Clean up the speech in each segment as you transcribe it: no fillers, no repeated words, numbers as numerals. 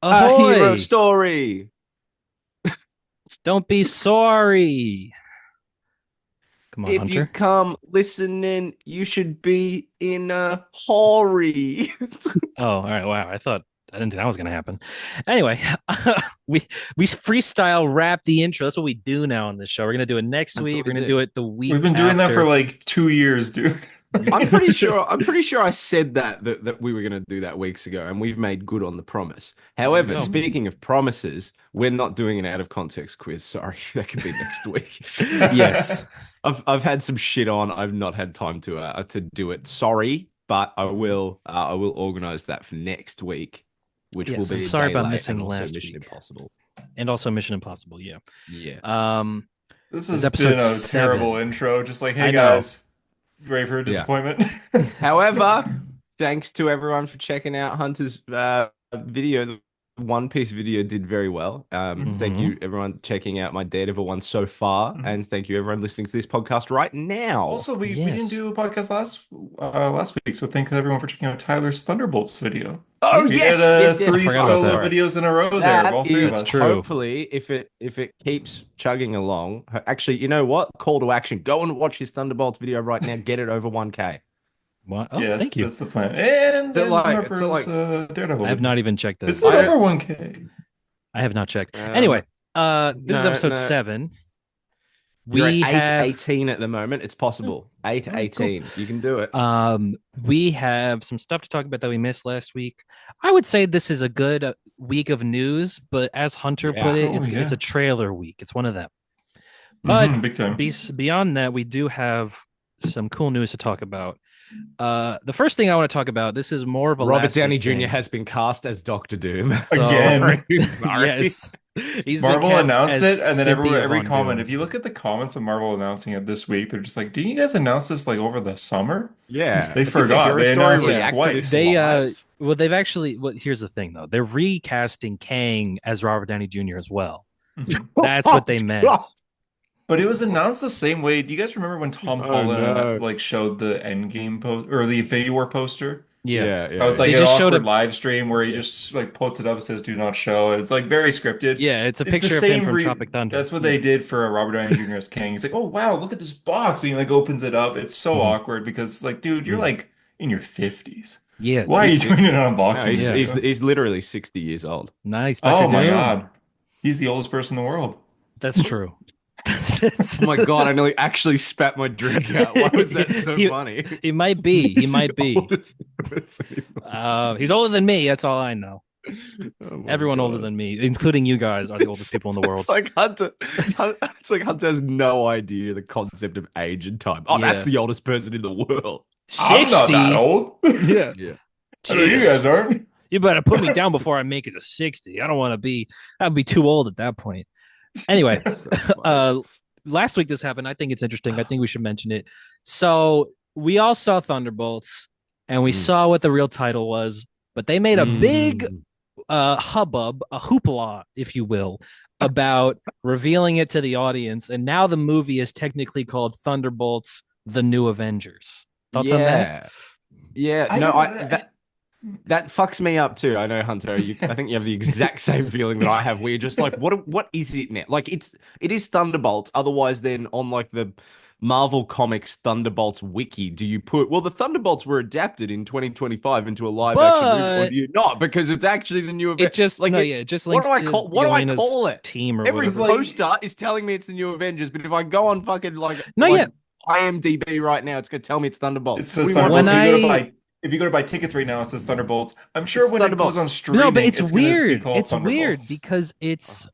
A hero Ahoy! story. Don't be sorry. Come on, If you Hunter. come listening, you should be in a hurry. Oh, all right. Wow. I didn't think that was gonna happen. Anyway, we we freestyle rap the intro. That's what we do now on this show. We're gonna do it next That's week. what We're we gonna do. do it the We've week been doing that for after. like 2 years, dude. I'm pretty sure I said that we were going to do that weeks ago, and we've made good on the promise. There you However, go. speaking of promises, we're not doing an out of context quiz. Sorry, that could be next week. Yes. I've had some shit on. I've not had time to do it. Sorry, but I will organize that for next week, which will Yes. And be a sorry day about late, missing and also last Mission week. Impossible. And also Mission Impossible. Yeah. Yeah. Um, This this is has been episode a terrible 7. intro. Just like, hey I know. guys, ready for a Yeah. disappointment? However, thanks to everyone for checking out Hunter's video. The One Piece video did very well. Thank Hmm. you everyone checking out my Daredevil one so far, Mhm. and thank you everyone listening to this podcast right now. Also, we didn't Yes. do a podcast last week, so thanks everyone for checking out Tyler's Thunderbolts video. Oh Yeah. We did yes, yes, I yes. three forgot about Oh, solo that. sorry. videos in a row there of That all three of That's is us. true. hopefully if it keeps chugging along. Actually, you know what? Call to action. Go and watch his Thunderbolts video right now. Get it over 1K. What? Oh, Yes, thank you. that's the plan. And Is it like it's Harper's like Daredevil I have video. not even checked Is those it yet. over 1K? I have not checked. um Anyway, this is no episode no 7. You're at We have 818 at the moment. It's oh, possible. Eight all right, cool. 18. You can do it. We have some stuff to talk about that we missed last week. I would say this is a good week of news, but as Hunter put Yeah. it, Oh it's yeah. a trailer week. It's one of them. But Big time. beyond that, we do have some cool news to talk about. The first thing I want to talk about, this is more of a Robert last Downey week Jr. thing. has been cast as Doctor Doom. So Again. Sorry. yes, he's been Marvel cast announced as it, and then Cynthia every Von comment. Doom. If you look at the comments of Marvel announcing it this week, they're just like, "Didn't you guys announce this like over the summer?" Yeah. They Didn't the forgot. Hero They Story announced it Yeah, react to this twice. they live? well, they've actually. Well, here's the thing though, they're recasting Kang as Robert Downey Jr. as well. Mhm. That's what they meant. But it was announced the same way. Do you guys remember when Tom Oh Holland no. like showed the Endgame post or the Infinity War poster? Yeah, Yeah, I yeah, was like they yeah. an just showed awkward a live stream where he yeah, just like puts it up and says "Do not show." It's like very scripted. yeah. It's a It's the picture of him same from re Tropic Thunder. That's what Yeah. they did for Robert Downey Jr. as Kang. He's like, "Oh wow, look at this box." And he like opens it up. It's so Mhm. awkward because like, dude, you're Mhm. like in your 50s. Yeah, Why are dude. you He's doing an 60. No, unboxing Yeah. he's video? he's literally 60 years old. Nice, Doctor Oh my Doom. God. He's the oldest person in the world. That's true. That's- Oh my God, I nearly actually spat my drink out. Why was that so he, funny? he might be. He He's the might be. oldest person in the He's older than me. That's all I know. world. Oh my Everyone older God. than me, including you guys, are the oldest people in the world. It's like Hunter. It's like Hunter has no idea the concept of age and time. Oh, that's Yeah. the oldest person in the world. I'm not 60. that old. Yeah. Yeah. I know you guys aren't. You better put me down before I make it to 60. I don't want to be, I'd be too old at that point. Anyway, So funny. last week this happened. I think it's interesting. I think we should mention it. So we all saw Thunderbolts and we Mm. saw what the real title was, but they made a big Mm. hubbub, a hoopla, if you will, about revealing it to the audience. And now the movie is technically called Thunderbolts: The New Avengers. Thoughts on that? Yeah. I No, don't- that fucks me up too. I know, Hunter. I think you have the exact same feeling that I have. Where you're just like, what is it now? Like it is Thunderbolts. Otherwise, then on like the Marvel Comics Thunderbolts wiki, do you put the Thunderbolts were adapted in 2025 into a live action movie, or But do you not? Because it's actually the new it event. just Like no, it, yeah, it just what links do I to call what do I Yelena's call it? team or Every whatever. like- poster is telling me it's the new Avengers, but if I go on fucking No, like yeah. IMDb right now, it's gonna tell me it's It Thunderbolts. What says do you want When Thunderbolts. from me? If you go to buy tickets right now, it says Thunderbolts. I'm sure It's when it goes Thunderbolts. on streaming, No, but it's gonna be weird. called It's weird Thunderbolts. because it's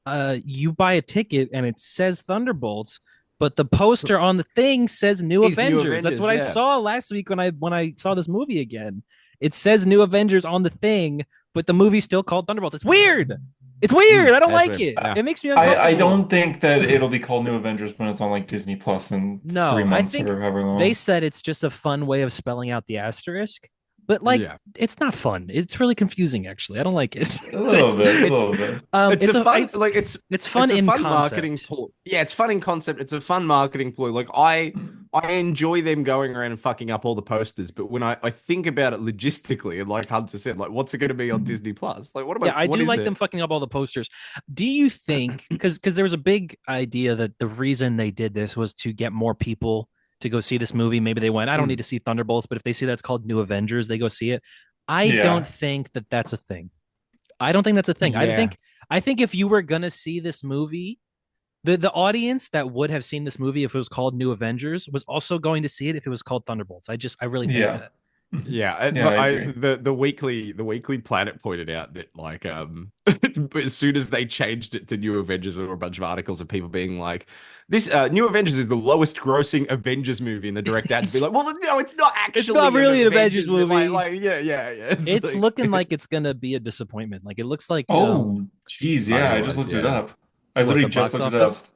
you buy a ticket and it says Thunderbolts, but the poster on the thing says New It's New Avengers. That's Avengers, what I yeah. saw last week when I saw this movie again. It says New Avengers on the thing, but the movie's still called Thunderbolts. It's weird. It's weird. I don't That's like weird. it. Yeah. It makes me uncomfortable. I don't think that it'll be called New Avengers when it's on like Disney Plus in No, 3 months I think or however long. they said it's just a fun way of spelling out the asterisk, but like Yeah. it's not fun. It's really confusing. Actually, I don't like it. a little bit, a It's, little bit. It's a fun it's, like it's fun it's a in fun concept. marketing ploy. Yeah, it's fun in concept. It's a fun marketing ploy. Like I I enjoy them going around and fucking up all the posters, but when I think about it logistically, and like Hunter said, like what's it going to be on Disney Plus? Like Yeah, I what do is like it? them fucking up all the posters. Do you think because there was a big idea that the reason they did this was to get more people to go see this movie? Maybe they went, I don't need Mm. to see Thunderbolts, but if they see that's called New Avengers, they go see it. I don't Yeah. think that that's a thing. I don't think that's a thing. Yeah. I think if you were gonna see this movie, the audience that would have seen this movie if it was called New Avengers was also going to see it if it was called Thunderbolts. I really think Yeah. that. Yeah, Yeah, I agree. the Weekly Planet pointed out that like as soon as they changed it to New Avengers, there were a bunch of articles of people being like, "This New Avengers is the lowest grossing Avengers movie," and the direct ad to be like, "Well, no, it's not It's actually not an really an Avengers Avengers movie." movie. Yeah, yeah, yeah. It's looking like it's gonna be a disappointment. Like it looks like Oh, geez, yeah, I just money-wise, looked it yeah. up. I what literally the just box looked it up. office.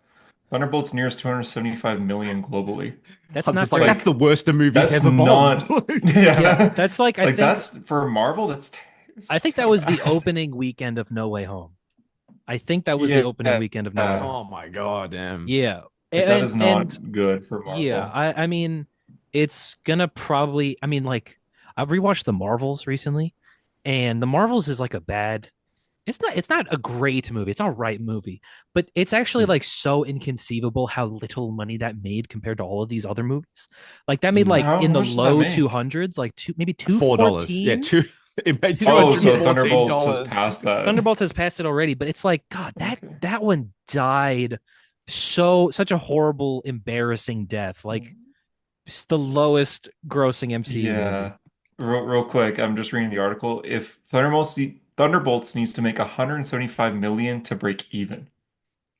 Thunderbolt's nearest 275 million globally. That's not Hunter's like, very. that's Like, the worst a movie's that's ever bombed. not, Yeah, yeah. that's like I Like, think that's for Marvel, that's I think that pretty was the bad. opening weekend of No Way Home. I think that was the Yeah. opening weekend of No Way Home. Oh my God, damn. Yeah, Like, that and is and not good for yeah, Marvel. I mean, it's gonna probably. I mean, like I've rewatched the Marvels recently, and the Marvels is like a bad. It's not a great movie. It's all right movie, but it's actually Mm. like so inconceivable how little money that made compared to all of these other movies. Like that made Mm. like How in the much did that low make? 200s, like maybe $4. Yeah, 214. two. It made two Oh, hundred Yeah. and so fourteen Thunderbolts has dollars. passed that. Thunderbolts has passed it already, but it's like God, that Okay. that one died such a horrible, embarrassing death. Like it's the lowest grossing MCU movie. Yeah. Real quick, I'm just reading the article. If Thunderbolts needs to make 175 million to break even,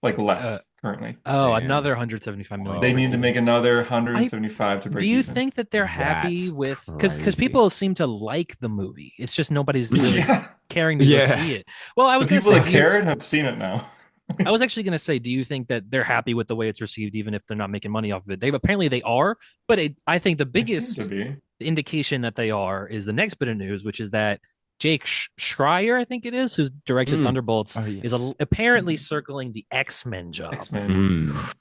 like Uh, left currently. oh, Damn. another 175 million to They Whoa. break need to even. make another I 175 to do break you even. think that they're happy That's with because crazy. people seem to like the movie. It's just nobody's really Yeah. caring to go Yeah. see it. Well, I The was gonna people say, that care and have seen it now. I was actually gonna say, do you think that they're happy with the way it's received, even if they're not making money off of it? They apparently they are, but I think the They seem to biggest be. indication that they are is the next bit of news, which is that Jake Schreier, I think it is, who's directed Mm. Thunderbolts, Oh is yes. apparently circling the X-Men job, X-Men. Mm.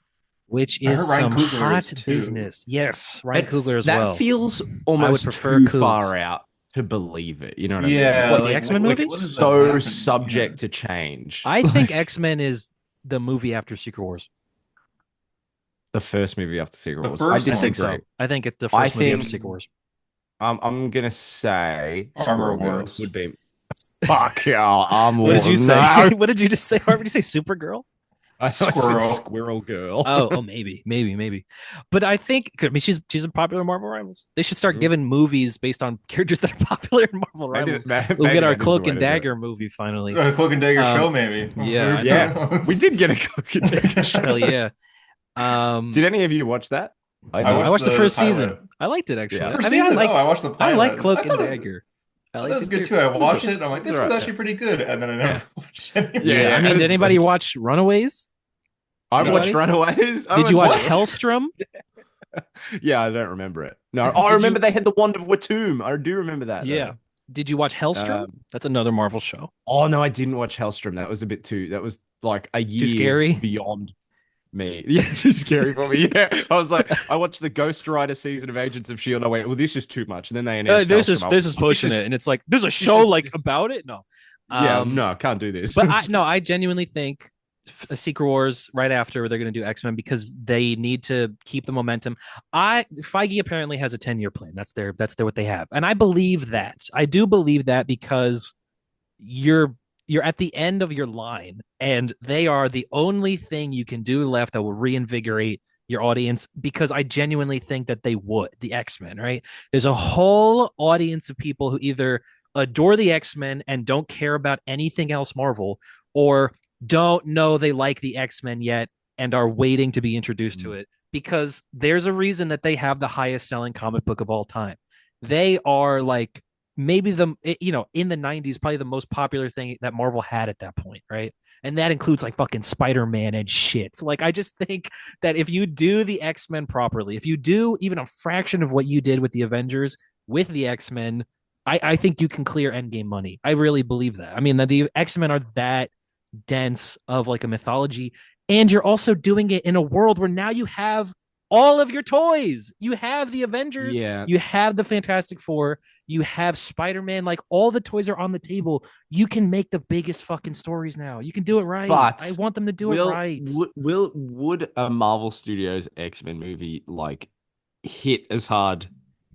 which I is heard Ryan some Coogler is hot too. business. Yes, Ryan That Coogler as that well. feels I would almost prefer too Cougs. far out to believe it. You know what I mean? Yeah, What, the Like X-Men like movie? what does that so happen? subject Yeah. to change. I think Like X-Men is the movie after Secret Wars. the first movie after Secret The Wars. first I I one. think disagree. so. I think it's the I first movie after think Secret Wars. I'm gonna say Armor Squirrel Girl Wars. would be. Fuck yeah, Armor What did you Wars. say? No. What did you just say? Harvey? Did you say Supergirl? I said Squirrel. Squirrel Girl. Oh, maybe. But I think I mean she's a popular Marvel Rivals. They should start Mm. giving movies based on characters that are popular in Marvel Maybe, Rivals. maybe We'll get our that is the Cloak way and to do it. Dagger movie finally. Cloak and Dagger show, maybe. yeah, I Yeah, knows? we did get a Cloak and Dagger show. Hell yeah. Did any of you watch that? I I watched watched the the first pilot. season. I liked it actually. Yeah. I First mean, season? Oh, I watched the I pilot. like Cloak I and thought Dagger. I that like was it good too. too. I watched okay. it and I'm like, It's this all is right, actually pretty good. And then I never watched it anymore. Yeah, Yeah, I mean, did it's anybody like- watch Runaways? I Anybody? watched Runaways. Did you watch What? Hellstrom? Yeah, I don't remember it. No, Did I remember you- they had the Wand of Watum. I do remember that. though. Yeah. Did you watch Hellstrom? That's another Marvel show. Oh no, I didn't watch Hellstrom. That was a bit too. That was like a year scary? beyond me. Yeah, too scary for me. Yeah, I was like, I watched the Ghost Rider season of Agents of Shield. I went, well, this is too much. And then they announced This Hellstrom. is I this was is like, pushing it, and it's like there's a show is- like about it. No, Yeah, no, I can't do this. but I genuinely think a Secret Wars right after they're going to do X-Men because they need to keep the momentum. Feige apparently has a 10-year plan. That's what they have, and I believe that. I do believe that because you're at the end of your line, and they are the only thing you can do left that will reinvigorate your audience. Because I genuinely think that they would. The X-Men, right? There's a whole audience of people who either adore the X-Men and don't care about anything else Marvel, or don't know they like the X-Men yet and are waiting to be introduced to it, because there's a reason that they have the highest selling comic book of all time. They are like maybe in the 90s, probably the most popular thing that Marvel had at that point, right? And that includes like fucking Spider-Man and shit. So like I just think that if you do the X-Men properly, if you do even a fraction of what you did with the Avengers with the X-Men, I think you can clear Endgame money. I really believe that. I mean, the X-Men are that dense of like a mythology, and you're also doing it in a world where now you have all of your toys. You have the Avengers, Yeah. you have the Fantastic Four, you have Spider-Man. Like all the toys are on the table. You can make the biggest fucking stories now. You can do it right. But I want them to do it right. Would a Marvel Studios X-Men movie like hit as hard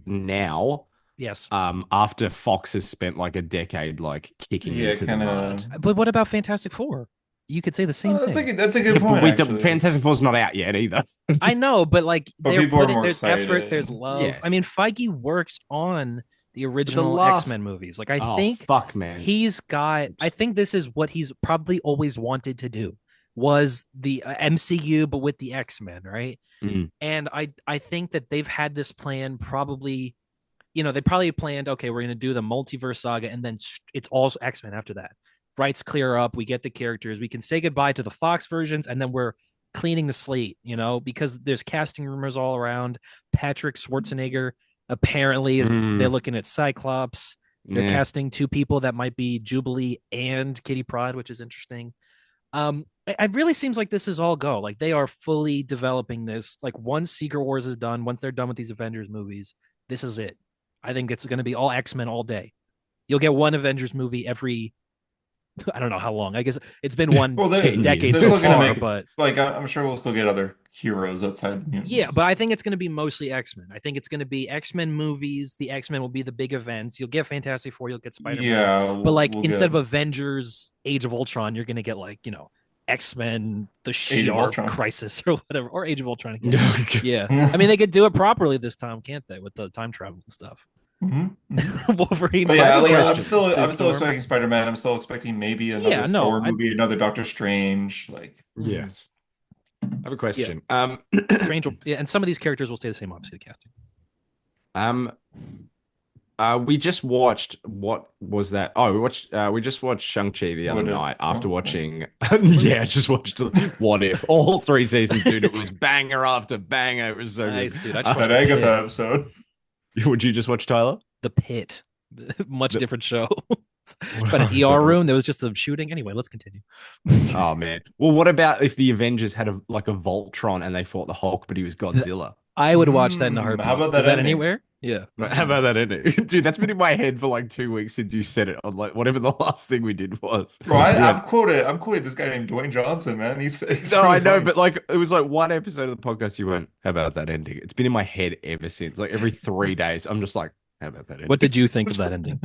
now? Yes. After Fox has spent like a decade like kicking Yeah, into the kinda. mud. But what about Fantastic Four? You could say the same thing. That's a good Yeah, point. but Actually. Fantastic Four's not out yet either. I know, but like But they're people are putting more there's effort, excited. there's love. Yes. I mean, Feige works on the original last- X-Men movies. Like I Oh think fuck, man. I think this is what he's probably always wanted to do was the MCU but with the X-Men, right? Mm. And I think that they've had this plan probably, they probably planned, okay, we're going to do the multiverse saga and then it's all X-Men after that. Rights clear up, we get the characters, we can say goodbye to the Fox versions, and then we're cleaning the slate, because there's casting rumors all around. Patrick Schwarzenegger apparently they're looking at Cyclops. They're casting 2 people that might be Jubilee and Kitty Pryde, which is interesting. It really seems like this is all go. Like they are fully developing this. Like once Secret Wars is done, once they're done with these Avengers movies, this is it. I think it's going to be all X-Men all day. You'll get one Avengers movie every, I don't know how long. I guess it's been one decade so far, but like I'm sure we'll still get other heroes outside the mutants. Yeah, but I think it's going to be mostly X-Men. I think it's going to be X-Men movies. The X-Men will be the big events. You'll get Fantastic Four, you'll get Spider-Man. Yeah, but like instead of Avengers Age of Ultron, you're going to get like, X-Men, the Shi'ar Crisis or whatever, or Age of Ultron again. Yeah. I mean, they could do it properly this time, can't they, with the time travel and stuff? Mm-hmm. Wolverine. Yeah, like, I'm still expecting Spider-Man. I'm still expecting maybe another Thor movie, another Doctor Strange. Like, yes. I have a question. Yeah. Strange, and some of these characters will stay the same, obviously, the casting. We just watched, what was that? Oh, we just watched Shang-Chi the other night after watching yeah, just watched What If all 3 seasons, dude. It was banger after banger. It was so nice, good. Dude. I just watched that Agatha episode. Would you just watch, Tyler? The Pit. Much different show. It's about an ER room. There was just a shooting. Anyway, let's continue. Oh man. Well, what about if the Avengers had a Voltron and they fought the Hulk, but he was Godzilla? I would watch that in a heartbeat. How about that? Is that anywhere? Yeah. How about that ending? Dude, that's been in my head for like 2 weeks since you said it on like whatever the last thing we did was. Bro, I'm quoted this guy named Dwayne Johnson, man. He's no, really I know, funny. but like it was like one episode of the podcast you went, how about that ending? It's been in my head ever since. Like every 3 days, I'm just like, how about that ending? What did you think of that ending?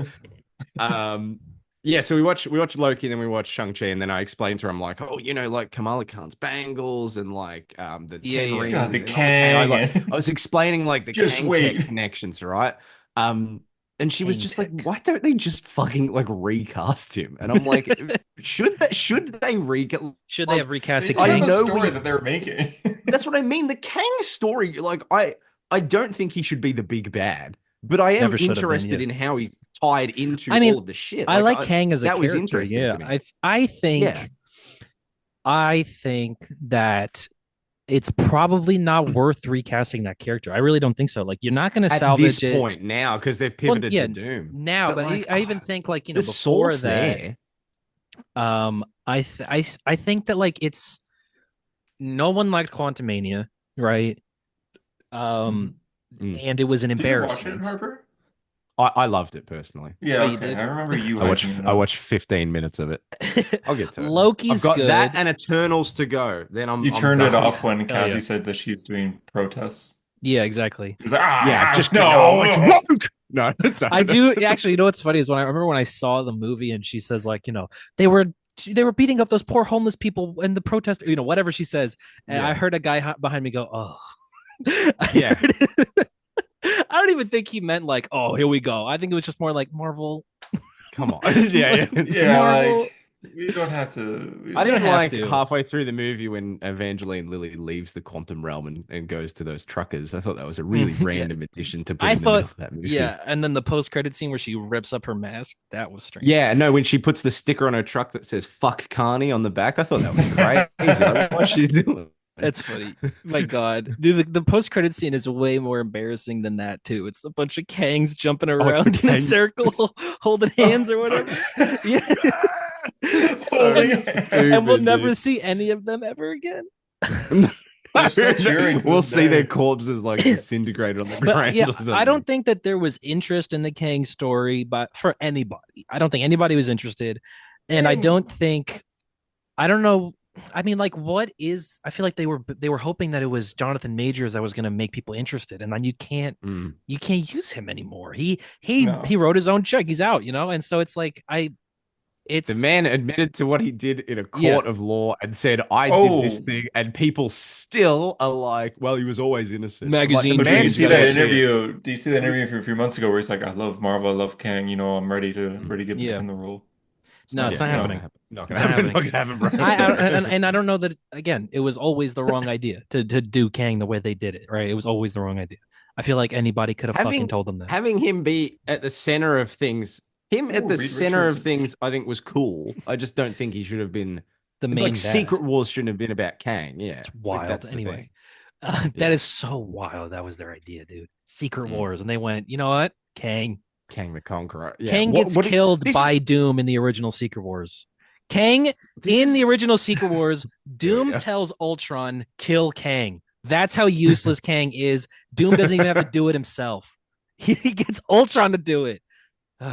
Yeah, so we watched Loki, and then we watched Shang-Chi, and then I explained to her, I'm like, oh, like Kamala Khan's bangles and like the 10 rings. God, the and Kang. I was explaining like the Just Kang wait. tech connections, right? And she was just like, why don't they just fucking like recast him? And I'm like, should they recast? Should they have recasted I Kang? know the story that they're making. That's what I mean. The Kang story, like I don't think he should be the big bad, but I am interested in how he tied into all of the shit. I like Kang as a character. Was interesting to me. I think that it's probably not worth recasting that character. I really don't think so. Like you're not going to salvage at this point now because they've pivoted to Doom. Now, but like, I even think like before that. I think that like it's no one liked Quantumania, right? And it was an embarrassment. Did you watch it, Harper? I loved it personally. Yeah, okay. I remember you. I watched 15 minutes of it. I'll get to it. Loki's I've got good. that and Eternals to go. Then I'm turned done. it off when Cassie said that she's doing protests. Yeah, exactly. He was like, just no, it's woke. No, it's not. I do actually. You know what's funny is when I remember when I saw the movie and she says like, they were beating up those poor homeless people in the protest, whatever she says, and I heard a guy behind me go, oh, yeah. I don't even think he meant like, oh, here we go. I think it was just more like Marvel. Come on. yeah. Marvel. Like we don't have to. I didn't like halfway through the movie when Evangeline Lilly leaves the quantum realm and goes to those truckers. I thought that was a really random addition to put in the middle of that movie. Yeah, and then the post-credit scene where she rips up her mask, that was strange. Yeah, no, when she puts the sticker on her truck that says "fuck Carney" on the back, I thought that was crazy. Like, what's she doing? That's funny. My God. Dude, the post-credit scene is way more embarrassing than that, too. It's a bunch of Kangs jumping around in a circle, holding hands or whatever. Yeah. And we'll never see any of them ever again. They're still cheering to We'll this see their day. corpses like disintegrated on the But ground yeah, or something. I don't think that there was interest in the Kang story, but for anybody, I don't think anybody was interested, and I don't think, I don't know. I mean, like, what is? I feel like they were hoping that it was Jonathan Majors that was going to make people interested, and then you can't use him anymore. He No. wrote his own check. He's out, and so it's like The it's man admitted to what he did in a yeah. court of law and said, I did this Oh, thing. And people still are like, well, he was always innocent. I'm like, the Magazine but do you man Dreams, see gotta that go said, see it. interview? Do you see that interview from a few months ago where he's like, "I love Marvel, I love Kang. I'm ready to give Yeah, him the role." It's no, not, it's yeah, not not gonna happening. happen. Not It's gonna not happen. happening. Not gonna happen, bro. And I don't know that, again, it was always the wrong idea to do Kang the way they did it, right? It was always the wrong idea. I feel like anybody could have fucking having told them that. having him be at the center of things, him at Ooh, the Reed center of Richards. things, I think was cool. I just don't think he should have been The like main bad. Secret Wars shouldn't have been about Kang. Yeah, It's like wild. that's the Anyway, thing. that Yeah, is so wild. That was their idea, dude. Secret mm. Wars, and they went, you know what? Kang. Kang the Conqueror. Yeah, Kang gets what killed this by Doom in the original Secret Wars. Kang this in the is original Secret Wars, there we Doom go. tells Ultron, kill Kang. That's how useless Kang is. Doom doesn't even have to do it himself. He gets Ultron to do it.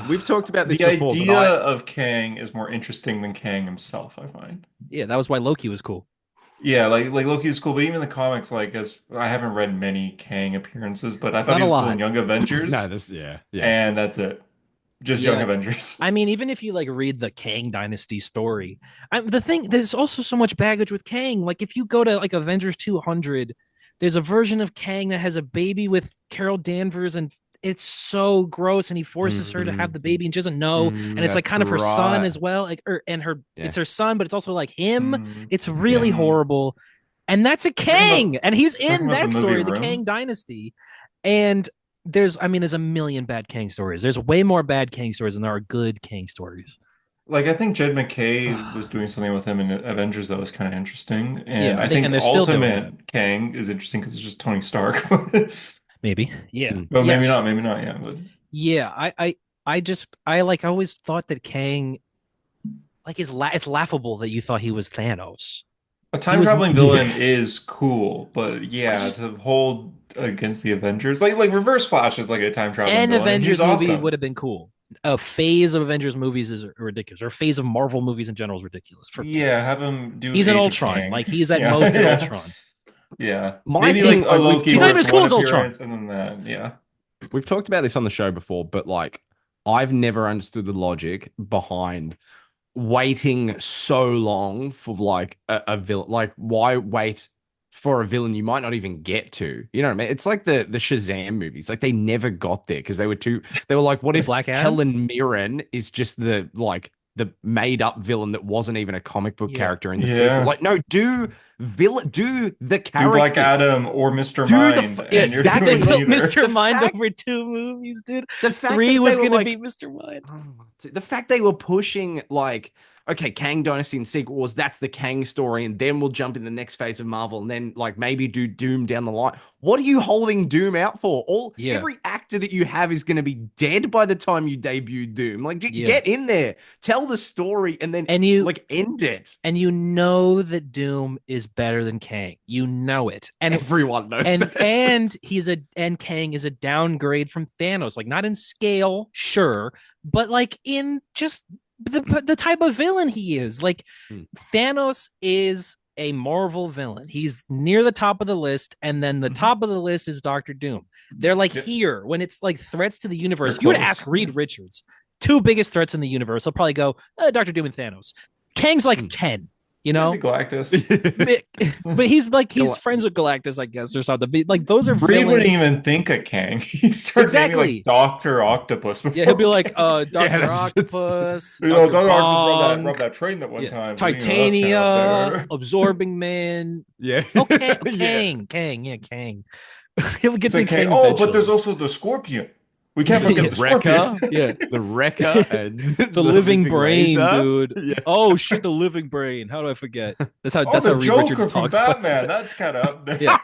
We've talked about this The before, but idea of Kang is more interesting than Kang himself, I find. Yeah, that was why Loki was cool. Yeah, like Loki is cool, but even the comics, like as I haven't read many Kang appearances, but I It's thought not he a was cool lot. in Young no, Avengers, this yeah. and that's it. Just Young Yeah. Avengers. I mean, even if you like read the Kang Dynasty story, the thing, there's also so much baggage with Kang. Like if you go to like Avengers 200, there's a version of Kang that has a baby with Carol Danvers, and it's so gross. And he forces her to have the baby and she doesn't know. And it's like That's kind of her son right. as well. Like, Yeah. it's her son, but it's also like him. Mm, It's really mm. horrible. And that's a Talking about Kang, and he's talking in about the that movie story, the Room. Kang Dynasty. And there's a million bad Kang stories. There's way more bad Kang stories than there are good Kang stories. Like I think Jed McKay was doing something with him in Avengers that was kind of interesting, and Yeah, I I think, think and they're still doing that. Ultimate Kang is interesting because it's just Tony Stark. Maybe. Yeah. Well, Yes. maybe not. Yeah, but Yeah. I like always thought that Kang like it's laughable that you thought he was Thanos. a He time was traveling villain is cool, but yeah, to hold against the Avengers, like Reverse Flash is like a time traveling an villain, and he's Avengers movie awesome. would have been cool. A phase of Avengers movies is ridiculous, or a phase of Marvel movies in general is ridiculous. For Yeah, have him do he's an Age of Ultron, Kang. like he's at Yeah, most an yeah, Ultron. yeah. My Maybe thing, like a Loki He's not where even it's as cool one as Ultron. appearance and then that. Yeah. we've talked about this on the show before, but like I've never understood the logic behind waiting so long for like a villain. Like, why wait for a villain you might not even get to? You know what I mean? It's like the Shazam movies. Like they never got there because they were like, what With if Black Adam? Helen Mirren is just the made up villain that wasn't even a comic book Yeah. character in the sequel? Yeah. Like, no, do the Do Black characters. Adam or Mr. Do the Mind, and you're exactly. They doing put neither. Mr. The Mind fact- over 2 movies, dude. The fact 3 that was they were gonna like, be Mr. Mind. the fact they were pushing like, okay, Kang Dynasty and Secret Wars, that's the Kang story, and then we'll jump in the next phase of Marvel, and then like maybe do Doom down the line. What are you holding Doom out for? Yeah. Every actor that you have is going to be dead by the time you debut Doom. Like, Yeah. get in there, tell the story, and then And end it. you know that Doom is better than Kang. You know it. And Everyone knows and that. and Kang is a downgrade from Thanos, like not in scale, sure, but like in just the type of villain he is. Like Thanos is a Marvel villain. He's near the top of the list, and then the top of the list is Doctor Doom. They're like here when it's like threats to the universe. They're If you were to close. ask Reed Richards, 2 biggest threats in the universe, he'll probably go Doctor Doom and Thanos. Kang's like 10. You know, Maybe Galactus. but he's friends with Galactus, I guess, or something. But like those are Reed villains. wouldn't even think of Kang. He'd start Exactly. naming like Doctor Octopus before. Yeah, he'll be like, Kang. Dr. Octopus, You know, Dr. Dr. Octopus Bong, rode that train that one yeah, time. Titania, Absorbing Man. Yeah. Okay, Yeah. Kang. He'll get It's to like, Kang. oh, but eventually. there's also the Scorpion. We can't forget the Wrecker. Scorpion. Yeah. The Wrecker and the living brain, laser. dude. Yeah. Oh shit, the living brain. How do I forget? That's how Oh, the Reed Joker Richards from talks about Batman. it. That's kind of up there. Yeah.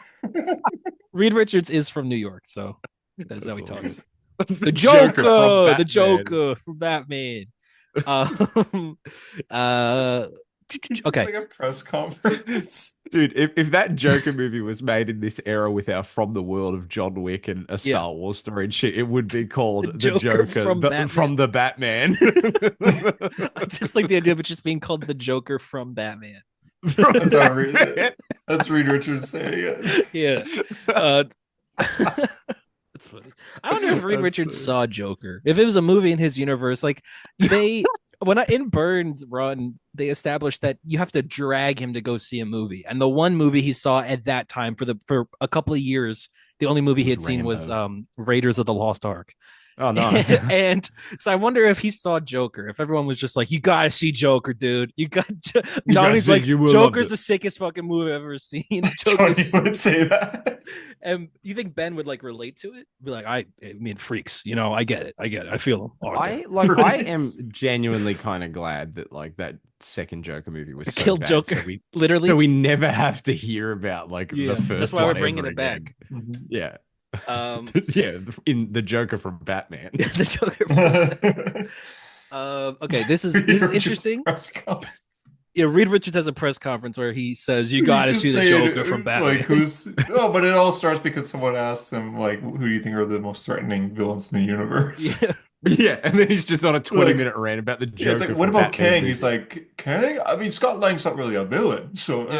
Reed Richards is from New York, so that's how he talks. The Joker from Joker, Batman. the Joker from Batman. Okay. Like a press conference. Dude, if that Joker movie was made in this era with our From the World of John Wick and a Star Wars story and shit, it would be called The Joker Joker from Batman. from the Batman. I just like the idea of it just being called The Joker from Batman. That's how that's Reed Richards saying it. Yeah. That's funny. I wonder if Reed Richards saw Joker. If it was a movie in his universe, like in Burns' run, they established that you have to drag him to go see a movie. And the one movie he saw at that time for a couple of years, the only movie he had seen was Raiders of the Lost Ark. Oh, nice. And so I wonder if he saw Joker. If everyone was just like, "You gotta see Joker, dude." Johnny's like, "Joker's the sickest fucking movie I've ever seen." Johnny would say that. And you think Ben would like relate to it? Be like, I mean, freaks. I get it. I feel them. I am genuinely kind of glad that like that second Joker movie was so killed bad, Joker. So we never have to hear about like the first. That's why we're bringing it back. Yeah. Yeah, in the Joker from Batman. The Joker. Okay, this is interesting. Yeah, Reed Richards has a press conference where he says, "You got to see the Joker from Batman." Like but it all starts because someone asks him, like, "Who do you think are the most threatening villains in the universe?" Yeah, and then he's just on a 20-minute rant about the Joker. Yeah, it's like, what about Kang? He's like, Kang? I mean, Scott Lang's not really a villain, so. He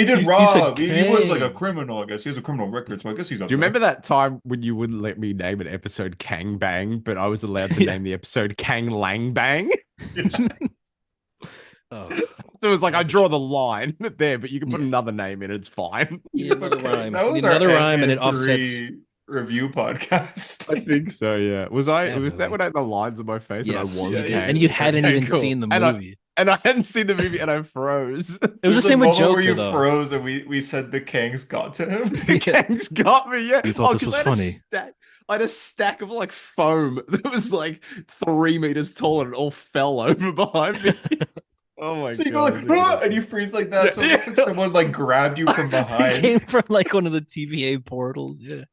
did rob. He was like a criminal, I guess. He has a criminal record, so I guess he's. Do you remember that time when you wouldn't let me name an episode Kang Bang, but I was allowed to name the episode Kang Lang Bang? So it was like I draw the line there, but you can put another name in. It's fine. Yeah, another rhyme. That was another rhyme, and it offsets. Review podcast. I think so. Yeah. Was that when I had the lines on my face? Yes. And I was Kang. And you hadn't even seen the movie. And I hadn't seen the movie, and I froze. It was the same with Joker, where you though. Froze, and we said the Kangs got to him. The Kangs got me. Yeah. You thought this was funny. I had a stack of like foam that was like 3 meters tall, and it all fell over behind me. Oh my god! So you go like, ah! And you freeze like that. So it looks like someone like grabbed you from behind. It came from like one of the TVA portals. Yeah.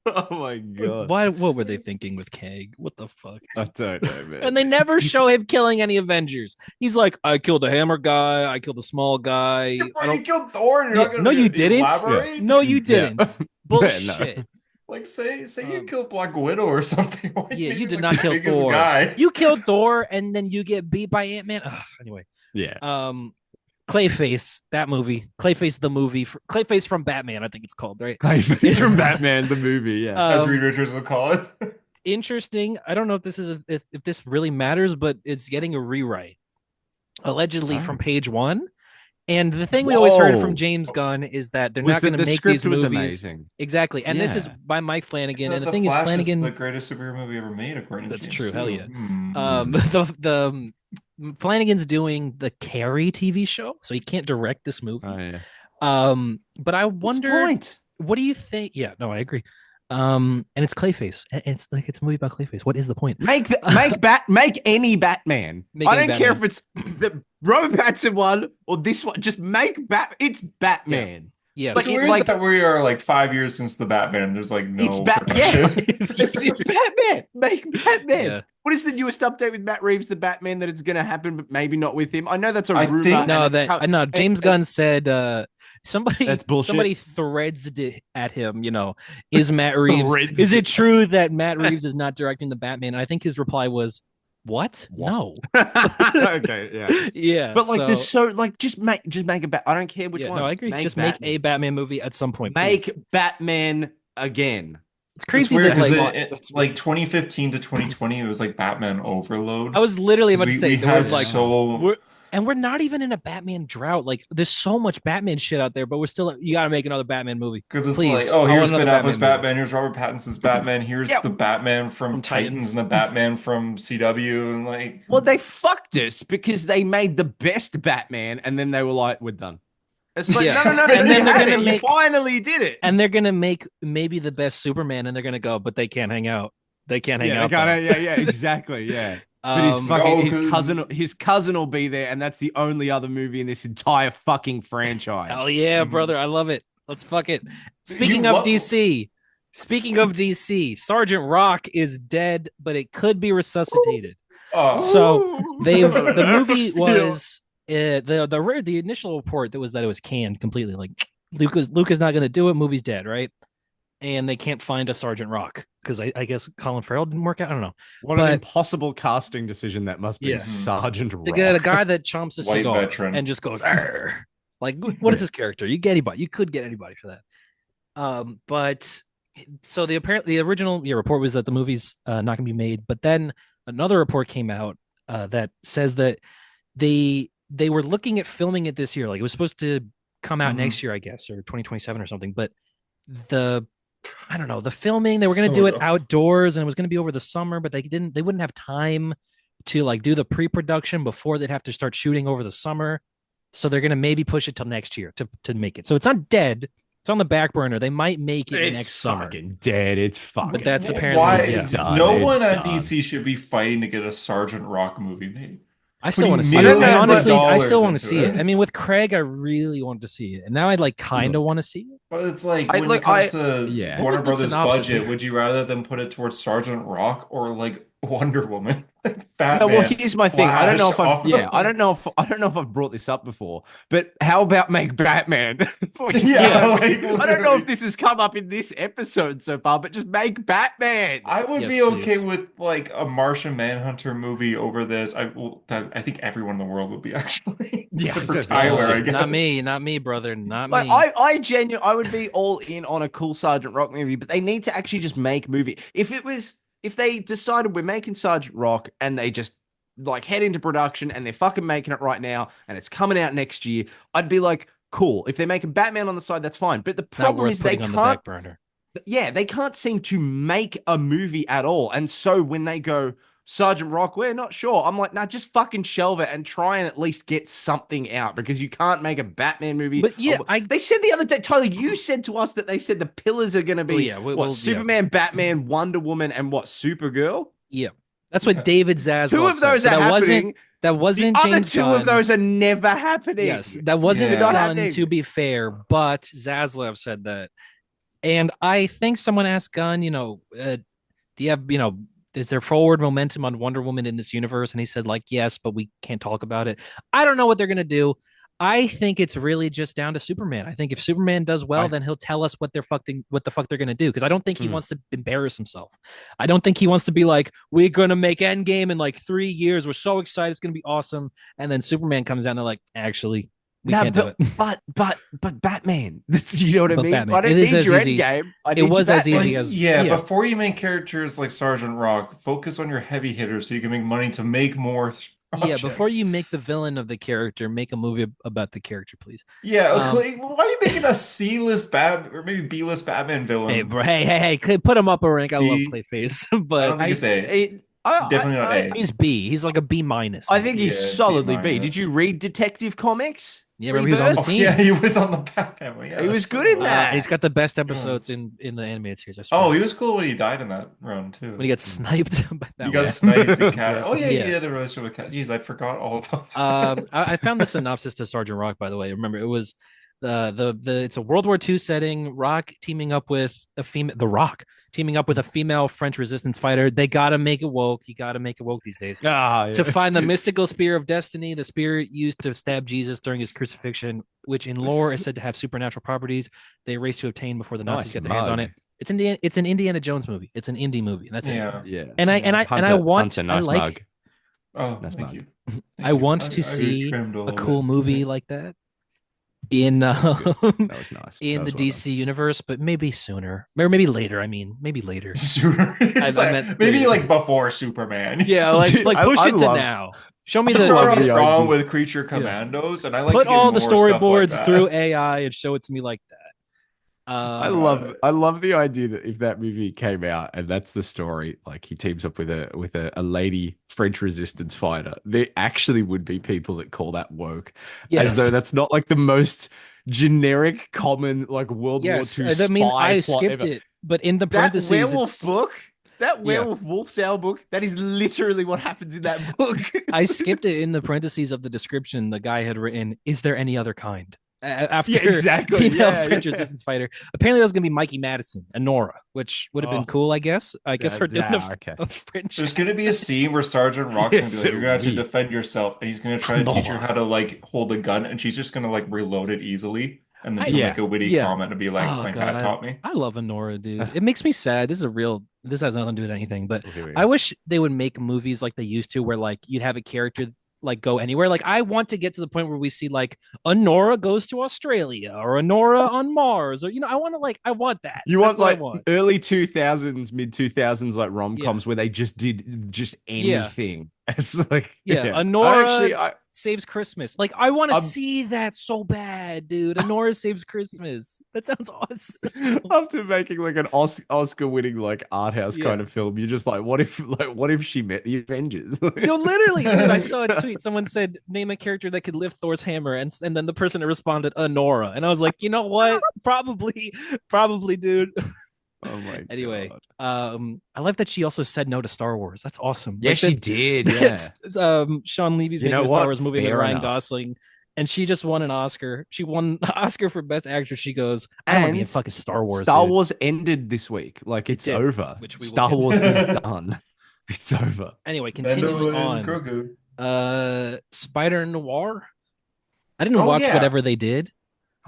Oh my god! What were they thinking with Kang? What the fuck? I don't know, man. And they never show him killing any Avengers. He's like, I killed a hammer guy. I killed a small guy. You killed Thor. And you're not gonna no, you didn't. Elaborate? No, you didn't. Bullshit. No. Like say you killed Black Widow or something. Yeah, you did not kill Thor. You killed Thor, and then you get beat by Ant-Man. Anyway. Yeah. Clayface, that movie. Clayface, the movie. Clayface from Batman, I think it's called, right? Clayface from Batman, the movie. Yeah. As Reed Richards would call it. Interesting. I don't know if this is if this really matters, but it's getting a rewrite, allegedly from page one. And the thing we always heard from James Gunn is that they're not going to make these movies. Amazing. Exactly. And this is by Mike Flanagan. And the thing is, Flanagan is the greatest superhero movie ever made, according to That's James true. too. Hell yeah. The Flanagan's doing the Carrie TV show, so he can't direct this movie. Oh, yeah. But I wonder, what do you think? Yeah, no, I agree. And it's Clayface. It's like it's a movie about Clayface. What is the point? Make any Batman. I don't care if it's the Robert Pattinson one or this one. Just make It's Batman. Yeah, it's weird that we are like 5 years since the Batman. There's like no. It's Batman. It's Batman. Make Batman. Yeah. What is the newest update with Matt Reeves, the Batman, that it's going to happen, but maybe not with him? I know that's a rumor. No, James Gunn said somebody threads it at him. Is Matt Reeves? Is it true that Matt Reeves is not directing the Batman? And I think his reply was, "What? No." Okay, yeah, yeah. But like, just make a Bat. I don't care which one. No, I agree. Make a Batman movie at some point. Make Batman again. It's crazy. It's weird, that like 2015 to 2020, it was like Batman overload. I was literally about to say we're not even in a Batman drought. Like, there's so much Batman shit out there, but we're still you got to make another Batman movie because it's like, oh, here's Ben Affleck's Batman, here's Robert Pattinson's Batman, here's the Batman from Titans and the Batman from CW, and like, well, they fucked us because they made the best Batman, and then they were like, we're done. It's like, no. And then they're gonna you finally did it. And they're gonna make maybe the best Superman, and they're gonna go, but they can't hang out. They can't hang out. Yeah, exactly. Yeah. But his cousin will be there, and that's the only other movie in this entire fucking franchise. Hell yeah, brother. I love it. Let's fuck it. Speaking of DC, Sergeant Rock is dead, but it could be resuscitated. So the movie Feel. was the initial report that it was canned completely. Like Luke is not going to do it. Movie's dead, right? And they can't find a Sergeant Rock because I guess Colin Farrell didn't work out. I don't know. What an impossible casting decision that must be. Yeah. Sergeant To Rock. get a guy that chomps a White cigar veteran. and just goes, "Arr." Like, what is his character? You get anybody. You could get anybody for that. But so the original report was that the movie's not going to be made. But then another report came out that says that they were looking at filming it this year. Like it was supposed to come out next year, I guess, or 2027 or something. But I don't know, the filming, they were going to do it outdoors and it was going to be over the summer, but they wouldn't have time to like do the pre-production before they'd have to start shooting over the summer. So they're going to maybe push it till next year to make it. So it's not dead. It's on the back burner. They might make it next summer. It's fucking dead. It's fucking. But that's apparently no one at DC should be fighting to get a Sergeant Rock movie made. I still want to see it. Honestly, I still want to see it. I mean, with Craig, I really wanted to see it, and now I like kind of want to see it. But it's like when it comes to Warner Brothers' budget, would you rather them put it towards Sergeant Rock or like Wonder Woman? Batman. No, well, here's my thing. I don't know if I don't know if I've brought this up before, but how about make Batman? I don't know if this has come up in this episode so far, but just make Batman. I would be okay with like a Martian Manhunter movie over this. I think everyone in the world would be actually. Except for Tyler, I guess. Not me, brother, not me. I would be all in on a cool Sergeant Rock movie, but they need to actually just make movie. If they decided we're making Sergeant Rock and they just like head into production and they're fucking making it right now and it's coming out next year, I'd be like, cool. If they're making Batman on the side, that's fine. But the problem is they can't. The back burner. Yeah, they can't seem to make a movie at all. And so when they go, Sergeant Rock, we're not sure. I'm like, nah, just fucking shelve it and try and at least get something out because you can't make a Batman movie. But yeah, they said the other day, Tyler, you said to us that they said the pillars are going to be Superman, Batman, Wonder Woman, and Supergirl? Yeah. That's what David Zaslav Two of those are happening. That wasn't the James other two Gunn. of those are never happening. Yes, that wasn't done, to be fair, but Zaslav said that. And I think someone asked Gunn, do you have, is there forward momentum on Wonder Woman in this universe? And he said, like, yes, but we can't talk about it. I don't know what they're going to do. I think it's really just down to Superman. I think if Superman does well, then he'll tell us what the fuck they're going to do. Because I don't think he wants to embarrass himself. I don't think he wants to be like, we're going to make Endgame in like 3 years. We're so excited. It's going to be awesome. And then Superman comes out and they're like, actually, we can't do it. But Batman, you know what I mean? Batman. I don't need your Endgame. It was as easy as before you make characters like Sergeant Rock, focus on your heavy hitters so you can make money to make more projects. Yeah, before you make the villain of the character, make a movie about the character, please. Yeah, why are you making a C-list Batman or maybe B-list Batman villain? Hey, bro, hey, put him up a rank. I love Clayface, but I say definitely not A. He's B. He's like a B minus. I think he's solidly B. Did you read Detective Comics? Yeah, remember he was on the team. Yeah, he was on the Bat Family. Yeah, he was good in that. He's got the best episodes in the animated series. I swear. Oh, he was cool when he died in that run too. When he got sniped by that. He got sniped in Cat. Oh yeah, he had a relationship with Cat. Jeez, I forgot all about that. I found the synopsis to Sergeant Rock, by the way. Remember, it was it's a World War II setting. Rock teaming up with a female. The Rock teaming up with a female French resistance fighter. They gotta make it woke. You gotta make it woke these days. To find the mystical spear of destiny, the spear used to stab Jesus during his crucifixion, which in lore is said to have supernatural properties. They race to obtain before the Nazis get their hands on it. It's an Indiana Jones movie. It's an indie movie. That's it. Yeah. And I want thank you. I want to see a cool movie like that in that was nice. In the DC universe, but maybe sooner, or maybe later. I mean, maybe later. Sooner. I meant maybe like before Superman. Yeah, like push it to now. Show me the wrong with Creature Commandos, and I like put all the storyboards through AI and show it to me like that. I love the idea that if that movie came out and that's the story, like he teams up with a lady French resistance fighter, there actually would be people that call that woke, as though that's not like the most generic, common like World War II spy I mean, I skipped ever. it, but in the parentheses, that werewolf Sal book, that is literally what happens in that book. I skipped it in the parentheses of the description. The guy had written, "Is there any other kind?" after exactly. female Yeah, French yeah. resistance fighter. Apparently, that was gonna be Mikey Madison and Nora, which would have been Oh. cool, I guess. I guess her doing Okay. a French. There's gonna be a accent. scene where Sergeant Rock's gonna be Yes, like, "You're gonna have to we. defend yourself," and he's gonna try to teach her Nora. how to like hold a gun, and she's just gonna like reload it easily, and then she'll Yeah. make a witty Yeah. comment and be like, Oh "My God, dad taught me." I love Honora, dude. It makes me sad. This is a real. This has nothing to do with anything, but Oh, here we I go. wish they would make movies like they used to, where like you'd have a character like go anywhere. Like I want to get to the point where we see like Honora goes to Australia or Honora on Mars, or I want to I want that. You That's want what I like want. early 2000s, mid 2000s, like rom Yeah. coms where they just did just Yeah. anything. It's like, Yeah, I Honora saves Christmas. Like I want to I'm- see that so bad, dude. Honora saves Christmas. That sounds awesome. after making like an Oscar winning like art house kind Yeah. of film, you're just like, what if she met the Avengers? No, literally, dude. I saw a tweet. Someone said, "Name a character that could lift Thor's hammer," and then the person responded, "Honora," and I was like, you know what? Probably, dude. Oh my Anyway, God. I love that she also said no to Star Wars. That's awesome. Yeah, Like, she that- did. Yeah. that's, Sean Levy's You making know a Star what? Wars movie with Fair Ryan enough. Gosling, and she just won an Oscar. She won the Oscar for Best Actress. She goes, "I don't want to be in And fucking Star Wars." Star dude. Wars ended this week. Like it's did, over. which we will Star get to. Wars is done. It's over. Anyway, continuing Mando and on. Grogu. Spider Noir. I didn't Oh, watch yeah. whatever they did.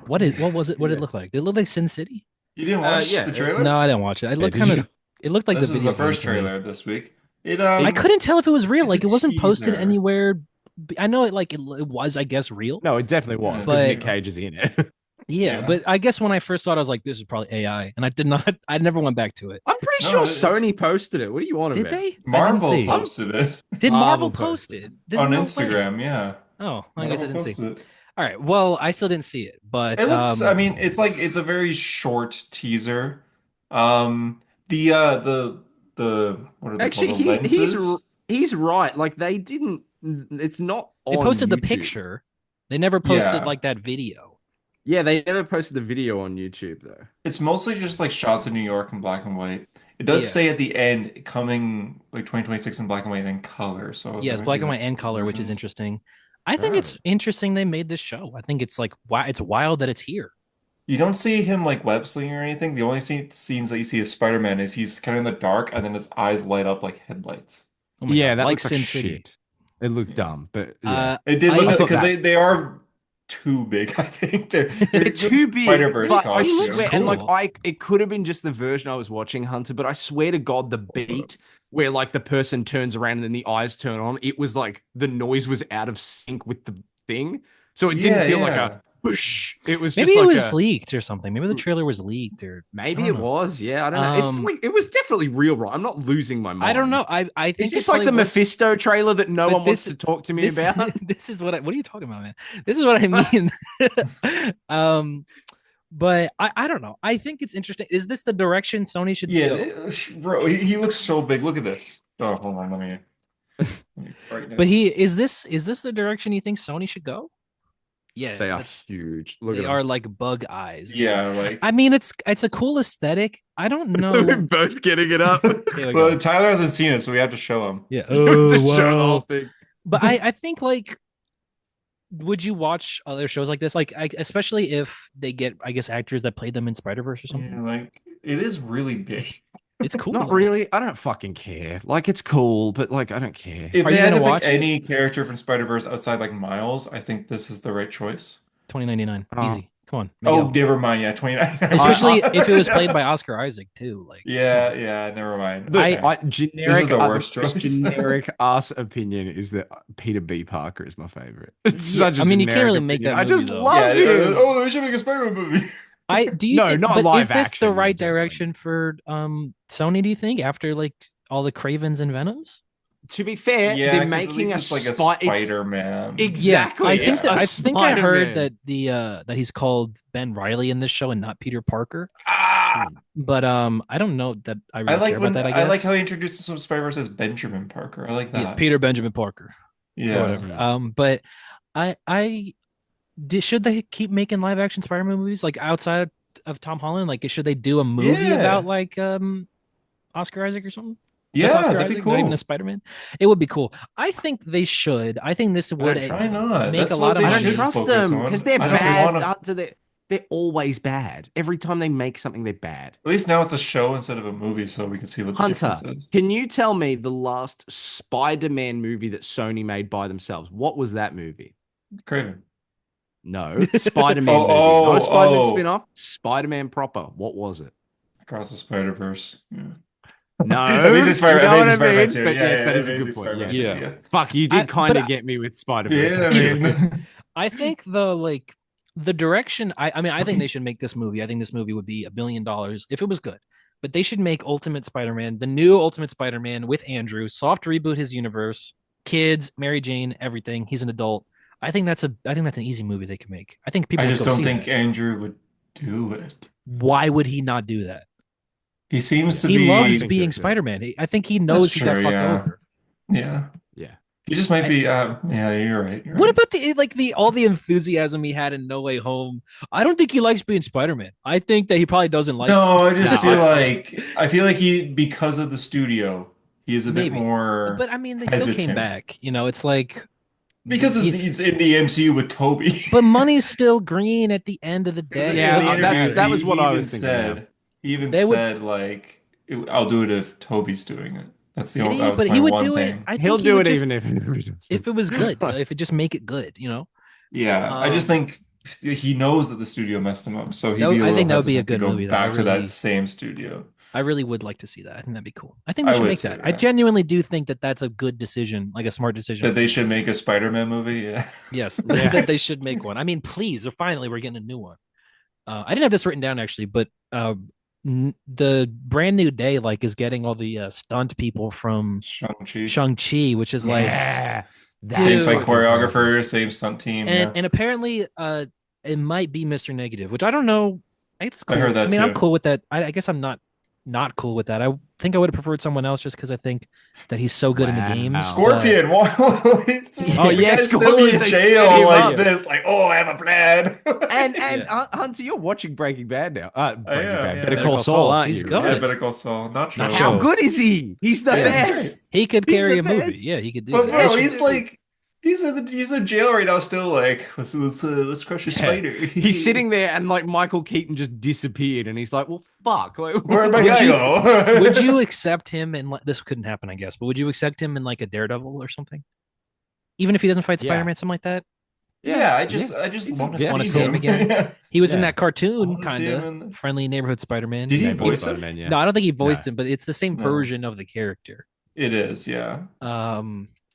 What was it? What did it look like? Did it look like Sin City? You didn't watch yeah, the trailer? No, I didn't watch it. It looked did kind you? of. It looked like This the was video the first game to me. trailer this week. It I couldn't tell if it was real. it's Like a it wasn't posted teaser. anywhere. I know it. Like it was, I guess, real. No, it definitely was Yeah. because But- Nick Cage is in it. Yeah, Yeah. but I guess when I first saw it, I was like, "This is probably AI," and I did not. I never went back to it. I'm pretty No, sure it's- Sony posted it. What do you want Did about? they? I didn't Marvel see. posted it Did Marvel Marvel post posted it? There's on no way. Instagram. Yeah, Oh, I guess I Marvel didn't see. posted it. All right. Well, I still didn't see it, but It looks. I mean, it's a very short teaser. The what are they Actually, called? The lenses? he's right. Like they didn't. It's not. they on posted the YouTube. picture. They never posted Yeah. like that video. Yeah, they never posted the video on YouTube though. It's mostly just like shots of New York in black and white. It does Yeah. say at the end coming like 2026 in black and white and in color. So Yeah, there it's might black be, and like, white and color, which is versions. interesting. I think Yeah. it's interesting they made this show. I think it's like wow, it's wild that it's here. You don't see him like web slinging or anything. The only scenes that you see of Spider-Man is he's kind of in the dark and then his eyes light up like headlights. Oh my Yeah, God, that like looks Sin like City. shit. It looked Yeah. dumb, but yeah. It did I look thought because that- they are too big, I think. They're They're too big. Spider-Verse But I costumes. swear, and like Cool. it could have been just the version I was watching, Hunter. But I swear to God, the beat where like the person turns around and then the eyes turn on, it was like the noise was out of sync with the thing, so it didn't feel like a whoosh. It was Maybe just it like was a, leaked or something. Maybe the trailer was leaked or maybe I it don't know. was. Yeah, I don't know. It was definitely real, right? I'm not losing my mind. I don't know. I think Is this it like the probably was- Mephisto trailer that no But one wants this- to talk to me this, about? this is what are you talking about, man? This is what I mean. But I don't know. I think it's interesting. Is this the direction Sony should go? Yeah, bro, he looks so big. Look at this. Oh, hold on, let me brightness. But is this the direction you think Sony should go? Yeah, They are that's- huge. Look they at are like bug eyes. Yeah, like I mean, it's a cool aesthetic. I don't them. know. We're both getting it up. Here we go. well, Tyler hasn't seen it, so we have to show him. Yeah. To Oh, show the wow. whole thing. But I think like, would you watch other shows like this? Like, especially if they get, I guess, actors that played them in Spider-Verse or something. Yeah, like it is really big. It's cool. Not though. really. I don't fucking care. Like it's cool, but like I don't care. If Are they you had gonna to watch pick it? any character from Spider-Verse outside like Miles, I think this is the right choice. 2099. Oh. Easy. Come on. make it Oh, up. never mind. Yeah, 29. Especially if it was played by Oscar Isaac too. Like, Yeah, never mind. The, Okay. generic, the worst just choice. generic ass opinion is that Peter B. Parker is my favorite. It's Yeah, such a I mean, you can't generic really make opinion. that I just movie, though. love yeah, him. oh, we should make a Spider-Man movie. do you No, think, not but live is this action, the right definitely. direction for Sony? Do you think after like all the Cravens and Venoms? To be fair, Yeah, they're 'cause at making least a it's like a it's- Spider-Man. Exactly. I think it's that a I think I heard Spider-Man. that that he's called Ben Riley in this show and not Peter Parker. Ah, But I don't know that I really I like care when about that. I I guess like how he introduces some Spider-Verse as Benjamin Parker. I like that. yeah, Peter Benjamin Parker. Yeah. Or whatever. But should they keep making live action Spider-Man movies like outside of Tom Holland? Like, should they do a movie Yeah. about like Oscar Isaac or something? Just Yeah, Oscar that'd be Isaac, not even cool. a Spider-Man. It would be cool. I think they should. I think this would Try not. make a That's lot what of they I don't money. should trust focus them because on. they're I don't bad. want to. They're always bad. Every time they make something, they're bad. At least now it's a show instead of a movie, so we can see what the difference Hunter, is. can you tell me the last Spider-Man movie that Sony made by themselves? What was that movie? Craven. No, Spider-Man Oh, movie, not a oh, Spider-Man oh. spin-off. Spider-Man proper. What was it? Across the Spider-Verse. Yeah. No, Amazing Spider, you know what Amazing I Spider-Man mean. 2. But Yeah, yes, yeah, that is a Amazing good point. Spider-Man Yes. 2. Yeah. Yeah. Fuck, you did But kind of get me with Spider-Verse. Yeah, I Actually. mean, I think the direction. I mean, I think they should make this movie. I think this movie would be $1 billion if it was good. But they should make Ultimate Spider-Man, the new Ultimate Spider-Man with Andrew, soft reboot his universe, kids, Mary Jane, everything. He's an adult. I think that's an easy movie they can make. I think people I would just go don't see think that. Andrew would do it. Why would he not do that? He seems to He be. I loves think so being too. Spider-Man. I think he That's knows he got true, fucked yeah. over. Yeah. Yeah. He just might I- be. Yeah, you're right. You're What right. about the all the enthusiasm he had in No Way Home? I don't think he likes being Spider-Man. I think that he probably doesn't like No, it. I just No, feel like he because of the studio, he is a bit Maybe. more But I mean, they still came hesitant. back. You know, it's like Because he's in the MCU with Toby. but money's still green at the end of the Because day. Yeah, in the interviews, that was what he I even was thinking. Yeah. said, he even They would- said like, I'll do it if Toby's doing it. That's the Did only, he? that was But my he would one do it. thing. I think He'll he do would it just, even if it was good. If it just make it good, you know. Yeah, I just Um, think he knows that the studio messed him up, so he'd No, be a I little think that would be a hesitant to good go movie, though. I back to that really- same studio. I really would like to see that. I think that'd be cool. I think they I should would make too, that. I yeah. genuinely do think that that's a good decision, like a smart decision. That they should make a Spider-Man movie. Yeah. Yes, Yeah. that they should make one. I mean, please, or finally, we're getting a new one. I didn't have this written down actually, but the Brand New Day like is getting all the stunt people from Shang-Chi. Shang-Chi, which is like, yeah, Same Dude. fight choreographer, same stunt team. and Yeah. and apparently, it might be Mr. Negative, which I don't know. I think it's cool. I heard that I mean, I'm too. cool with that. I guess I'm not cool with that. I think I would have preferred someone else just because I think that he's so good in the Wow. game. Scorpion. Why? Oh, The yeah, guy's still Scorpion, in they jail set him like up. this. Like, oh, I have a plan. And Yeah. Hunter, you're watching Breaking Bad now. Breaking am, Bad. yeah. Better Call Saul, aren't He's you? good. Yeah, Better Call Saul. Not Not Joe. How Joe. good is he? He's the Yeah, best. He could He's carry the a movie. best. Yeah, he could do But that. bro, It's- he's like he's in jail right now, still like let's crush a Yeah. spider. He's sitting there and like Michael Keaton just disappeared, and he's like, "Well, fuck." Like, Where'd my Would guy you- go? Would you accept him in this couldn't happen, I guess, but would you accept him in like a Daredevil or something? Even if he doesn't fight Yeah. Spider-Man, something like that? Yeah, I just He's- want yeah. to Wanna see see him again? Yeah. He was in Yeah. that cartoon, wanna see him kind in- of friendly neighborhood Spider-Man. Did he Yeah, voice him? Spider-Man, yeah. No, I don't think he voiced him, but it's the same No. version of the character. It is, yeah.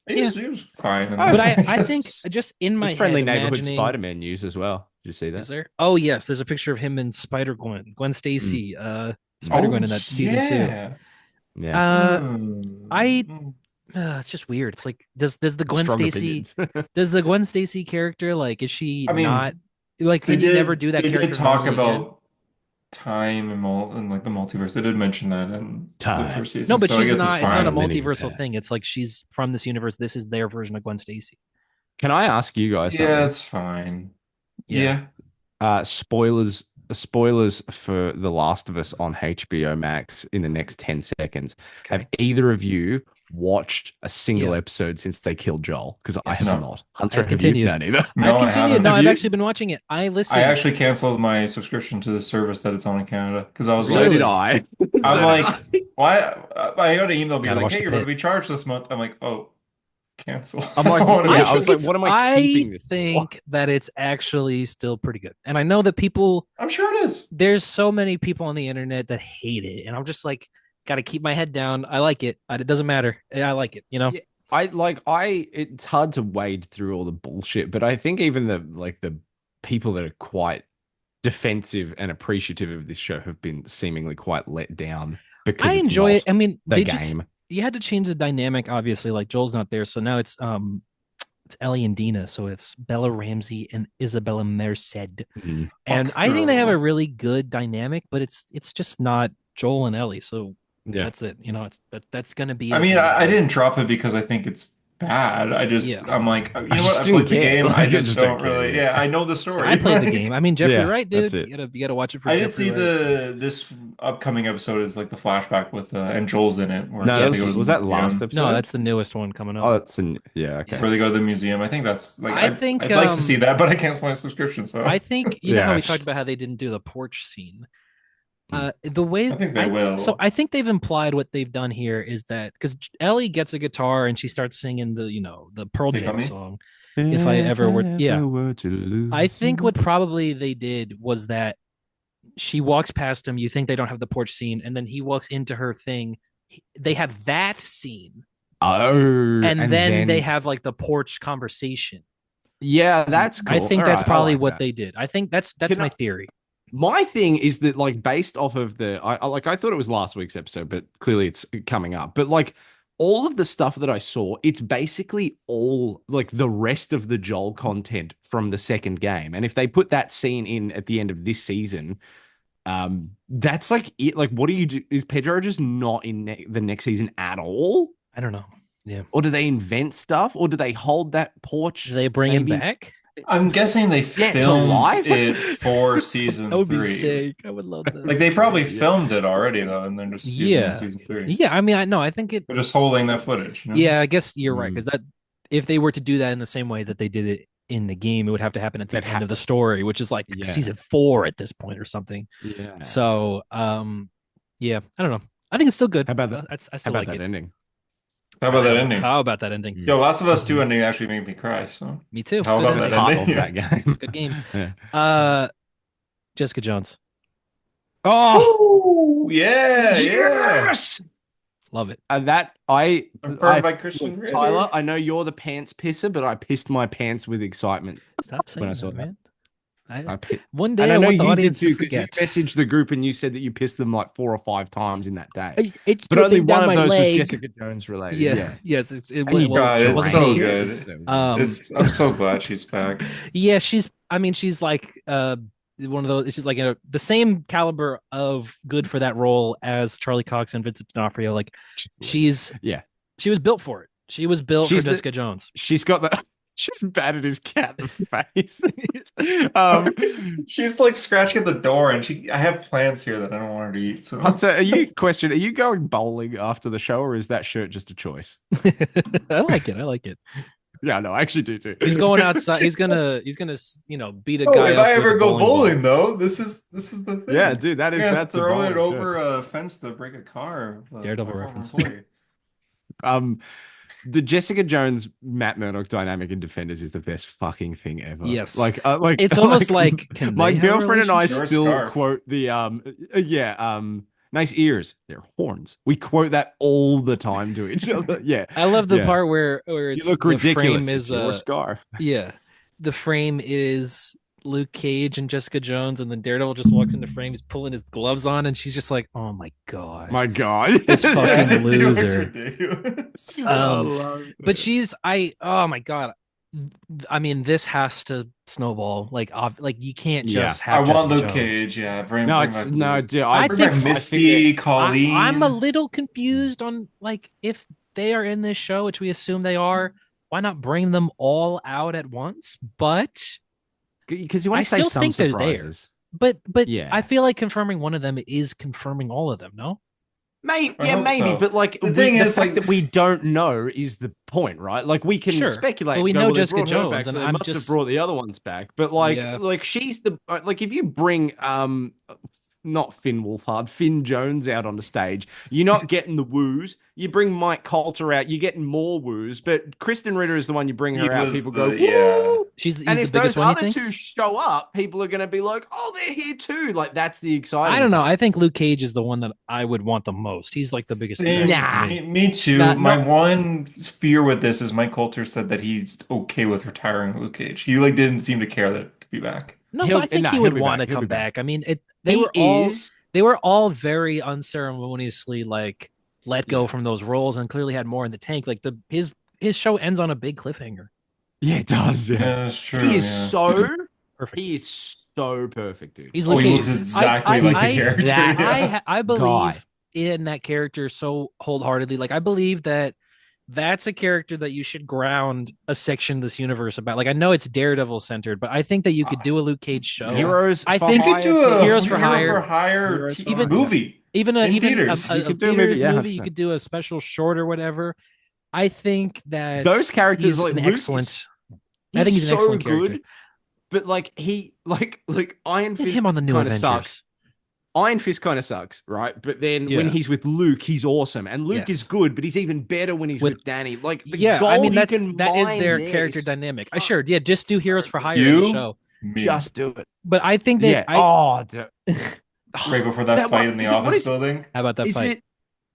He He was fine. in But that. I think just in my There's friendly head, neighborhood imagining, Spider-Man news as well. Did you see that? is there? Oh yes, there's a picture of him and Gwen Stacy, Spider Gwen in that season 2. yeah. Yeah. I- It's just weird. It's like does the Gwen Strong Stacy opinions. does the Gwen Stacy character like is she I mean, not like They could you never do that They character did talk normally again? about time and like the multiverse. They did mention that in the Time. first season. No, but so I she's guess not. It's not a fine. Linear multiversal path. thing. It's like she's from this universe. This is their version of Gwen Stacy. Can I ask you guys something? Yeah, it's fine. Yeah. Yeah. Spoilers for The Last of Us on HBO Max in the next 10 seconds. Okay. Have either of you watched a single Yeah. episode since they killed Joel? Because I Yes. have No. not. Hunter, I've have you? continued. No, neither. No, I've I continued. haven't. No, Have I've you? actually been watching it. I listened. I actually canceled my subscription to the service that it's on in Canada because I was So like, did I. I'm like, why? I got an email being Gotta like, watch hey, the you're going to pit. be charged this month. I'm like, oh, cancel. I'm like, I wanna yeah, watch I was it. like, what am I keeping this for? think that it's actually still pretty good. And I know that people, I'm sure it is. there's so many people on the internet that hate it. And I'm just like, got to keep my head down. I like it. It doesn't matter. I like it, you know? Yeah. It's hard to wade through all the bullshit, but I think even the people that are quite defensive and appreciative of this show have been seemingly quite let down because I it's enjoy not it. I mean, the they game. just, you had to change the dynamic, obviously. Like Joel's not there. So now it's Ellie and Dina. So it's Bella Ramsey and Isabella Merced. Mhm. And Fuck I think they have her. a really good dynamic, but it's just not Joel and Ellie. So Yeah. that's it. You know, that's gonna be I it. mean, I didn't drop it because I think it's bad. I'm like, you know what? just I didn't played the care. game. Like, I I just just don't don't care, really. yeah. Yeah, I know the story. I played the Like, game. I mean, Jeffrey Yeah, Wright, that's dude. it. You gotta watch it for I didn't Jeffrey see Wright. this upcoming episode is like the flashback with and Joel's in it, where it's No, like that they go to the was that last museum. No, episode? that's the newest one coming Oh, up. that's an yeah, okay. Yeah. Where they go to the museum. I think that's like I think I'd like to see that, but I canceled my subscription. I So think you know how Yeah. we talked about how they didn't do the porch scene. Mm. The way I think they will. I think they've implied what they've done here is that because Ellie gets a guitar and she starts singing the Pearl They Got Jam Me? song. If I ever were, yeah, were to lose I think you. what probably they did was that she walks past him. You think they don't have the porch scene, and then he walks into her thing. They have that scene, Oh, and then they have like the porch conversation. yeah, that's cool. I think All that's right, I probably like what that. they did. I think that's Can my I- theory. My thing is that like based off of I thought it was last week's episode, but clearly it's coming up. But like all of the stuff that I saw, it's basically all like the rest of the Joel content from the second game. And if they put that scene in at the end of this season, that's like it. Like, what do you do? Is Pedro just not in the next season at all? I don't know. Yeah. Or do they invent stuff? Or do they hold that porch? Do they bring him maybe- back? I'm guessing they Yeah, to filmed life? it for season That would be 3. sick. I would love that. Like they probably Yeah. filmed it already though, and then just using it in Yeah. season 3. Yeah, I mean, I think it. They're just holding that footage. You know? Yeah, I guess you're right Mm. because that if they were to do that in the same way that they did it in the game, it would have to happen at the They'd end have of the to. story, which is like Yeah. season 4 at this point or something. Yeah. So, yeah, I don't know. I think it's still good. How about that? I How still about like that it. ending? How about that ending? How about that ending? Yo, Last of Us 2 ending actually made me cry. So Me too. How Good about ending. that Part ending? of that game. Good game. Yeah. Jessica Jones. Oh, yeah, yes! Love it. And that Confirmed by Christian Ritter. Tyler, I know you're the pants pisser, but I pissed my pants with excitement Stop saying when I that, saw that. man. I pi- One day and I I know want the you did audience too, to because you forget. messaged the group and you said that you pissed them like 4 or 5 times in that day. It's But only dripping down one of my those leg. was Jessica Jones related. Yeah. Yeah. Yes. It And you God, it it's wasn't so paid. good. It's so good. I'm so glad she's back. Yeah, she's like one of those. She's like the same caliber of good for that role as Charlie Cox and Vincent D'Onofrio. Like Yeah. she was built for it. She was built She's for Jessica Jones. She's got that. She's batted his cat in the face. She's like scratching at the door, and I have plants here that I don't want her to eat. So Hunter, are you going bowling after the show, or is that shirt just a choice? I like it. I like it. Yeah, no, I actually do too. He's going outside. He's gonna beat a Oh, guy if up I with ever a go ball. bowling, though, this is the thing. Yeah, dude, I'm gonna that's the throw it bowling, over a fence to break a car. Daredevil my former reference. employee. The Jessica Jones Matt Murdock dynamic in Defenders is the best fucking thing ever. Yes. like It's almost like can my they have a girlfriend and I relationship? still Scarf. quote the nice ears, they're horns. We quote that all the time to each other. Yeah, I love the Yeah. part where you it's look the ridiculous. frame It's is your scarf. yeah, the frame is Luke Cage and Jessica Jones, and then Daredevil just walks into frame. He's pulling his gloves on, and she's just like, "Oh my god, My God, This fucking He looks loser. ridiculous. But oh my god, I mean, this has to snowball. Like you can't just I have want Jessica Luke Jones. Cage. Yeah, bring No, bring it's back no, Luke. dude. I Bring think- back Misty, Colleen. I'm a little confused on like if they are in this show, which we assume they are. Why not bring them all out at once? But because you want I to save still some think they're there. surprises. but Yeah. I feel like confirming one of them is confirming all of them. No, Maybe, I yeah, hope maybe, so. but like The thing the is, fact like- that we don't know is the point, right? Like we can Sure, speculate, but we and go, know well, they Jessica brought her Jones, back, so and they I'm must just- have brought the other ones back. But like, Yeah. like she's the like if you bring not Finn Wolfhard, Finn Jones out on the stage, you're not getting the woos. You bring Mike Coulter out, you're getting more woos. But Kristen Ritter is the one you bring her He out, was people the- go, yeah. woo! he's And the if biggest those one. You other think? two show up, people are going to be like, "Oh, they're here too!" Like that's the exciting. I don't know. part. I think Luke Cage is the one that I would want the most. He's like the biggest. Same. attraction for me. Me too. Not- My not- one fear with this is Mike Coulter said that he's okay with retiring Luke Cage. He like didn't seem to care to be back. No, He'll- but I think no, he he'll would be want back. to He'll come be back. back. I mean, He is. they were all very unceremoniously like let go Yeah. from those roles and clearly had more in the tank. Like his show ends on a big cliffhanger. Yeah, it does. Yeah, Yeah, that's true. he is yeah. so. Perfect. He is so perfect, dude. He's Oh, Luke he Cage. looks exactly like the character. that- yeah. I believe Guy. in that character so wholeheartedly. Like I believe that that's a character that you should ground a section of this universe about. Like, I know it's Daredevil centered, but I think that you could do a Luke Cage show. Heroes I for think You could do a Heroes for Hero Hire, for Hire Heroes for even Hire, yeah. movie even in a theaters. You could do a theaters movie, yeah, movie. You 100%. could do a special short or whatever. I think that Those characters, he's like an Luke, excellent. he's I think he's an so excellent character. good. But like Iron Get Fist him on the new kind of Avengers. sucks. Iron Fist kind of sucks, right? But then Yeah. when he's with Luke, he's awesome, and Luke Yes. is good, but he's even better when he's with Danny. Like, the Yeah, I gold mean you that can is mine their there characer is- dynamic. I sure, yeah, just do so Heroes for good. Hire in the show. Me. Just do it. But I think that Yeah. Right before that fight in the office building. How about that Is fight?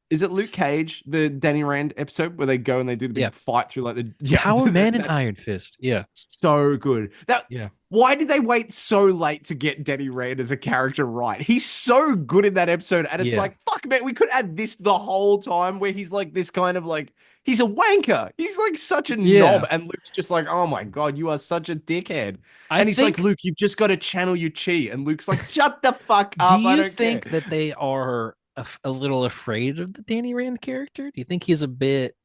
is it Luke Cage, the Danny Rand episode where they go and they do the big Yeah. fight through like the Power Man and that- Iron Fist. Yeah. so good. Yeah. Why did they wait so late to get Danny Rand as a character right? He's so good in that episode, and it's Yeah. like, fuck, man, we could add this the whole time where he's like this kind of like, he's a wanker. He's like such a knob, and Luke's just like, oh my god, you are such a dickhead. And he's like, Luke, you've just got to channel your chi. And Luke's like, shut the fuck up. Do I you don't think care. that they are a little afraid of the Danny Rand character? Do you think he's a bit?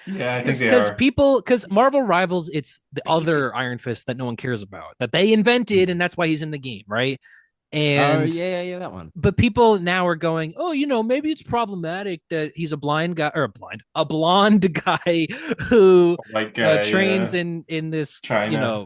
Yeah, I think they Because are. because Marvel Rivals, it's the other Iron Fist that no one cares about, that they invented, and that's why he's in the game, right? And yeah, that one. but people now are going, oh, maybe it's problematic that he's a blind guy or a blonde guy who Like trains in this China.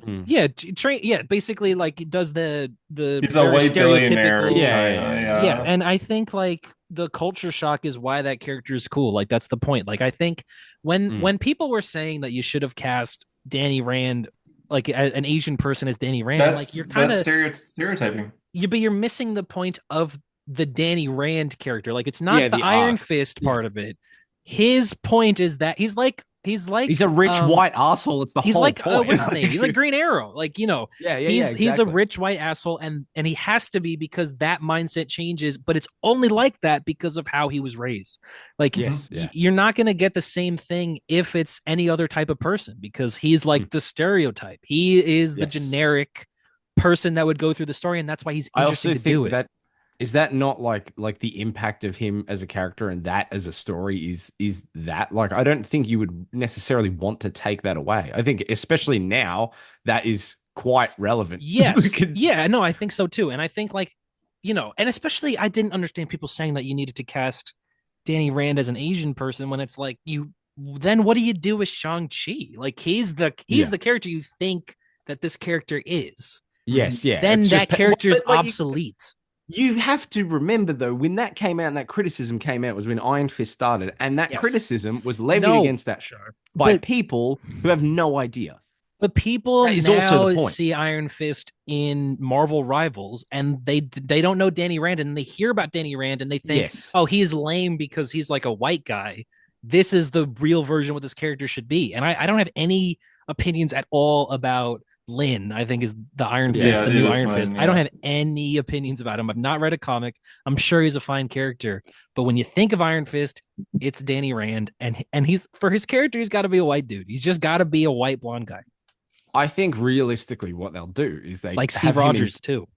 basically like does the He's a very white billionaire in stereotypical- China. yeah, and I think like the culture shock is why that character is cool. Like that's the point. Like I think when people were saying that you should have cast Danny Rand like an Asian person as Danny Rand, like you're kind of stereotyping. but you're missing the point of the Danny Rand character. Like it's not the Iron arc. Fist part of it. His point is that he's a rich white asshole. It's the he's whole like point. what's his name? He's like Green Arrow. Like he's a exactly. rich white asshole, and he has to be because that mindset changes. But it's only like that because of how he was raised. Like you're not going to get the same thing if it's any other type of person because he's like the stereotype. He is the generic person that would go through the story, and that's why he's interesting to do it. Is that not like the impact of him as a character and that as a story is that like I don't think you would necessarily want to take that away. I think especially now that is quite relevant. Yes. Yeah, no, I think so too. And I think like, and especially I didn't understand people saying that you needed to cast Danny Rand as an Asian person when it's like then what do you do with Shang-Chi? Like he's the character you think that this character is. Yes, yeah. Then that character is obsolete. You have to remember, though, when that came out and that criticism came out was when Iron Fist started. And that criticism was levied against that show by people who have no idea. But people now also see Iron Fist in Marvel Rivals and they don't know Danny Rand and they hear about Danny Rand and they think, oh, he's lame because he's like a white guy. This is the real version of what this character should be. And I don't have any opinions at all about Lynn, I think is the Iron Fist, the new Iron Fist. I don't have any opinions about him. I've not read a comic. I'm sure he's a fine character, but when you think of Iron Fist, it's Danny Rand, and he's for his character, he's got to be a white dude. He's just got to be a white blonde guy. I think realistically, what they'll do is they like Steve Rogers too.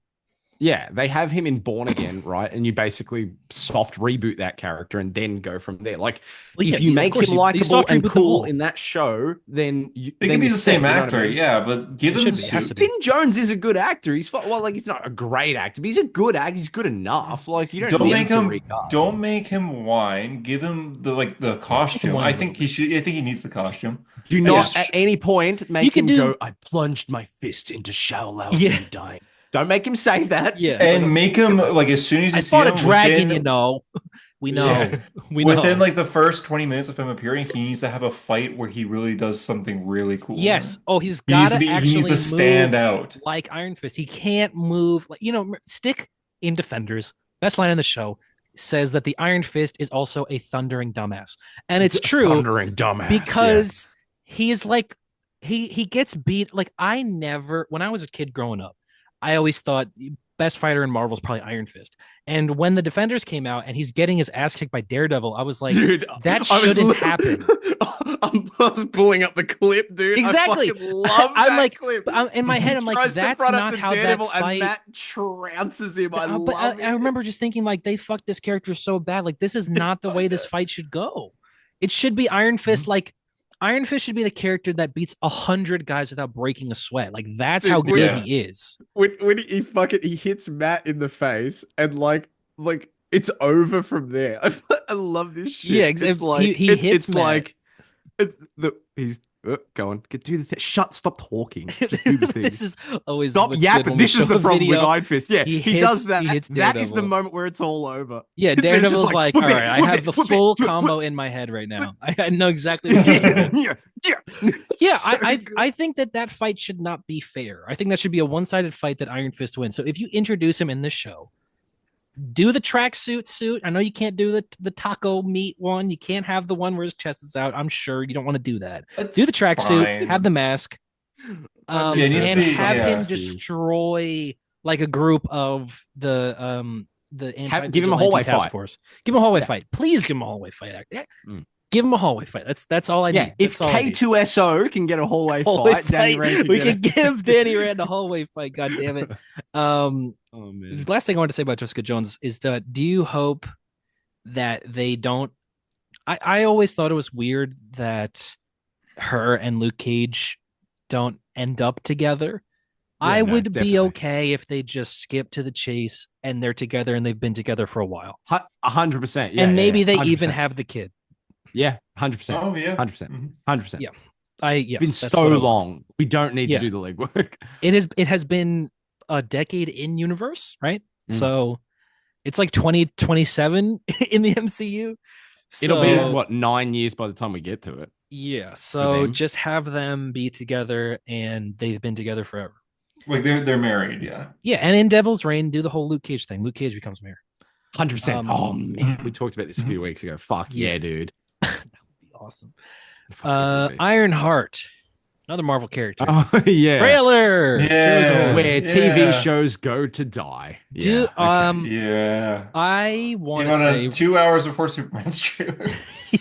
Yeah, they have him in Born Again, right? And you basically soft reboot that character and then go from there. Like, if you make him likable and cool in that show, then it can be the same actor, but give him suit. Finn Jones is a good actor. He's he's not a great actor, but he's a good actor. He's good enough. Like, you don't need to recast. Don't make him whine. Give him the costume. I think he needs the costume. Do not at any point make him go, I plunged my fist into Shao and dying. Don't make him say that. Yeah. And make him like as soon as you see him, a dragon, we know. Yeah. Within like the first 20 minutes of him appearing, he needs to have a fight where he really does something really cool. Yes. Oh, he's got to actually he needs to stand out like Iron Fist. He can't move like Stick in Defenders. Best line in the show says that the Iron Fist is also a thundering dumbass, and it's true. Thundering dumbass because he's like he gets beat. Like when I was a kid growing up, I always thought best fighter in Marvel is probably Iron Fist. And when the Defenders came out and he's getting his ass kicked by Daredevil, I was like, dude, that shouldn't happen. I was pulling up the clip, dude. Exactly. I love that clip. In my head, I'm like, that's not how Daredevil that fight. And Matt trounces him. I remember just thinking, like, they fucked this character so bad. Like, this is not the way this fight should go. It should be Iron Fist. Like Iron Fist should be the character that beats 100 guys without breaking a sweat. Like that's how good he is. When he hits Matt in the face and like it's over from there. I love this shit. Yeah, exactly. It's like he hits Matt. like he's go on, do the thing. Stop talking. Just do the thing. This is always stop yapping. This is the problem with Iron Fist. Yeah, he does that. That is the moment where it's all over. Yeah, Daredevil's like, all right, I have the full combo in my head right now. I know exactly what you're doing. Yeah. I think that fight should not be fair. I think that should be a one-sided fight that Iron Fist wins. So if you introduce him in this show, do the tracksuit suit. I know you can't do the taco meat one. You can't have the one where his chest is out. I'm sure you don't want to do that. Do the tracksuit, have the mask, and have him destroy like a group of the give him a hallway task force. Give him a hallway fight. Please give him a hallway fight. Give him a hallway fight. That's all I need. If K2SO can get a hallway fight, Danny Rand we can give Danny Rand a hallway fight. God damn it. Oh man. The last thing I want to say about Jessica Jones is do you hope that they don't? I always thought it was weird that her and Luke Cage don't end up together. I would be okay if they just skip to the chase and they're together and they've been together for a while. 100%. And maybe they even have the kid. Yeah, 100%. Oh yeah, 100%. 100%. Yeah, it's been so long. We don't need to do the legwork. It has been a decade in universe, right? So it's like 2027 in the MCU. So, it'll be 9 years by the time we get to it. Yeah. So just have them be together, and they've been together forever. Like they're married. Yeah. Yeah, and in Devil's Reign, do the whole Luke Cage thing. Luke Cage becomes mayor. 100%. Oh man, we talked about this a few weeks ago. Fuck yeah, dude. That would be awesome. Ironheart, another Marvel character. Oh yeah. Trailer. Yeah. Where TV shows go to die. Yeah. Yeah. I want to say 2 hours before Superman's trailer.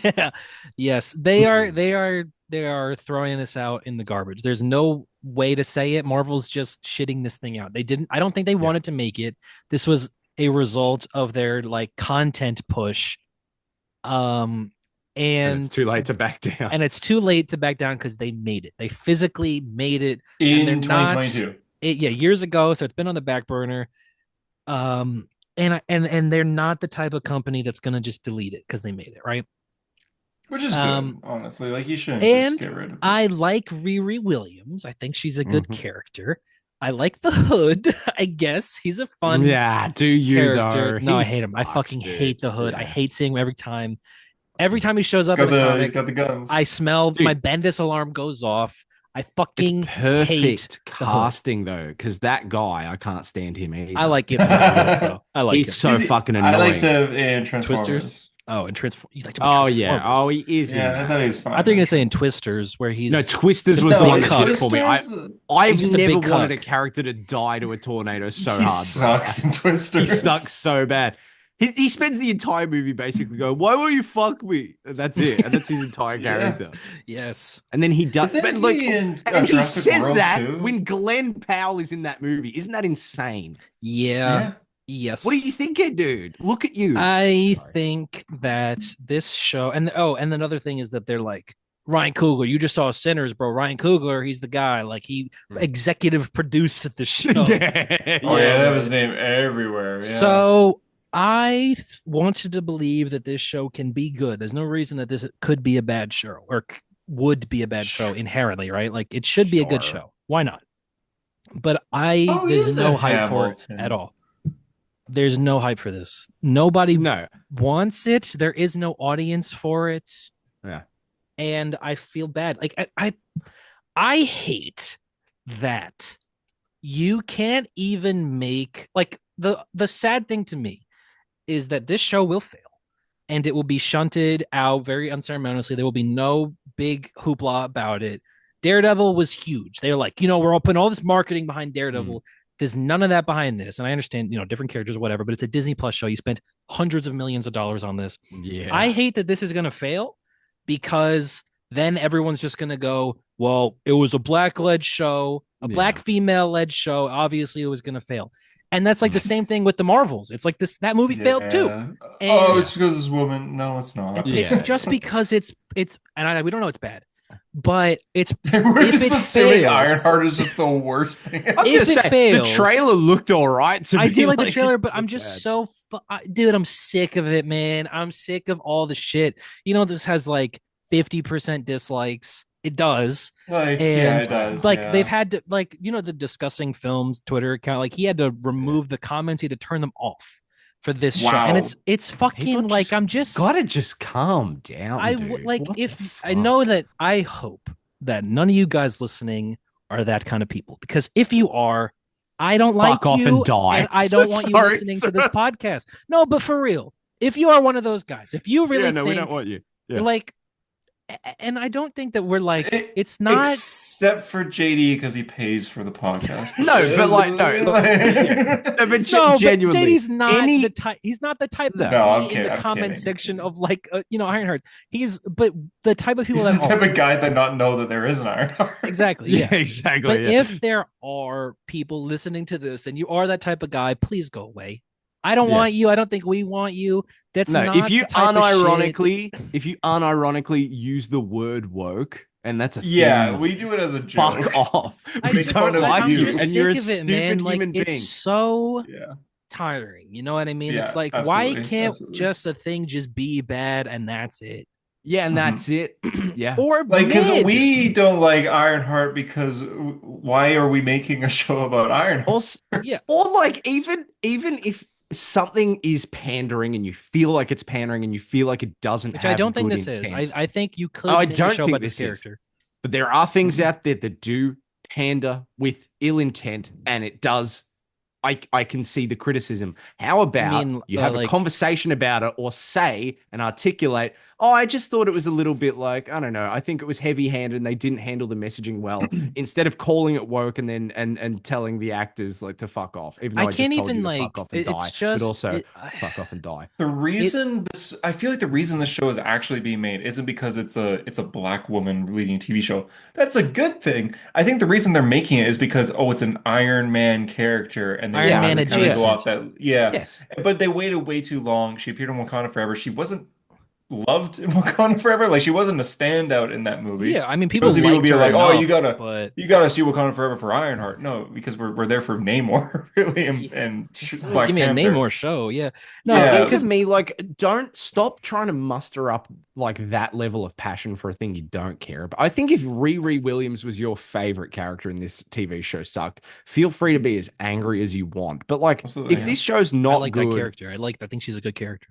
Yeah. Yes, they are throwing this out in the garbage. There's no way to say it. Marvel's just shitting this thing out. I don't think they wanted to make it. This was a result of their like content push. And it's too late to back down. And it's too late to back down because they made it. They physically made it in 2022. Years ago. So it's been on the back burner. And they're not the type of company that's gonna just delete it because they made it, right? Which is good, honestly. Like you shouldn't just get rid of it. I like Riri Williams. I think she's a good character. I like the Hood. I guess he's a fun do you character. though? No, I hate him. I fucking hate the Hood. I hate seeing him every time. Every time he shows up in a comic, he's got the guns. I smell my Bendis alarm goes off. I fucking hate casting though, because that guy, I can't stand him either. I like him though. I like him. He's so fucking annoying. I liked him in Transformers. Twisters. Oh, and Transformers. You like to he is. Yeah, I thought he was fine. I thought you were gonna say in Twisters, where he's Twisters was the one that did it for me. I've never wanted cuck. a character to die to a tornado so he hard. Sucks in Twisters. He sucks so bad. He spends the entire movie basically going, "Why will you fuck me?" And that's it. And that's his entire character. Yes. And then he does. But he says that when Glenn Powell is in that movie. Isn't that insane? Yeah. Yes. What do you think, dude? Look at you. I think that this show, and another thing is that they're like, Ryan Coogler, you just saw Sinners, bro. Ryan Coogler, he's the guy. Like he executive produced the show. That was his name everywhere. Yeah. So I wanted to believe that this show can be good. There's no reason that this could be a bad show or would be a bad show inherently, right? Like it should be a good show. Why not? But there's no hype for it at all. There's no hype for this. Nobody wants it. There is no audience for it. Yeah. And I feel bad. Like I hate that you can't even make like the sad thing to me is that this show will fail and it will be shunted out very unceremoniously. There will be no big hoopla about it. Daredevil was huge. They're like, we're all putting all this marketing behind Daredevil. There's none of that behind this. And I understand, different characters or whatever, but it's a Disney Plus show. You spent hundreds of millions of dollars on this. Yeah. I hate that this is going to fail because then everyone's just going to go, well, it was a black-led show, a black female-led show. Obviously, it was going to fail. And that's like the same thing with the Marvels. It's like that movie failed too. Oh, And it's because this woman. No, it's not. it's just because it's we don't know it's bad, but it's We're if just it assuming fails, Ironheart is just the worst thing. I was if gonna it say fails, the trailer looked all right. I did like the trailer, but I'm just so dude. I'm sick of it, man. I'm sick of all the shit. This has like 50% dislikes. It does. Like, And it does. like they've had to the Discussing Films Twitter account, like he had to remove the comments, he had to turn them off for this show. And it's fucking like I'm just gotta just calm down. I dude. like What if I know that I hope that none of you guys listening are that kind of people, because if you are, I don't like off you and die. and I don't want you listening to this podcast. No, but for real, if you are one of those guys, if you really think, we don't want you. Yeah. Like, and I don't think that we're like it's not except for JD because he pays for the podcast. No, but like but genuinely, JD's not the type. He's not the type to be in the comment section of like Ironheart. But the type of people he's the type of guy that not know that there is an Ironheart. Exactly. Yeah, exactly. But if there are people listening to this and you are that type of guy, please go away. I don't want you. I don't think we want you. That's not if you the type if you unironically use the word woke, and that's a thing, we do it as a joke. Fuck off. I just don't like you, and you're a stupid man. Like human being. it's so tiring. You know what I mean? It's like why can't just a thing just be bad and that's it? Yeah, and that's it. Yeah. Or like because we don't like Ironheart because why are we making a show about Ironheart? Also, or like even if something is pandering and you feel like it's pandering and you feel like it doesn't have I don't think this intent. is. I think you could make a show about this character. But there are things out there that do pander with ill intent, and it does. I can see the criticism. How about you have a conversation about it, or say and articulate, I just thought it was a little bit like, I don't know, I think it was heavy-handed and they didn't handle the messaging well, instead of calling it woke and then and telling the actors like to fuck off. Even though I can't just told you to fuck off and die, but also fuck off and die. The reason I feel like the reason this show is actually being made isn't because it's a black woman leading a TV show. That's a good thing. I think the reason they're making it is because it's an Iron Man character and they Iron Man adjacent. Yes. But they waited way too long. She appeared in Wakanda Forever. She wasn't loved in Wakanda Forever. Like she wasn't a standoand in that movie. Yeah, I mean, people be like, you gotta see Wakanda Forever for Ironheart. No, because we're there for Namor, really, and Black give me Panther. a Namor show. Yeah, because me don't stop trying to muster up like that level of passion for a thing you don't care about. I think if Riri Williams was your favorite character in this TV show sucked, feel free to be as angry as you want. But like, if this show's not I like good, that character. I think she's a good character.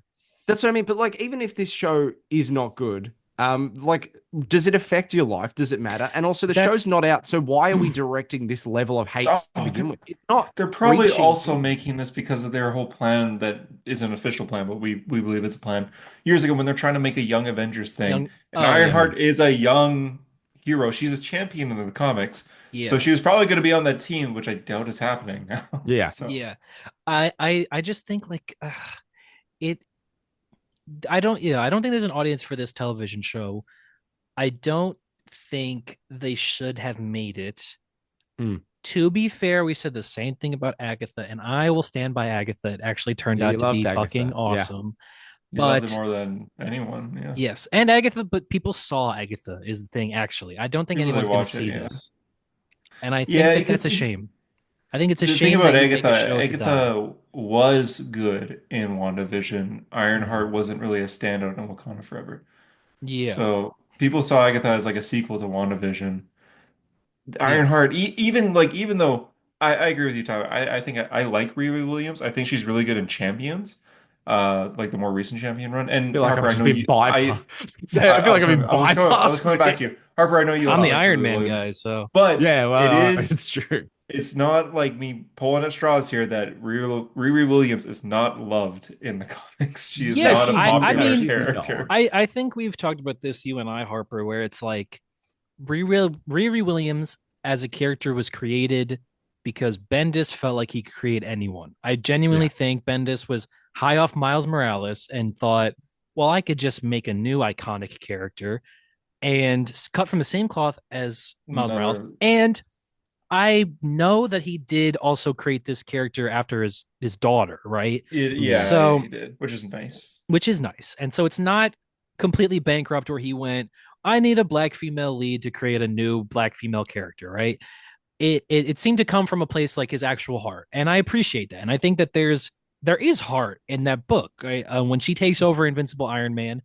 That's what I mean. But like, even if this show is not good, like, does it affect your life? Does it matter? And also, the show's not out, so why are we directing this level of hate to begin with? It's not. They're probably also making this because of their whole plan that is an official plan, but we believe it's a plan. Years ago, when they're trying to make a Young Avengers thing, Ironheart is a young hero. She's a champion in the comics. Yeah. So she was probably going to be on that team, which I doubt is happening now. Yeah. Yeah. I just think like I don't think there's an audience for this television show. I don't think they should have made it. To be fair, we said the same thing about Agatha, and I will stand by Agatha. It actually turned out to be fucking awesome. You loved it more than anyone. Yeah. Yes, and Agatha, but people saw Agatha is the thing. Actually, I don't think anyone's going to see this, and I think that's a shame. I think it's a shame. The thing about Agatha was good in WandaVision. Ironheart wasn't really a standout in Wakanda Forever. Yeah. So people saw Agatha as like a sequel to WandaVision. Ironheart, even though I agree with you, Tyler. I think I like Riri Williams. I think she's really good in Champions. Like the more recent Champion run. And Harper, I know you. I feel like I've been bypassed. I was coming back to you, Harper. I know you. I'm the Iron Man guy, so. But it's true. It's not like me pulling at straws here that Riri Williams is not loved in the comics. She is not a popular character. I think we've talked about this, you and I, Harper, where it's like Riri Williams as a character was created because Bendis felt like he could create anyone. I genuinely think Bendis was high off Miles Morales and thought, well, I could just make a new iconic character and cut from the same cloth as Miles Morales and I know that he did also create this character after his daughter, right? Yeah, So, he did, which is nice. which is nice. And so it's not completely bankrupt where he went, I need a black female lead to create a new black female character, right? It seemed to come from a place like his actual heart, and I appreciate that. And I think that there is heart in that book, right? When she takes over Invincible Iron Man,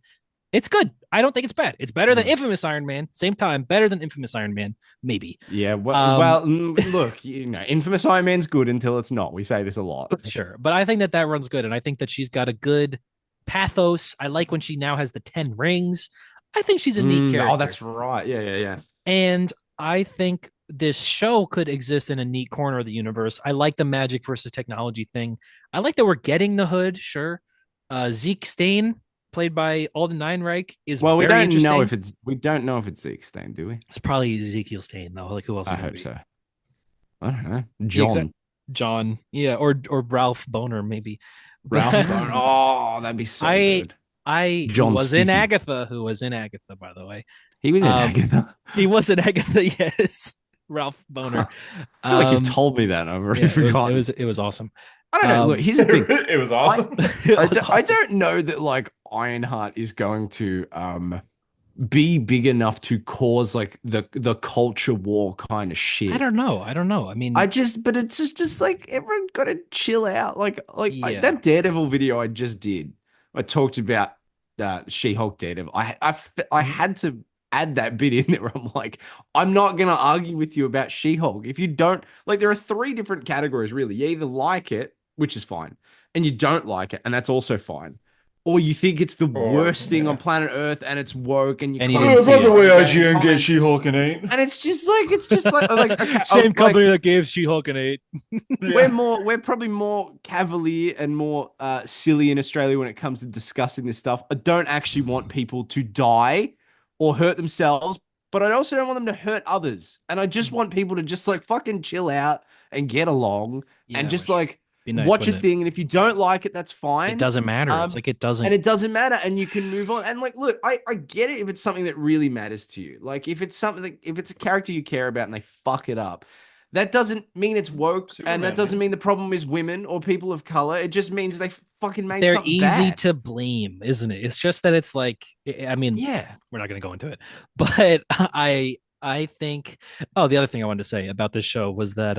it's good. I don't think it's bad. It's better than Infamous Iron Man. Same time, better than Infamous Iron Man, maybe. Yeah, Um, look, Infamous Iron Man's good until it's not. We say this a lot. Sure, but I think that runs good, and I think that she's got a good pathos. I like when she now has the 10 rings. I think she's a neat character. Oh, that's right. Yeah. And I think this show could exist in a neat corner of the universe. I like the magic versus technology thing. I like that we're getting the Hood. Sure, Zeke Stain, played by Alden Ehrenreich, is Well, we very don't interesting. know if it's Zeke Stain, do we? It's probably Ezekiel Stain though. Like who else? I hope so. I don't know. John. John, yeah, or Ralph Boner maybe. Ralph Boner. Oh, that'd be so good. Who was in Agatha, by the way. He was in Agatha. He was in Agatha, yes. Ralph Boner. I feel like you've told me that. I've already forgotten. It was awesome. I don't know. Look, here's the thing. It was awesome. I don't know that like Ironheart is going to be big enough to cause like the culture war kind of shit. I don't know. I mean, but it's just like everyone got to chill out. That Daredevil video I just did. I talked about She-Hulk Daredevil. I had to add that bit in there where I'm like, I'm not gonna argue with you about She-Hulk. If you don't like, there are 3 different categories really. You either like it, which is fine, and you don't like it, and that's also fine. Or you think it's the worst thing on planet Earth and it's woke and you And can't by the way, IGN gave She-Hulk an 8. And it's just like okay, same company that gave She-Hulk an 8. We're probably more cavalier and more silly in Australia when it comes to discussing this stuff. I don't actually want people to die or hurt themselves, but I also don't want them to hurt others. And I just want people to just like fucking chill out and get along and just like nice, watch a thing. And if you don't like it, that's fine. It doesn't matter. It's like it doesn't. And it doesn't matter. And you can move on. And like, look, I get it if it's something that really matters to you. Like if it's if it's a character you care about and they fuck it up, that doesn't mean it's woke. Superman, and that doesn't mean the problem is women or people of color. It just means they fucking made they're something easy bad. to blame, isn't it? It's just that it's like, I mean, yeah, we're not going to go into it, but I think, oh, the other thing I wanted to say about this show was that,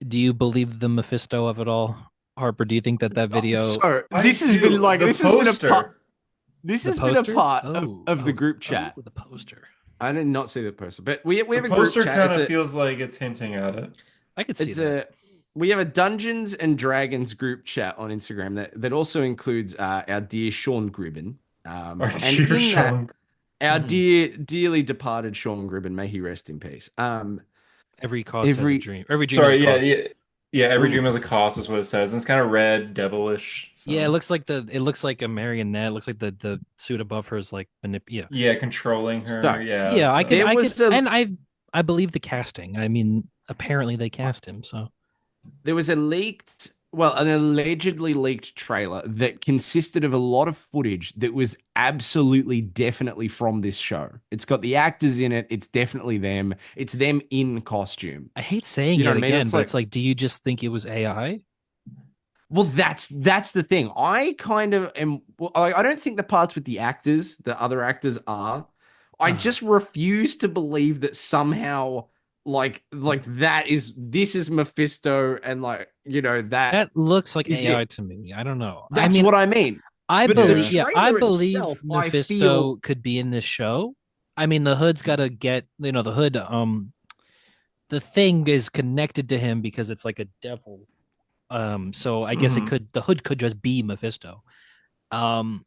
do you believe the Mephisto of it all, Harper? Do you think that video? This has been like this has been a part. This has been a part of the group chat. The poster. I did not see the poster, but we have a group chat. The poster kind of feels like it's hinting at it. I could see that. We have a Dungeons and Dragons group chat on Instagram that also includes our dear Sean Gribben. Our dearly departed Sean Gribben, may he rest in peace. Every cost has a dream. Every dream. Sorry, yeah. Every dream has a cost, is what it says. And it's kind of red, devilish. So. Yeah, it looks like a marionette. It looks like the suit above her is like controlling her. Sorry. Yeah. I believe the casting. I mean, apparently they cast him. So there was an allegedly leaked trailer that consisted of a lot of footage that was absolutely definitely from this show. It's got the actors in it. It's definitely them. It's them in costume. I hate saying it again, but it's like, do you just think it was AI? Well, that's the thing. I kind of am. Well, I don't think the parts with the other actors are. I just refuse to believe that somehow like this is Mephisto and that looks like AI to me. I don't know. That's what I mean. I believe Mephisto could be in this show. I mean, the Hood's got to get, the Hood, the thing is connected to him because it's like a devil. So I guess the Hood could just be Mephisto. And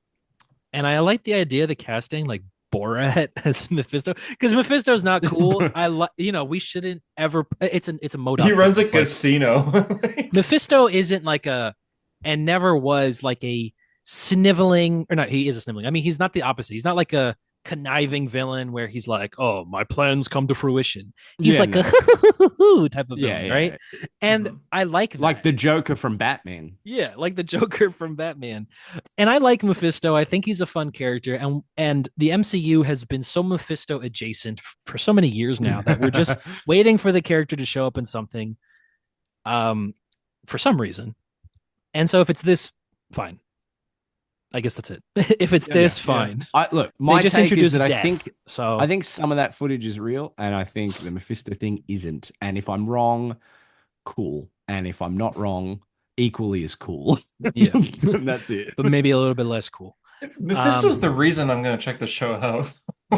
I like the idea of the casting, like Borat as Mephisto, because Mephisto's not cool. We shouldn't ever. It's a MODOK. He runs a casino. Mephisto isn't like and never was like a sniveling, or not. He is a sniveling. I mean, he's not the opposite. He's not like a conniving villain where he's like, "Oh, my plans come to fruition." He's Yeah, like no. a type of Yeah, villain, yeah. right? And Mhm. I like that. Like the Joker from Batman. Yeah, like the Joker from Batman. And I like Mephisto. I think he's a fun character. And the MCU has been so Mephisto adjacent for so many years now that we're just waiting for the character to show up in something for some reason. And so if it's this, fine. I guess that's it. If it's this, fine. Look, They my just take is introduced that death. So I think some of that footage is real, and I think the Mephisto thing isn't. And if I'm wrong, cool. And if I'm not wrong, equally as cool. yeah, And that's it. but maybe a little bit less cool. Mephisto's the reason I'm gonna check the show out.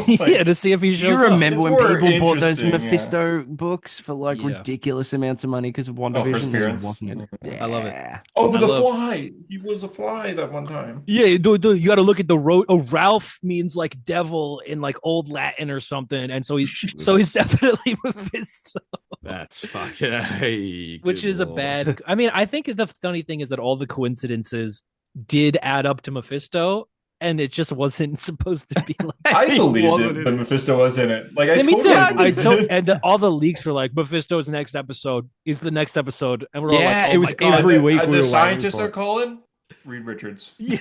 Yeah, to see if he Do shows you up. remember It's when more people bought those interesting, yeah. Mephisto books for like Yeah. ridiculous amounts of money because of Oh, first WandaVision? appearance. Wasn't it? Yeah. I love it. Yeah. Oh, I the love- fly. He was a fly that one time. Yeah, dude, you got to look at the road. Oh, Ralph means like devil in like old Latin or something, and so he's definitely Mephisto, That's fucking hey, which good is a lord. bad. I mean, I think the funny thing is that all the coincidences did add up to Mephisto, and it just wasn't supposed to be like. I He believed wasn't it, in but it. Mephisto was in it. Like I Yeah, me too. totally believed it. And all the leaks were like Mephisto's next episode is the next episode, and we're all Yeah, like, "Oh it was my God." every week The we were waiting scientists for are it. calling Reed Richards. Yeah.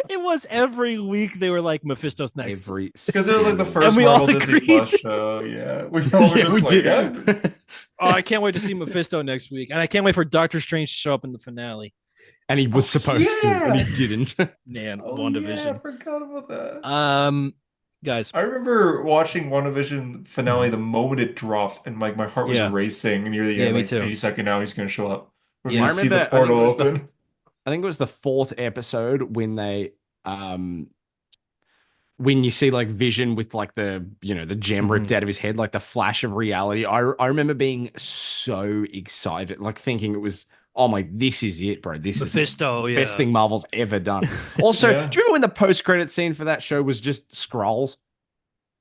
It was every week they were like Mephisto's next. Because it was like the first And we all Marvel Disney agreed. Plus show. Yeah, we all were Yeah, just we like, did. yeah. Oh, I can't wait to see Mephisto next week, and I can't wait for Doctor Strange to show up in the finale. And he was supposed to, and yeah. he didn't. Man, Oh, WandaVision. yeah, I forgot about that. Guys, I remember watching WandaVision finale the moment it dropped, and like my heart was Yeah. racing near the Yeah, end. me Like too. any second now, he's gonna show up. We're Yeah. gonna I see the remember- I think it portal was the- open. I think it was the fourth episode when you see like Vision with like the the gem ripped out of his head, like the flash of reality. I remember being so excited, like thinking it was, oh my, this is it, bro. This is Mephisto, the yeah. best thing Marvel's ever done. Also, Yeah. do you remember when the post-credit scene for that show was just scrolls?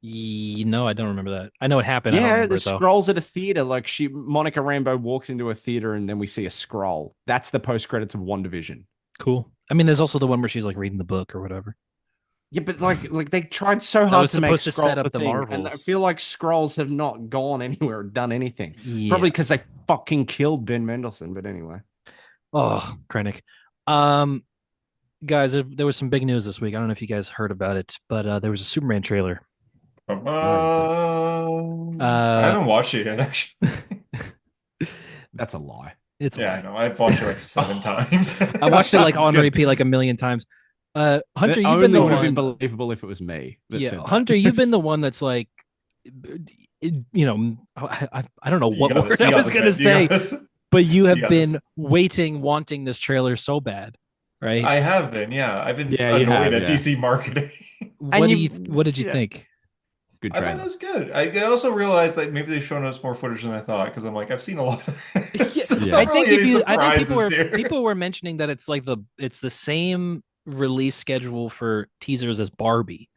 No, I don't remember that. I know it happened. I don't Yeah, remember the it, though. scrolls at a theater. Like Monica Rambeau walks into a theater and then we see a scroll. That's the post-credits of WandaVision. Cool. I mean, there's also the one where she's like reading the book or whatever. Yeah, but like they tried so That hard was to make supposed to set Skrull up a the thing, and I Marvels. feel like Skrulls have not gone anywhere or done anything. Yeah. Probably because they fucking killed Ben Mendelsohn. But anyway, Oh, Krennic. Guys, there was some big news this week. I don't know if you guys heard about it, but there was a Superman trailer. I haven't watched it yet, actually. that's a lie. It's Yeah, I know. I've watched it like 7 times. I watched it like on Good. repeat like a million times. Hunter, It you've only been the would have been one. believable if it was me. That Yeah, said that. Hunter, you've been the one that's like, I don't know what You got word this, you I got was this, gonna man. You say, got this. but you have You got been this. wanting this trailer so bad, right? I have been, yeah. I've been Yeah, you annoyed have, at yeah. DC marketing. what you- did you yeah. think? Good I thought trailer. it was good. I also realized that maybe they've shown us more footage than I thought because I'm like, I've seen a lot of this. There's Yeah. not I think really if any you, I think surprises here. people were mentioning that it's like it's the same release schedule for teasers as Barbie,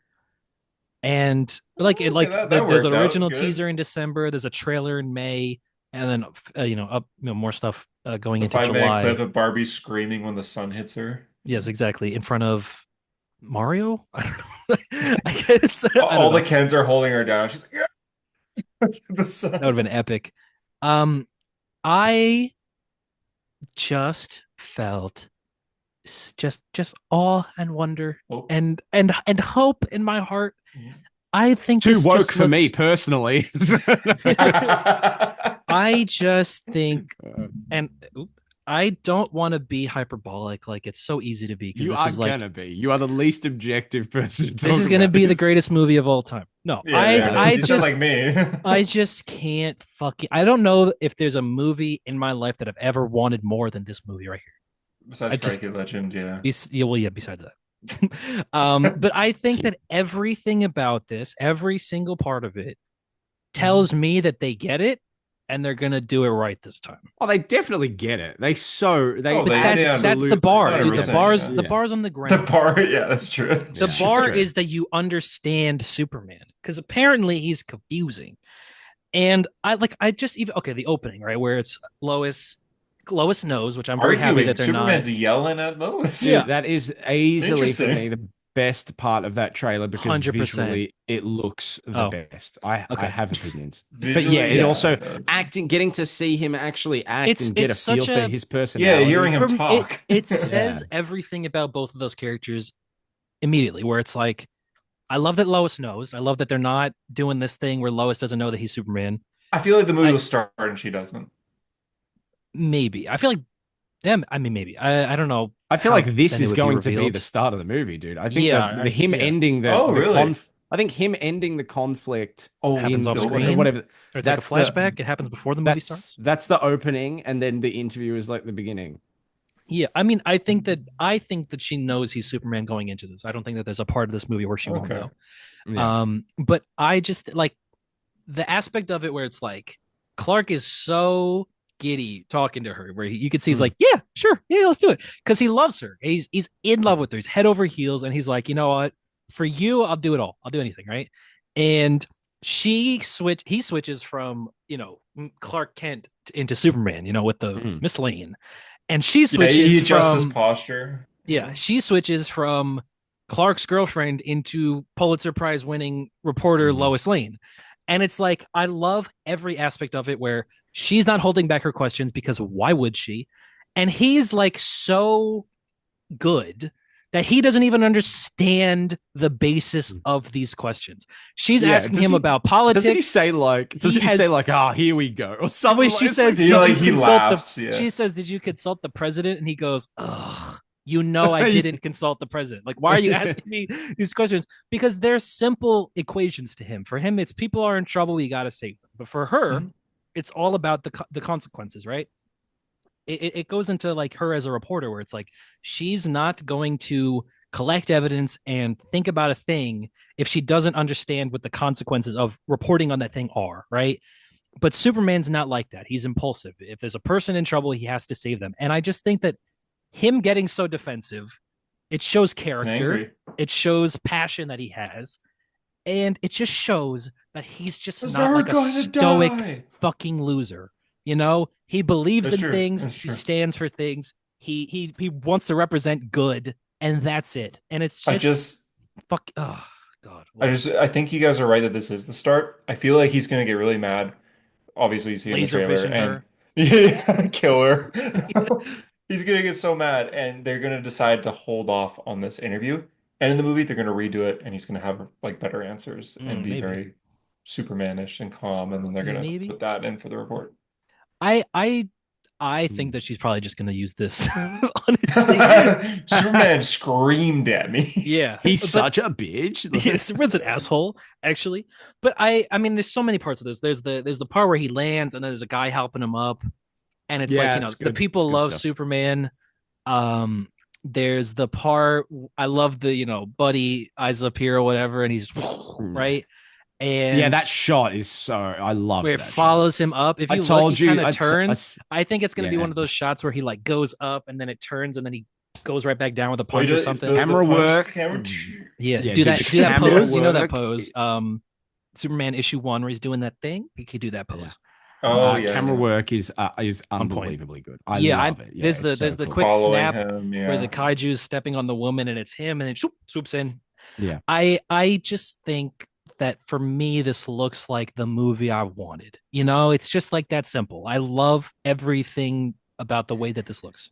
and like Okay, that there's an worked out. original Good. teaser in December, there's a trailer in May, and then more stuff going The into 5-minute July. clip of Barbie screaming when the sun hits her. Yes, exactly, in front of Mario. I don't know. I guess I All don't the know. Kens are holding her down. She's like, yeah. The sun. That would have been epic. I just felt just awe and wonder Oh. and hope in my heart. Yeah. I think Too this woke just for me looks- personally. I just think, and I don't want to be hyperbolic. Like it's so easy to be because You this are is like gonna be. You are the least objective person. this is gonna be the greatest movie of all time. No, I you sound just like me. I just can't fucking. I don't know if there's a movie in my life that I've ever wanted more than this movie right here. Besides I just- Strike It Legend, yeah. Besides that. But I think that everything about this, every single part of it, tells me that they get it and they're gonna do it right this time. Oh, they definitely get it. They Oh, But they- that's the bar, dude. The 100%, bar's yeah. the bar's on the The ground. bar, yeah, that's true. The Yeah. bar That's true. is that you understand Superman because apparently he's confusing. And I just even the opening, right, where it's Lois knows, which I'm very happy Arguing, that they're Superman's not. yelling at Lois. Dude, Yeah. that is easily for Interesting. me best part of that trailer because 100%. visually it looks the Oh, best. I okay. have opinions. But yeah, Visually, it yeah, also it does. acting, getting to see him actually act and get It's a feel such for a his Yeah, personality. hearing him from talk. it Yeah. says everything about both of those characters immediately, where it's like, I love that Lois knows. I love that they're not doing this thing where Lois doesn't know that he's Superman. I feel like the movie I will start and she doesn't. maybe. I feel like them. I mean, maybe. I don't know I feel how like this then it is would be going to be the revealed. start of the movie, dude. I think Yeah, the him yeah. ending Oh, the really? I think him ending the conflict Oh, Happens in off the screen, opening? whatever. or it's like a That's the flashback. It happens before the movie starts. that's the opening, and then the interview is like the beginning. Yeah, I think that she knows he's Superman going into this. I don't think that there's a part of this movie where she won't Okay. know. Yeah. But I just like the aspect of it where it's like Clark is so giddy talking to her, where you could see he's like, yeah, sure, yeah, let's do it, because he loves her. He's in love with her. He's head over heels, and he's like, you know what, for you, I'll do it all. I'll do anything, right? And he switches from Clark Kent into Superman, with the Miss Lane, and she Yeah, switches he adjusts his from posture. she switches from Clark's girlfriend into Pulitzer Prize winning reporter Lois Lane. And it's like, I love every aspect of it where she's not holding back her questions, because why would she? And he's like so good that he doesn't even understand the basis of these questions. She's Yeah, asking him about politics. Doesn't he say like? Doesn't he say like, "Ah, here we go," or something? She It's says, like, he laughs, yeah. She says, "Did you consult the president?" And he goes, "Ugh, I didn't consult the president. Like, why are you asking me these questions?" Because they're simple equations to him. For him, it's people are in trouble, you got to save them. But for her, it's all about the consequences, right? It goes into like her as a reporter, where it's like she's not going to collect evidence and think about a thing if she doesn't understand what the consequences of reporting on that thing are, right? But Superman's not like that. He's impulsive. If there's a person in trouble, he has to save them. And I just think that him getting so defensive, it shows character, it shows passion that he has, and it just shows that he's just not like a stoic fucking loser. He believes in things, he stands for things, he wants to represent good, and that's it. And it's just fuck. Oh God. I think you guys are right that this is the start. I feel like he's gonna get really mad. Obviously, you see in the trailer and yeah, kill her. He's gonna get so mad, and they're gonna decide to hold off on this interview. And in the movie, they're gonna redo it, and he's gonna have like better answers and be very Supermanish and calm, and then they're gonna put that in for the report. I think that she's probably just going to use this. Honestly, Superman screamed at me. Yeah, he's such a bitch. Yeah, Superman's an asshole, actually. But I mean, there's so many parts of this. There's the part where he lands, and then there's a guy helping him up, and it's like the people love stuff. Superman. There's the part I love the Buddy eyes up here or whatever, and he's right. And yeah, that shot is so I love where it follows him up. If you look, he kind of turns. I think it's going to be one of those shots where he like goes up and then it turns and then he goes right back down with a punch or something. Camera work. Yeah, do that pose. You know that pose. Superman issue 1 where he's doing that thing. He could do that pose. Camera work is unbelievably good. I love it. Yeah, there's the quick snap where the kaiju's stepping on the woman and it's him and it swoops in. Yeah, I just think that for me, this looks like the movie I wanted. It's just like that simple. I love everything about the way that this looks.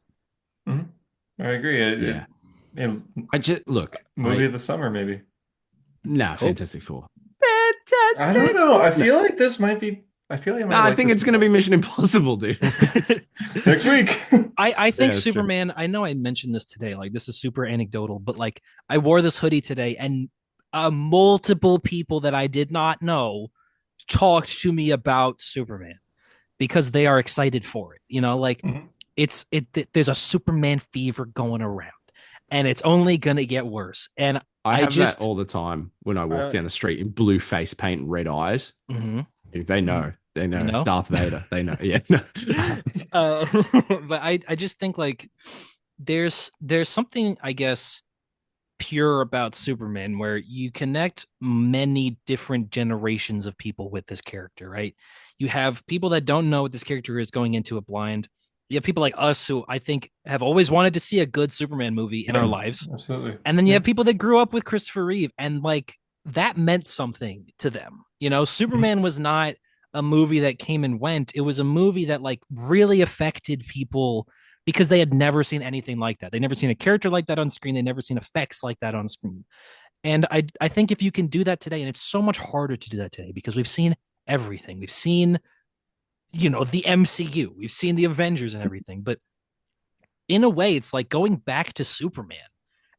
I agree. I just movie of the summer, maybe. Nah, Fantastic Four. Fantastic. I don't know. I feel like this might be. I feel like I think it's going to be Mission Impossible, dude. Next week. I think Superman. True. I know I mentioned this today. Like this is super anecdotal, but like I wore this hoodie today and. Multiple people that I did not know talked to me about Superman because they are excited for it. There's a Superman fever going around and it's only going to get worse. And I have that all the time when I walk down the street in blue face paint and red eyes. They know. They know. Darth Vader. They know. Yeah. But I just think like there's something, I guess, pure about Superman where you connect many different generations of people with this character, right? You have people that don't know what this character is going into it blind. You have people like us who I think have always wanted to see a good Superman movie in our lives. Absolutely. And then you have people that grew up with Christopher Reeve and like that meant something to them. Superman was not a movie that came and went. It was a movie that like really affected people because they had never seen anything like that. They never seen a character like that on screen. They never seen effects like that on screen. And I think if you can do that today, and it's so much harder to do that today because we've seen everything. We've seen, the MCU, we've seen the Avengers and everything. But in a way, it's like going back to Superman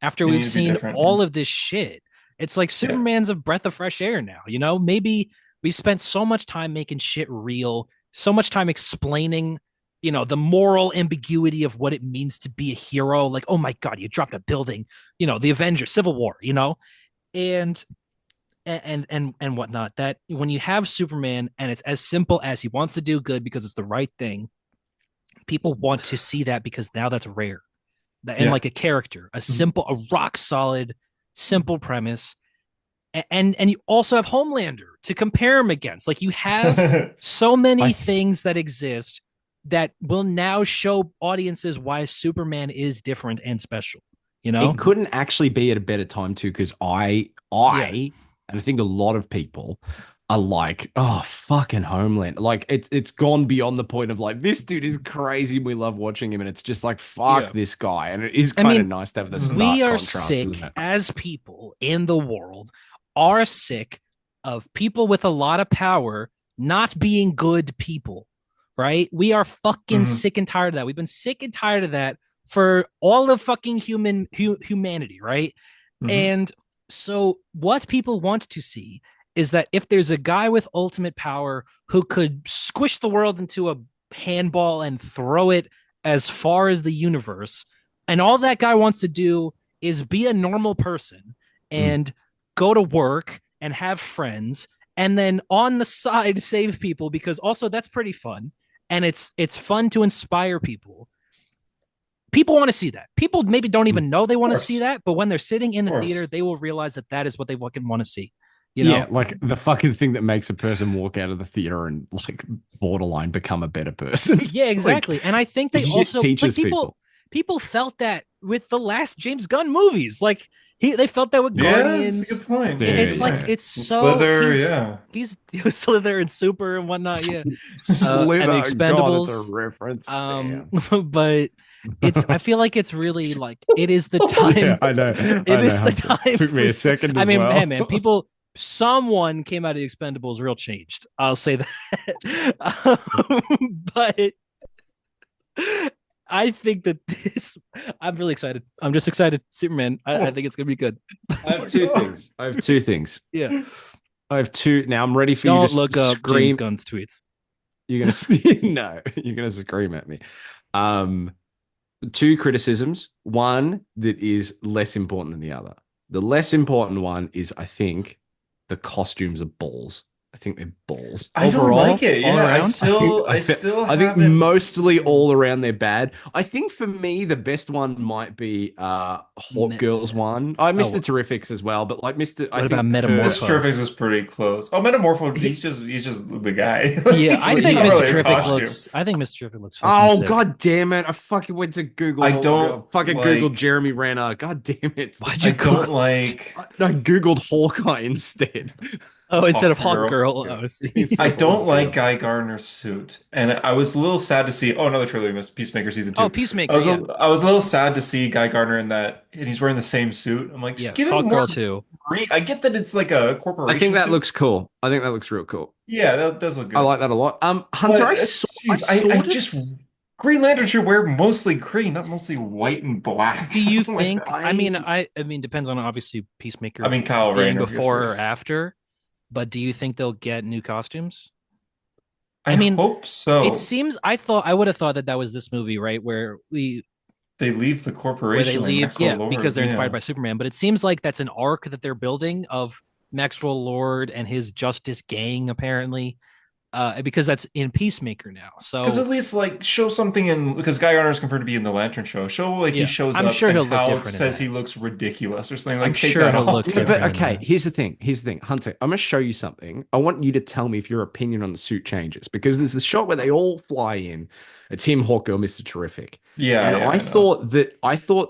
after we've seen all of this shit. It's like Superman's a breath of fresh air now. Maybe we spent so much time making shit real, so much time explaining, the moral ambiguity of what it means to be a hero. Like, oh my God, you dropped a building, the Avengers, Civil War, and whatnot. That when you have Superman and it's as simple as he wants to do good because it's the right thing, people want to see that because now that's rare. And like a character, a rock solid, simple premise. And you also have Homelander to compare him against. Like you have so many things that exist that will now show audiences why Superman is different and special. It couldn't actually be at a better time too, because and I think a lot of people are like, oh, fucking Homeland. Like it's gone beyond the point of like, this dude is crazy. We love watching him. And it's just like, fuck this guy. And it is kind of nice to have the stark we are contrast, sick as people in the world are sick of people with a lot of power not being good people, right? We are fucking sick and tired of that. We've been sick and tired of that for all of fucking humanity, right? And so what people want to see is that if there's a guy with ultimate power who could squish the world into a handball and throw it as far as the universe, and all that guy wants to do is be a normal person and go to work and have friends and then on the side save people, because also that's pretty fun and it's fun to inspire people. People want to see that. People maybe don't even know they want to see that, but when they're sitting in the theater, they will realize that is what they fucking want to see. Yeah, like the fucking thing that makes a person walk out of the theater and like borderline become a better person. Yeah, exactly. Like, and I think they also teaches like, people felt that with the last James Gunn movies. Like they felt that with Guardians. That's a good point. It's like it's so Slither, he's Slither and Super and whatnot. Yeah, Slither, and the Expendables. God, it's a reference. But I feel like it's really like it is the time. Yeah, I know. It is the time. It took me a second. I mean, hey man, someone came out of the Expendables real changed. I'll say that. But I think that I'm really excited. I'm just excited. Superman. I think it's going to be good. I have two things. Yeah. I have two. Now I'm ready for you to Don't look up James Gunn's tweets. You're going to no, you're going to scream at me. Two criticisms. One that is less important than the other. The less important one is, I think, the costumes are balls. I think they're balls. I don't like it. Yeah, I think mostly all around they're bad. I think for me the best one might be Hawk Girls one. I missed the Terrifics as well, but like Mr. What about Metamorpho? Mr. Terrifics is pretty close. Oh, Metamorpho, he's just the guy. Yeah, I think Mr. Terrific looks. I think Mr. Terrific looks. Oh sick. God damn it! I fucking went to Google. Googled Jeremy Renner. God damn it! I googled Hawkeye instead. Oh, instead of Hawk Girl. Oh, I don't like Guy Gardner's suit. And I was a little sad to see. Oh, another trailer, Peacemaker season 2. Oh, Peacemaker. I was a little sad to see Guy Gardner in that, and he's wearing the same suit. I'm like, just give him Hawk more. Girl too. I get that it's like a corporation. I think that suit. looks cool. I think that looks real cool. Yeah, that does look good. I like that a lot. Hunter, I just Green Lantern should wear mostly green, not mostly white and black. Do you think? I mean, depends on obviously Peacemaker. I mean, Kyle Rayner before or after. But do you think they'll get new costumes? I mean, hope so. It seems I would have thought that was this movie, right? Where they leave the corporation. Where they leave, because they're inspired by Superman. But it seems like that's an arc that they're building of Maxwell Lord and his Justice Gang, apparently. because that's in Peacemaker now. Because So at least like show something in because Guy Gardner's confirmed to be in the Lantern show. Show like he yeah, shows I'm up sure and he'll look Hal different in says that. he looks ridiculous or something. I'm Like take sure that he'll look off. Yeah, but different in okay, that. here's the thing. Here's the thing, Hunter. I'm gonna show you something. I want you to tell me if your opinion on the suit changes because there's this shot where they all fly in. It's him, Hawkgirl, Mr. Terrific. Yeah, And yeah, I I know. thought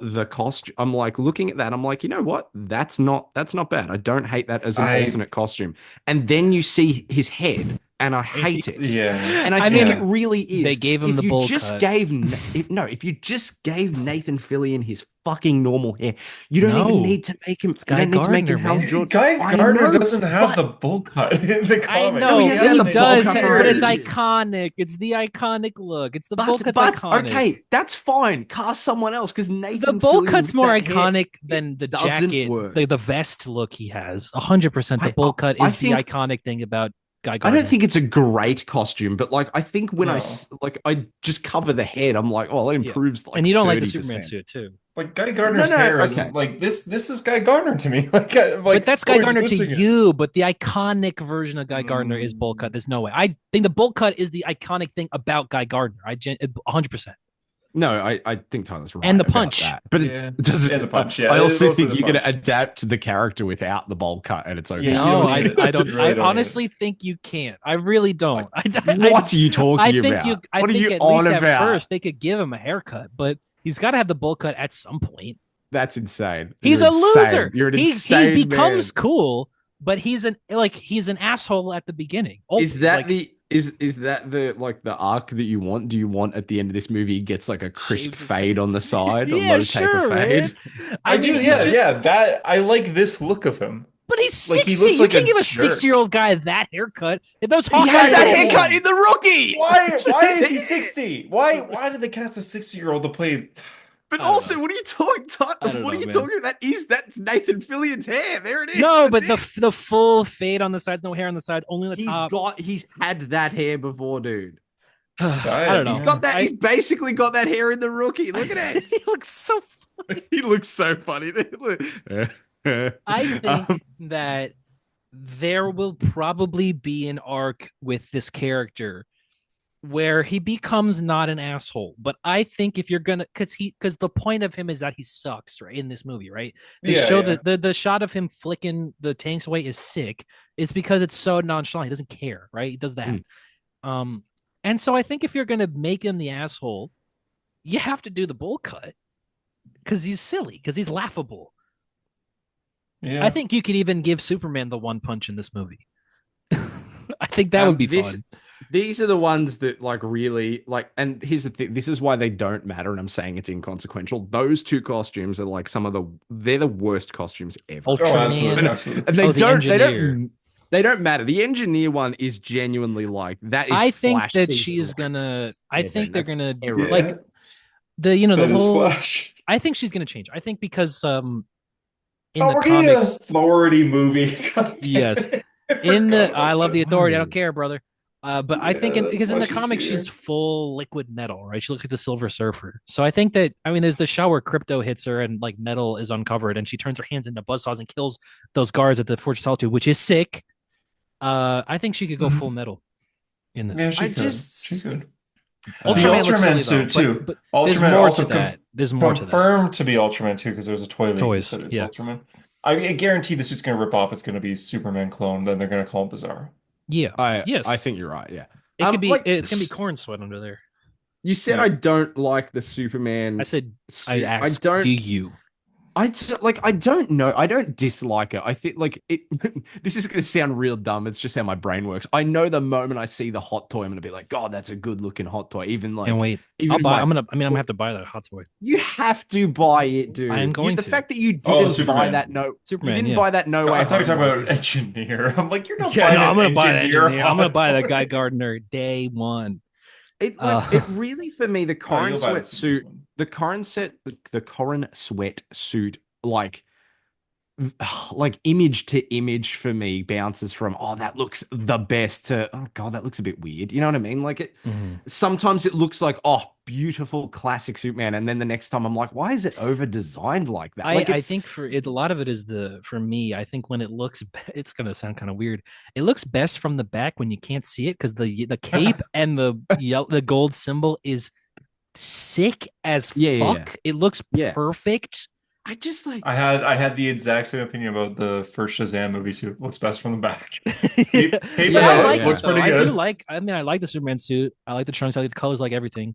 the costume. I'm like looking at that. I'm like, you know what? That's not bad. I don't hate that as an I alternate costume. And then you see his head, and I hate it. yeah. And I I think mean, it really they is. gave him If the you bowl just cut. gave if you just gave Nathan Fillion his fucking normal hair, you don't even No, need to make him. it's You Guy don't need to make him Gardner, Hal man. Jordan. Guy I Gardner know, doesn't have but the bowl cut in the I comics. know he He hasn't has had he the Nathan bowl does, cut Fillion for but it's hair. ages. iconic. It's the iconic look. It's the bowl cut's But iconic. okay, that's fine. Cast someone else because The Nathan bowl Fillion cut's with more that hair, iconic it than the doesn't jacket, work. the vest look he has. 100%. The I bowl cut I is the think iconic thing about Guy I don't Gardner. think it's a great costume, but like I think when No. I just cover the head, I'm like, oh, that Yeah, improves like and you don't like the Superman 30%. suit too. Like Guy No, Gardner's no, hair okay. isn't like this is Guy Gardner to me. But that's Guy always Gardner to missing it. you. But the iconic version of Guy Gardner is bowl cut. Mm. There's no way. I think the bowl cut is the iconic thing about Guy Gardner. 100%. No, I think Tyler's right And the about punch. that. But Yeah. it doesn't. Yeah, the punch, yeah. I It's also mostly think the you're going to punch. adapt the character without the bowl cut, and it's okay. Yeah, you No, don't I, need it. I don't. You really I don't need it. honestly think you can't. I really don't. What are you talking I think about? you. I What are think you at on least about? at first they could give him a haircut, but he's got to have the bowl cut at some point. That's insane. He's You're a insane. loser. You're an He insane becomes man. cool, but he's an asshole at the beginning. Is Always. that Like, the is that the like the arc that you want? Do you want at the end of this movie he gets like a crisp shaves his fade on the side, a Yeah, low sure, taper man. fade? I do, he's yeah, just- yeah. That I like this look of him. But he's Like, 60. he looks You like can't a give a jerk. 60-year-old guy that haircut. If those He Hawkeye has that guys- haircut in the rookie. Why That's is his he 60? Why did they cast a 60-year-old to play? But I don't also, know. what are you talking? I don't What are know, you man. talking about? That's Nathan Fillion's hair. There it is. No, but That's the full fade on the sides, no hair on the sides, only on the top. he's had that hair before, dude. I don't know. He's got that. I- He's basically got that hair in the rookie. Look at it. he looks so. He looks so funny. I think Um, that there will probably be an arc with this character where he becomes not an asshole. But I think if you're gonna, because the point of him is that he sucks, right? In this movie, right? They Yeah, show yeah. the shot of him flicking the tanks away is sick. It's because it's so nonchalant. He doesn't care, right? He does that. And so I think if you're gonna make him the asshole, you have to do the bowl cut because he's silly, because he's laughable. Yeah. I think you could even give Superman the one punch in this movie. I think that would be fun. These are the ones that like really like, and here's the thing. This is why they don't matter, and I'm saying it's inconsequential. Those two costumes are like they're the worst costumes ever. Oh, Ultraman. absolutely, absolutely. And they Oh, the engineer. they don't matter. The engineer one is genuinely like that is I think Flash that season she's one. gonna. I Yeah, think they're that's gonna terrible. like the the That is whole. Flash. I think she's gonna change. I think because in Oh, the we're getting an comics, authority movie. God damn Yes. it. in the God, I love the authority. I no. don't care, brother. But I Yeah, think that's because in why the she's comics here. she's full liquid metal, right? She looks like the Silver Surfer. So I think that there's the shot where Crypto hits her and like metal is uncovered, and she turns her hands into buzzsaws and kills those guards at the Fortress of Solitude, which is sick. I think she could go full metal in this. Yeah, she I could. just- She could. Ultraman the looks Ultraman silly, though, suit too. but there's Ultraman more also to that. There's more to that. confirmed to be Ultraman too because there was a toy leak that Toys, said it's yeah. Ultraman. I guarantee the suit's gonna rip off. It's gonna be Superman clone. Then they're gonna call him Bizarro. Yeah. Yes. I think you're right. Yeah. It could be. like, It's gonna be corn sweat under there. You said Yeah. I don't like the Superman. I said. I suit. asked. don't. Do you? I don't know. I don't dislike it. I think like it. This is gonna sound real dumb. It's just how my brain works. I know the moment I see the hot toy, I'm gonna be like, God, that's a good looking hot toy. Even like, And wait, even I'll buy. my- I'm gonna have to buy that hot toy. You have to buy it, dude. I am going The to. fact that you Oh, didn't buy Superman. that no, Superman. you didn't Yeah. buy that no way. I thought you were Home talking one about is- engineer. I'm like, you're not Yeah, buying no, I'm an gonna buy that engineer engineer. I'm gonna hot buy that toy. Guy Gardner day one. It like it really for me the Oh, Corin you'll buy the sweat suit, Superman one. the Corin sweat suit like image to image for me bounces from that looks the best to oh God, that looks a bit weird. You know what I mean? Like it sometimes it looks like beautiful classic Superman, and then the next time I'm like, why is it over designed like that? Like I it's think for it, a lot of it is for me. I think when it looks, it's gonna sound kind of weird. It looks best from the back when you can't see it because the cape and the gold symbol is sick as yeah, yeah, yeah. fuck. It looks Yeah. perfect. I just like I had the exact same opinion about the first Shazam movie suit. Looks best from the back. Yeah, Cape I ahead like yeah. it looks though. pretty I do good. like. I mean, I like the Superman suit. I like the trunks. I like the colors. I like everything.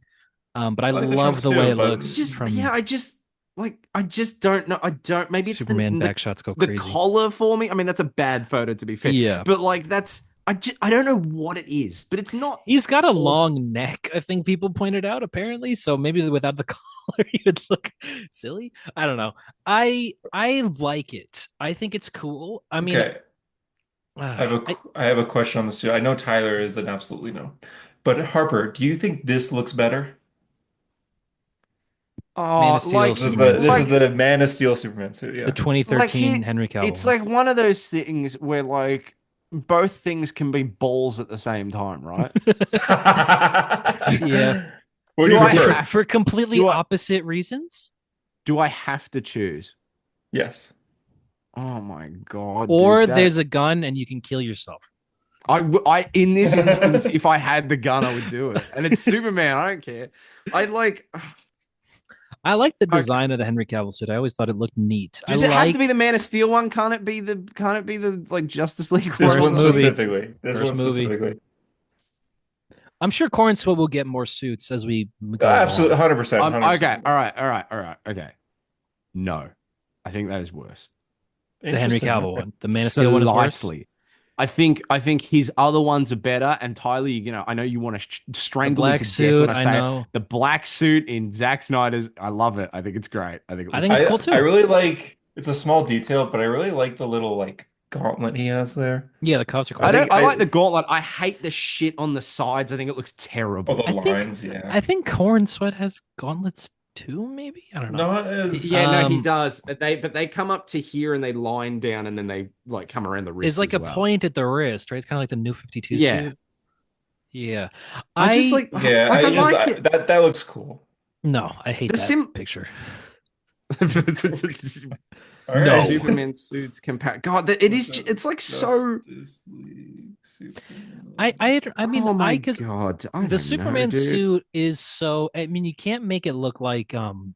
But I I like the love trunks the way too, it but looks just from yeah, I just don't know. I don't maybe it's Superman back shots go the crazy. collar for me. I mean, that's a bad photo to be fair. Yeah. But like that's I don't know what it is, but it's not He's got a awful. long neck, I think people pointed out, apparently. So maybe without the collar, he would look silly. I don't know. I like it. I think it's cool. I mean, okay. I have a question on the suit. I know Tyler is an absolutely no. But Harper, do you think this looks better? Man Oh, of Steel Superman This is suit. like the Man of Steel Superman suit, The yeah. like he 2013 Henry Cavill it's one. like one of those things where like both things can be balls at the same time, right? Yeah. What do Do you I prefer? have For completely do I opposite reasons. do I have to choose? Yes. Oh my God, dude, Or that there's a gun and you can kill yourself. in this instance, if I had the gun, I would do it. And it's Superman. I don't care. I like. I like the Okay. design of the Henry Cavill suit. I always thought it looked neat. I Does it have to be like the Man of Steel one? Can't it be the? Can't it be the like Justice League This one? First one movie. specifically. This First one movie. specifically. I'm sure Corn Sweat will get more suits as we go Absolutely, along. 100%, Okay. 100%. All right. All right. All right. Okay. No, I think that is worse. The Henry Interesting. Cavill Okay. one. The Man of Steel one is worse. Slightly. I think his other ones are better. And Tyler, I know you want to The strangle me black to death when suit, I I say it. know. The black suit in Zack Snyder's. I love it. I think it's great. I think it I looks think it's I cool I too. really like it's a small detail, but I really like the little like gauntlet he has there. Yeah, the cuffs are I cool. think I like the I gauntlet. I hate the shit on the sides. I think it looks oh the terrible. I think lines, yeah. I think Corn Sweat has gauntlets too, maybe? I don't know. Not as Yeah, no, he Um does. They come up to here and they line down and then they like come around the is wrist like as a well. point at the wrist, right? It's kind of like the new 52 Yeah. suit. Yeah. I just I yeah, I like it. that looks cool. no, I hate The that sim picture. All No. right. Superman suits compare. God, it is. It's like so. Justice League I mean Oh I my because God, I the don't know, Superman dude. suit is so I mean you can't make it look like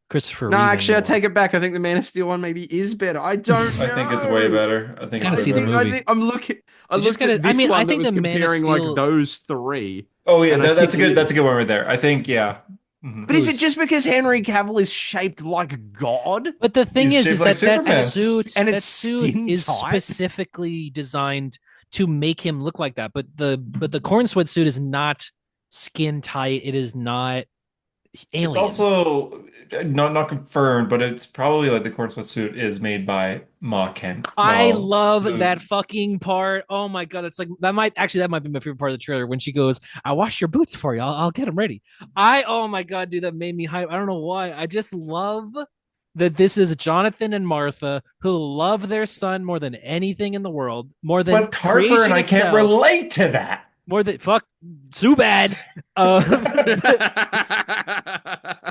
Christopher No, Reeve actually, I anymore. take it back. I think the Man of Steel one maybe is better. I don't I think it's way know. better. I think it's Gotta way see the better. I movie. think I'm looking. I You just looked at gotta I this mean I one that think was the Man of comparing like Steel those three, Oh yeah, and I think that's a good one right there. I think yeah. Mhm. But is it who's just because Henry Cavill is shaped like God but the thing He's shaped is like that Superman. and that it's suit skin is tight? specifically designed to make him look like that. But the corn sweat suit is not skin tight. It is not It's alien. also not confirmed, but it's probably like the corn sweatsuit is made by Ma Kent. I Well, love the that fucking part. Oh my god, it's like that might be my favorite part of the trailer when she goes, "I washed your boots for you. I'll get them ready." Oh my god, dude, that made me hype. I don't know why. I just love that this is Jonathan and Martha who love their son more than anything in the world, more than but Harper and creation I can't itself, relate to that. more than fuck too bad.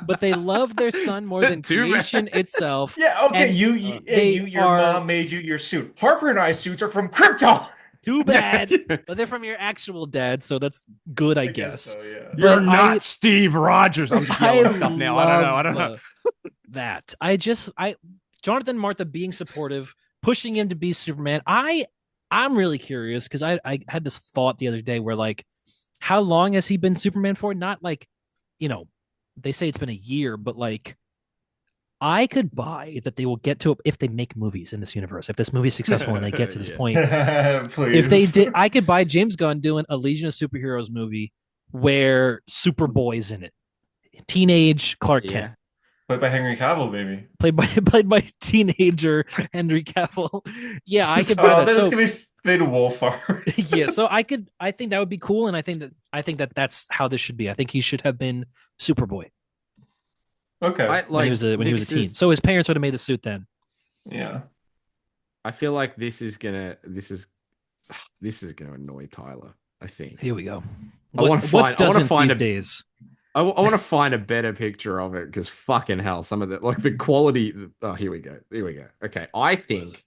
But they love their son more than Too creation bad. itself, Yeah, okay, and you they your are mom made you your suit. Harper and I suits are from Krypton. too bad. But they're from your actual dad, so that's good, I I guess guess. so, yeah. You're But not Steve Rogers. I'm just I yelling stuff now. I don't know. I don't know. love that. I Jonathan and Martha being supportive, pushing him to be Superman. I'm really curious because I had this thought the other day where like, how long has he been Superman for? Not like, you know, they say it's been a year, but like I could buy that they will get to if they make movies in this universe. If this movie is successful and they get to this Yeah. point, if they Please. did, I could buy James Gunn doing a Legion of Superheroes movie where Superboy's in it, teenage Clark Yeah. Kent, Played by Henry Cavill, maybe. played by teenager Henry Cavill. Yeah, I could buy that. Then it's So gonna be Fade Wolfhard. yeah, so I think that would be cool, and I think that that's how this should be. I think he should have been Superboy Okay. I when he like was a this teen. is- So his parents would have made the suit then. Yeah. I feel like this is gonna annoy Tyler. I think. Here we go. I wanna What find doesn't a- these days? I want to find a better picture of it because fucking hell, some of the like the quality. Oh, here we go. Here we go. Okay, I think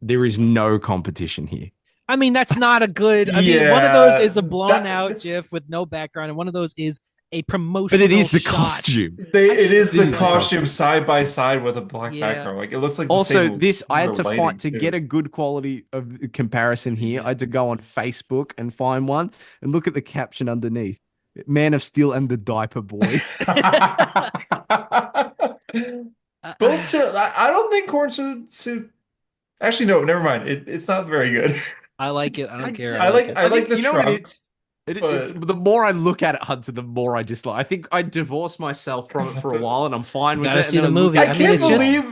there is no competition here. I mean, that's not a good. I mean, one of those Yeah, is a blown out that GIF with no background, and one of those is a But it promotional is the shot. costume. it is It the is the costume costume. side by side with a black Yeah, background. Like it looks like the Also, same this I had to fight lighting to get too. a good quality of comparison here. I had to go on Facebook and find one and look at the caption underneath. Man of Steel and the Diaper Boy. Both suit. I don't think corn suit. Actually, no. Never mind. It's not very good. I like it. I I, don't care. I I like like it. I I like think the you know what it is. trunks, It's but the more I look at it, Hunter, the more I dislike. I think I divorced myself from it God, for a while, and I'm fine You with gotta it. And see then the I look movie. at I I it mean, can't it's just, believe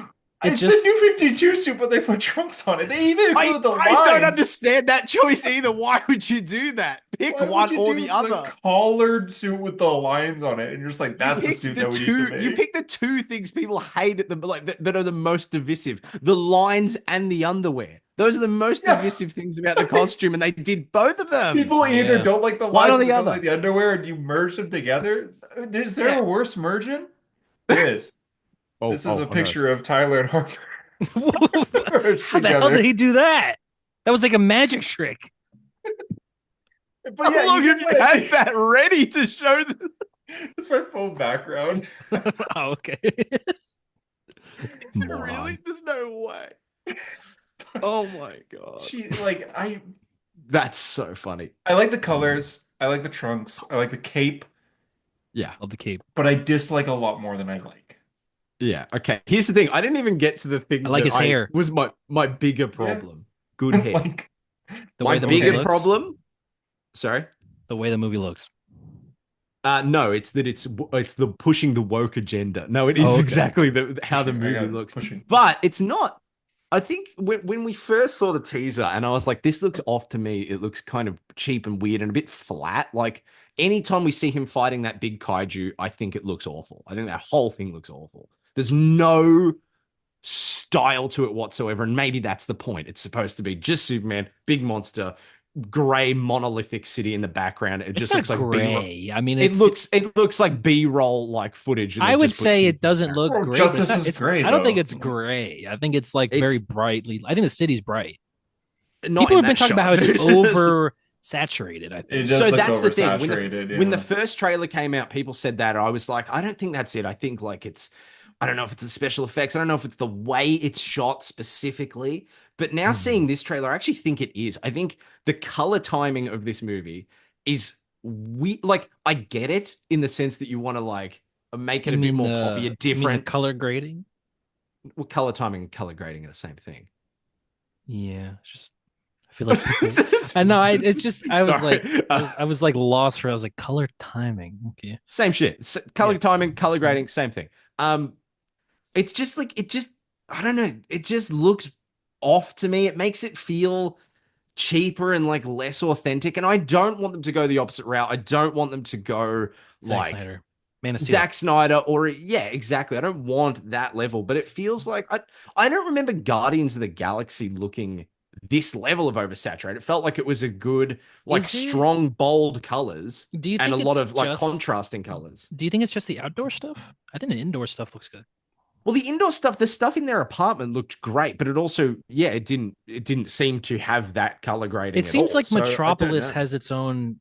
it it's the just. new 52 suit, but they put trunks on it. They even include the I don't lines. understand that choice either. Why would you do that? Pick Why would one you or do the the other. collared suit with the lines on it? And you're just like, You that's the picked suit the that we need to two. You make. picked the two things people hate at the like that are the most divisive: the lines and the underwear. Those are the most Yeah. divisive things about the costume, and they did both of them. People either Yeah. don't like the One lines or or they the don't like other. the underwear, and you merge them together. Is there Yeah. a worse merging? There is. This is a Oh no. picture of Tyler and Harper merged How the hell did together. he do that? That was like a magic trick. But How yeah, you long get have you what I had mean. that ready to show them? It's my phone background. Oh, okay. Is it really? Moron. There's no way. Oh my god. She like That's so funny. I like the colors. I like the trunks. I like the cape, Yeah. Love the cape. but I dislike a lot more than I like. Yeah. Okay. Here's the thing. I didn't even get to the I thing like that his I hair. was my bigger Yeah. problem. Good hair. Like The My way the movie bigger okay. looks. problem. Sorry. The way the movie looks. No, it's that it's the pushing the woke agenda. No, it is Oh, okay. exactly how the Pushing. I movie got it. looks. Pushing. But it's not. I think when we first saw the teaser and I was like, this looks off to me. It looks kind of cheap and weird and a bit flat. Like anytime we see him fighting that big kaiju, I think it looks awful. I think that whole thing looks awful. There's no style to it whatsoever. And maybe that's the point. It's supposed to be just Superman, big monster, gray monolithic city in the background. It It's just not looks like B-roll. gray. I mean, It looks like B-roll like footage. And I they've would just put say it Superman doesn't there. look Bro, great, but Justice is it's. gray I don't think though. it's gray. I think it's like very It's brightly. I think the city's bright. not People in have been that talking about how shot, it's dude. over saturated. I It think. does So look that's the thing. oversaturated, When the yeah. first trailer came out, people said that. I was like, I don't think that's it. I think like I don't know if it's the special effects. I don't know if it's the way it's shot specifically. But now Mhm. seeing this trailer, I actually think it is. I think the color timing of this movie is like I get it in the sense that you want to like make it You a bit mean more poppier, the different. color grading? Well, color timing and color grading are the same thing. Yeah, it's just I feel like people. I know. It's just. I was like. Sorry. I was like lost for. I was like color timing. Okay. Same shit. Color Yeah. timing, color grading, same thing. It's just like it just I don't know. It just looks off to me. It makes it feel cheaper and like less authentic. And I don't want them to go the opposite route. I don't want them to go Zack like Snyder, Man of Steel. Zack Snyder or yeah, exactly. I don't want that level, but it feels like I don't remember Guardians of the Galaxy looking this level of oversaturated. It felt like it was a good, like Is it? strong, bold colors Do you and a think lot it's of like just? contrasting colors. Do you think it's just the outdoor stuff? I think the indoor stuff looks good. Well, the indoor stuff, the stuff in their apartment looked great, but it also, yeah, it didn't seem to have that color grading It at seems all. like So I don't Metropolis know. has its own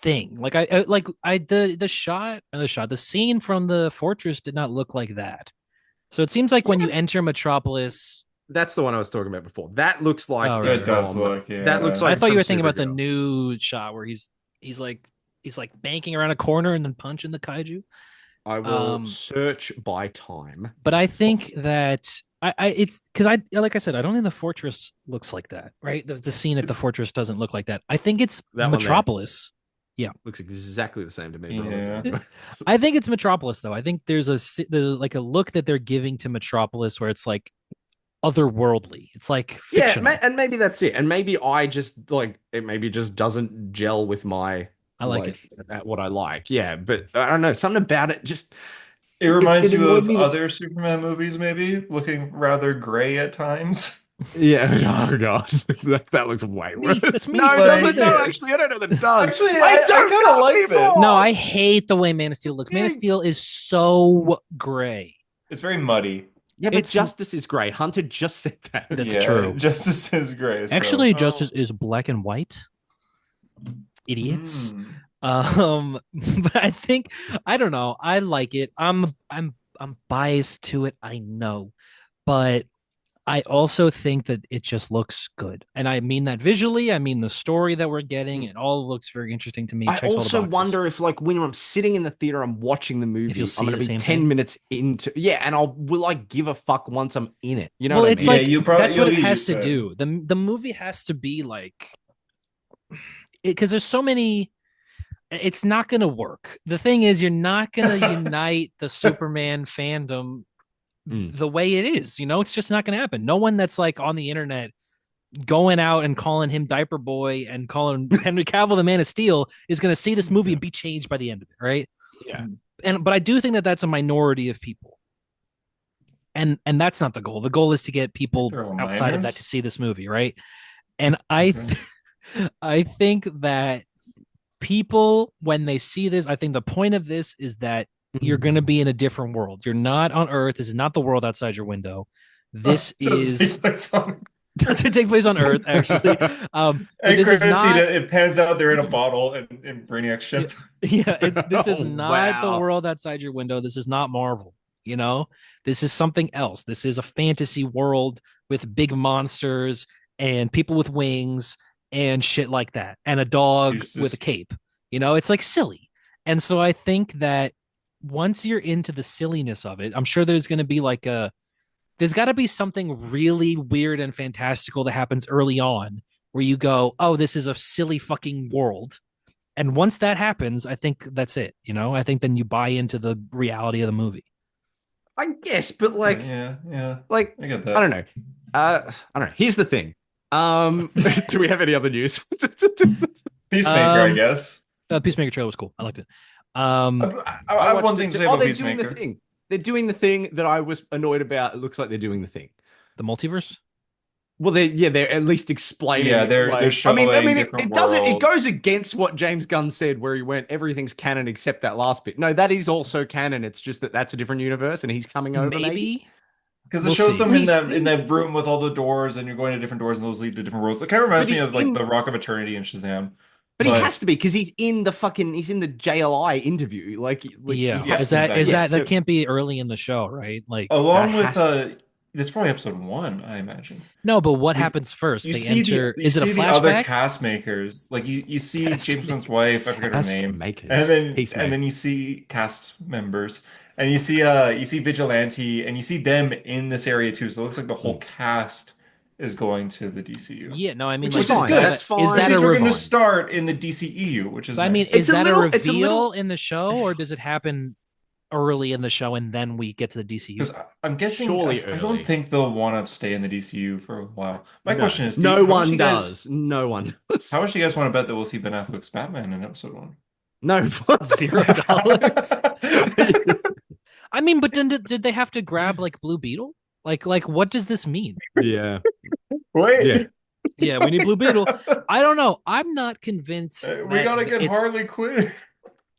thing. Like the scene from the fortress did not look like that. So it seems like when you Yeah, enter Metropolis. that's the one I was talking about before. That looks like Oh, it's right, It right. does from look, that looks yeah. I like thought you from were thinking about the Supergirl. new shot where he's like banking around a corner and then punching the kaiju. I will Um, search by time. but I think that it's because I like I said, I don't think the fortress looks like that, right? The scene at the It's fortress doesn't look like that. I think it's That one there Metropolis. Yeah, looks exactly the same to me, yeah. brother. I think it's Metropolis though. I think there's like a look that they're giving to Metropolis where it's like otherworldly. It's like Yeah, fictional. and maybe that's it. And maybe I just like it maybe just doesn't gel with my I like it. what I like. Yeah, but I don't know, something about it just It reminds it you annoyed of me that other Superman movies, maybe looking rather gray at times. Yeah. Oh god, that looks way Me, worse. that's me. No, it Like, doesn't. No, actually, I don't know that it does. actually, I I don't kind of know like this. No, anymore. I hate the way Man of Steel looks. Man of Yeah, Steel is so gray. It's very muddy. yeah, but It's Justice is grey. Hunter just said that. That's Yeah, true. Justice is gray. So, Actually, Oh. Justice is black and white. Idiots. Hmm. But I don't know. I like it. I'm biased to it. I know, but I also think that it just looks good, and I mean that visually. I mean the story that we're getting. It all looks very interesting to me. It I checks all the also boxes. wonder if, like, when I'm sitting in the theater, I'm watching the If you'll movie, I'm see gonna the be same 10 thing. minutes into, yeah, and will I give a fuck once I'm in it? You know Well, what I it's mean? Yeah, like you probably that's what you'll it get has used to to it. do. The movie has to be like because there's so many. It's not going to work. The thing is, you're not going to unite the Superman fandom Mm. the way it is. It's just not going to happen. No one that's like on the internet going out and calling him Diaper Boy and calling Henry Cavill the Man of Steel is going to see this movie and be changed by the end of it, right? Yeah. But I do think that that's a minority of people, and that's not the goal. The goal is to get people They're all outside of that minors? to see this movie, right? And Okay. I think that people when they see this, I think the point of this is that you're going to be in a different world. You're not on Earth. This is not the world outside your window. This Doesn't is take place on- doesn't take place on Earth actually. But And this is credit scene, not. it pans out they're in a bottle in Brainiac's ship. Yeah, this is Oh, not the wow. world outside your window. This is not Marvel. This is something else. This is a fantasy world with big monsters and people with wings and shit like that, and a dog He's with a just cape. It's like silly. And so I think that once you're into the silliness of it, I'm sure there's going to be there's got to be something really weird and fantastical that happens early on where you go, oh, this is a silly fucking world. And once that happens, I think that's it. I think then you buy into the reality of the movie. I guess, but like, yeah. I get I that. don't know. I don't know. Here's the thing. Do we have any other news? Peacemaker, I guess. Peacemaker trailer was cool. I liked it. I have one thing to say about they're doing the Peacemaker. thing. They're doing the thing that I was annoyed about. It looks like they're doing the thing. The multiverse. Well, they're at least explaining. Yeah, they're like, showing it different doesn't. It worlds. goes against what James Gunn said, where he went, everything's canon except that last bit. No, that is also canon. It's just that that's a different universe, and he's coming over. Maybe. Because We'll it shows see. them He's in that been- room with all the doors, and you're going to different doors, and those lead to different worlds. It kind of reminds But me he's of like in- the Rock of Eternity and Shazam. But he has to be because he's in the JLI interview. Yeah. Yes, is that exactly. that can't be early in the show, right? Like along that with this is probably episode 1, I imagine. no, but what You- happens first? You They see enter. the Is it a the other flashback? cast makers, like you see Cast James Gunn's wife, I forget her Cast name, makers. and Peacemaker. then you see cast members, and you see Vigilante, and you see them in this area too. So it looks like the whole cast is going to the DCU. Yeah, no, I mean, Which like, is fine. that That's fine. Is Which that means a we're going to reveal? start in the DCEU, which is I mean, nice. is that a it's a reveal little- in the show, or does it happen early in the show and then we get to the DCU? Because I'm guessing Surely I early. don't think they'll want to stay in the DCU for a while. My No. question is, no how much one you guys- does. No one does. How much do you guys want to bet that we'll see Ben Affleck's Batman in episode 1? No. $0. I mean, but then did they have to grab like Blue Beetle? Like what does this mean? Yeah. Wait. Yeah. Yeah, we need Blue Beetle. I don't know. I'm not convinced. We that gotta get it's- Harley Quinn.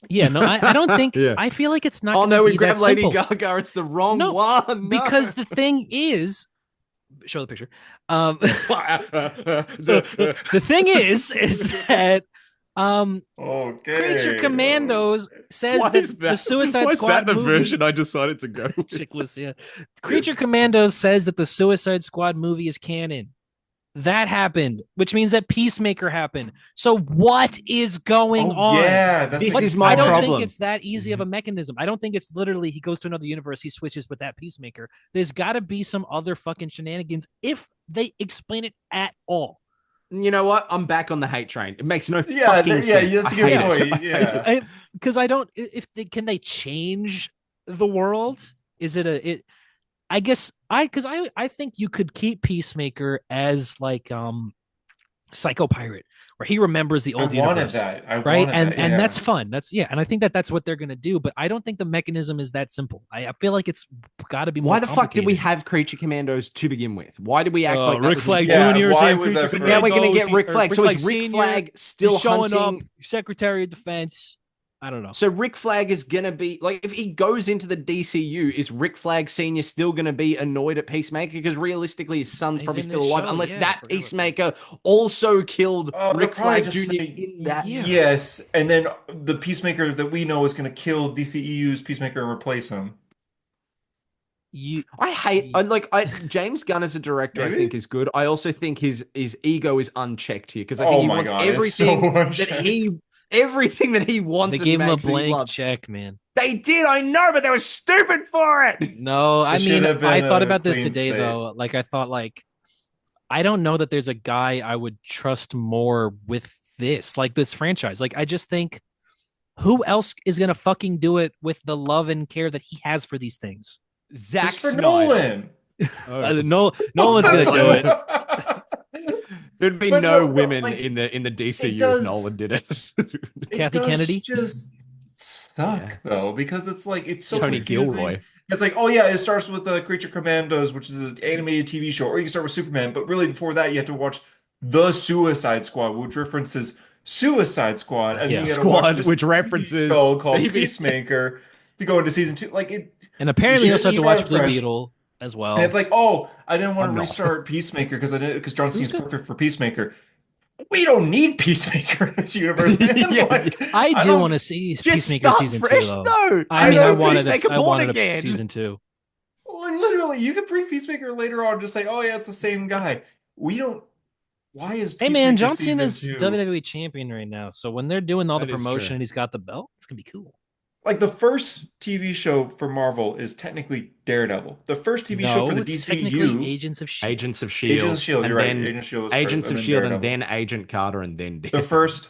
Yeah, no, I don't think. Yeah. I feel like it's not. Oh gonna no, we be grabbed that Lady simple. Gaga. It's the wrong No, one. No. Because the thing is, show the picture. the The thing is that Okay. Creature Commandos says Why that is the Suicide why is Squad that the movie. version I decided to go with? Chickless, yeah. Creature Commandos says that the Suicide Squad movie is canon. That happened, which means that Peacemaker happened. So what is going on? Yeah, that's This like- is my I don't problem. think it's that easy of a mechanism. I don't think it's literally he goes to another universe, he switches with that Peacemaker. There's got to be some other fucking shenanigans if they explain it at all. You know what? I'm back on the hate train. It makes no Yeah, fucking yeah, sense. that's a I good hate point. it. I hate Yeah. it. Because I don't. If they can they change the world? Is it a? It, I guess I think you could keep Peacemaker as like Psycho Pirate, where he remembers the I old wanted universe, that. I right? wanted And that. and Yeah. that's fun. And I think that's what they're gonna do. But I don't think the mechanism is that simple. I feel like it's got to be more Why the fuck did we complicated. have Creature Commandos to begin with? Why did we act like that Rick was Flag Yeah, important? Jr.'s why in was Creature that But now we're gonna Commandos. get Rick Flag. So is Rick Senior, Flag still he's showing hunting? up, Secretary of Defense. I don't know. So Rick Flag is gonna be like, if he goes into the DCU, is Rick Flag Senior still gonna be annoyed at Peacemaker? Because realistically, his son's He's probably in still this alive, show, unless yeah, I that forgot about that. Peacemaker also killed They'll Rick probably Flag just Jr. say in that. Yeah. yes, and then the Peacemaker that we know is going to kill DCEU's Peacemaker and replace him. James Gunn as a director, I think Maybe? is good. I also think his ego is unchecked here because I think Oh he my wants God, it's so everything that he wants They and gave him a Max that he blank loves. check, man. They did, I know, but they were stupid for it. No, I It should mean, have I been thought a about this clean today slate. though. Like I thought I don't know that there's a guy I would trust more with this, like this franchise. Like I just think who else is gonna fucking do it with the love and care that he has for these things? Zack Christopher Snyder. Nolan. No one's gonna do it. There'd be But no no, women like, in the it DCU if does- Nolan did it. It Kathy does Kennedy? just suck Yeah. though, because it's like it's so Tony confusing. Gilroy. It's like, oh yeah, it starts with Creature Commandos, which is an animated TV show, or you can start with Superman, but really before that you have to watch The Suicide Squad, which references Suicide Squad, and then you got to watch Squad, this which TV references show called TV. Peacemaker to go into season 2. Like it, And apparently you you also have to should watch Blue refresh. Beetle as well. And it's like, oh, I didn't want I'm to not. restart Peacemaker because John Cena's good. perfect for Peacemaker. We don't need Peacemaker in this universe, man. Yeah, Like, I do don't- want to see Just Peacemaker start season fresh, 2 though. though. I mean, I wanted Peacemaker I born wanted a again. season 2. Like, literally, you could bring Peacemaker later on and just say, oh yeah, it's the same guy. We don't. Why is Hey Peacemaker man, John season Cena's 2? WWE champion right now. So when they're doing all the That is promotion true. and he's got the belt, it's gonna be cool. Like the first TV show for Marvel is technically Daredevil. The first TV show for the it's technically DCU, Agents of Shield. Agents of Shield. Agents of Shield. And You're right. then Agents of Shield is Agents first, of and Shield, then and Daredevil. then Agent Carter, and then The Daredevil. first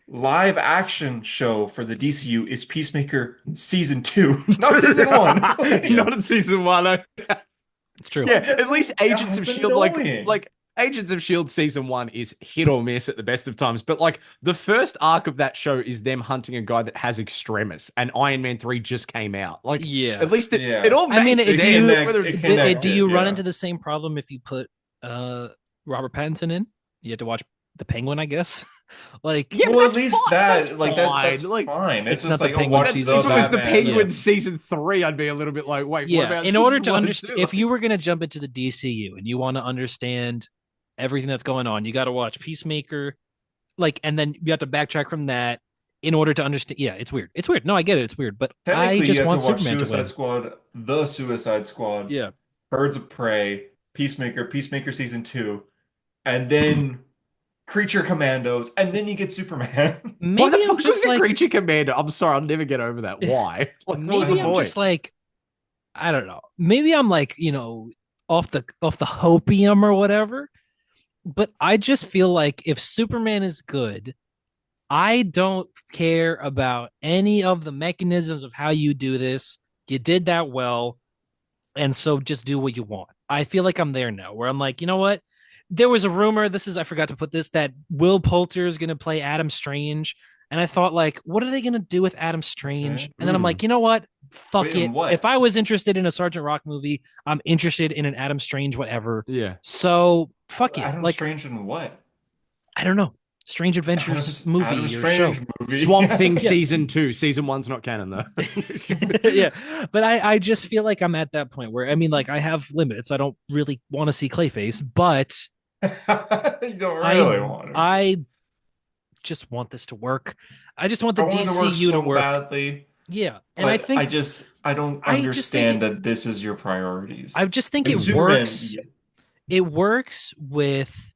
live action show for the DCU is Peacemaker season 2, not season 1. Not in season 1. It's true. Yeah, at least Agents of that's Shield, annoying. like Agents of Shield season 1 is hit or miss at the best of times. But like the first arc of that show is them hunting a guy that has Extremis, and Iron Man 3 just came out. Like, Yeah. at least Yeah. it all I mean, makes do sense. you- whether it's it Do, connected, do you run yeah. into the same problem if you put Robert Pattinson in? You have to watch the Penguin, I guess. Like, Yeah, Well, but at least that's that, like fine. that's Like, fine. it's It's just not the like, oh, Penguin what's season the if it was the Batman? Penguin Yeah. season 3, I'd be a little bit like, wait, what yeah, about in order season to 1 and understand, 2? if you were going to jump into the DCU and you want to understand everything that's going on, you got to watch Peacemaker, like, and then you have to backtrack from that in order to understand. Yeah, it's weird. It's weird. No, I get it. It's weird, but I Technically, just you have want to watch Superman to Suicide win. Squad, The Suicide Squad, Yeah, Birds of Prey, Peacemaker season 2, and then Creature Commandos, and then you get Superman. Why maybe the I'm fuck was just the like, Creature Commander? I'm sorry, I'll never get over that. Why? Like, what was maybe the I'm point? just like, I don't know. Maybe I'm like, off the hopium or whatever. But I just feel like if Superman is good, I don't care about any of the mechanisms of how you do this. You did that well, and so just do what you want. I feel like I'm there now, where I'm like, you know what? There was a rumor. I forgot to put this, that Will Poulter is going to play Adam Strange, and I thought, like, what are they going to do with Adam Strange? Okay. And then I'm like, you know what? Fuck Wait, it. and what? If I was interested in a Sergeant Rock movie, I'm interested in an Adam Strange whatever. Yeah. So fuck it. Adam Like, Strange in what? I don't know. Strange Adventures movie Adam or Strange show. movie. Swamp Thing Yeah. season 2. Season 1's not canon though. Yeah, but I just feel like I'm at that point where, I mean, like, I have limits. I don't really want to see Clayface, but You don't really want to. I just want this to work. I just want the I want it DCU to so work. badly. Yeah, and But I think I don't I just think understand that this is your priorities. I just think And it Superman, works. yeah. It works with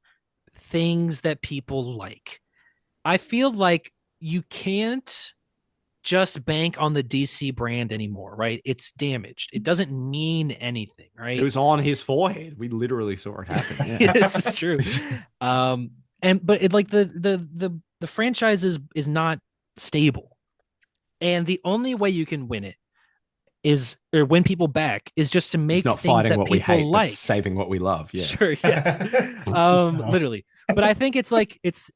things that people like. I feel like you can't just bank on the DC brand anymore, right? It's damaged. It doesn't mean anything, right? It was on his forehead. We literally saw it happen. Yeah. Yes, it's true. But it, like, the franchise is not stable, and the only way you can win it or win people back is just to It's make not things fighting that what we people hate, but like. saving what we love. Yeah. Sure, yes. Literally. But I think it's like it's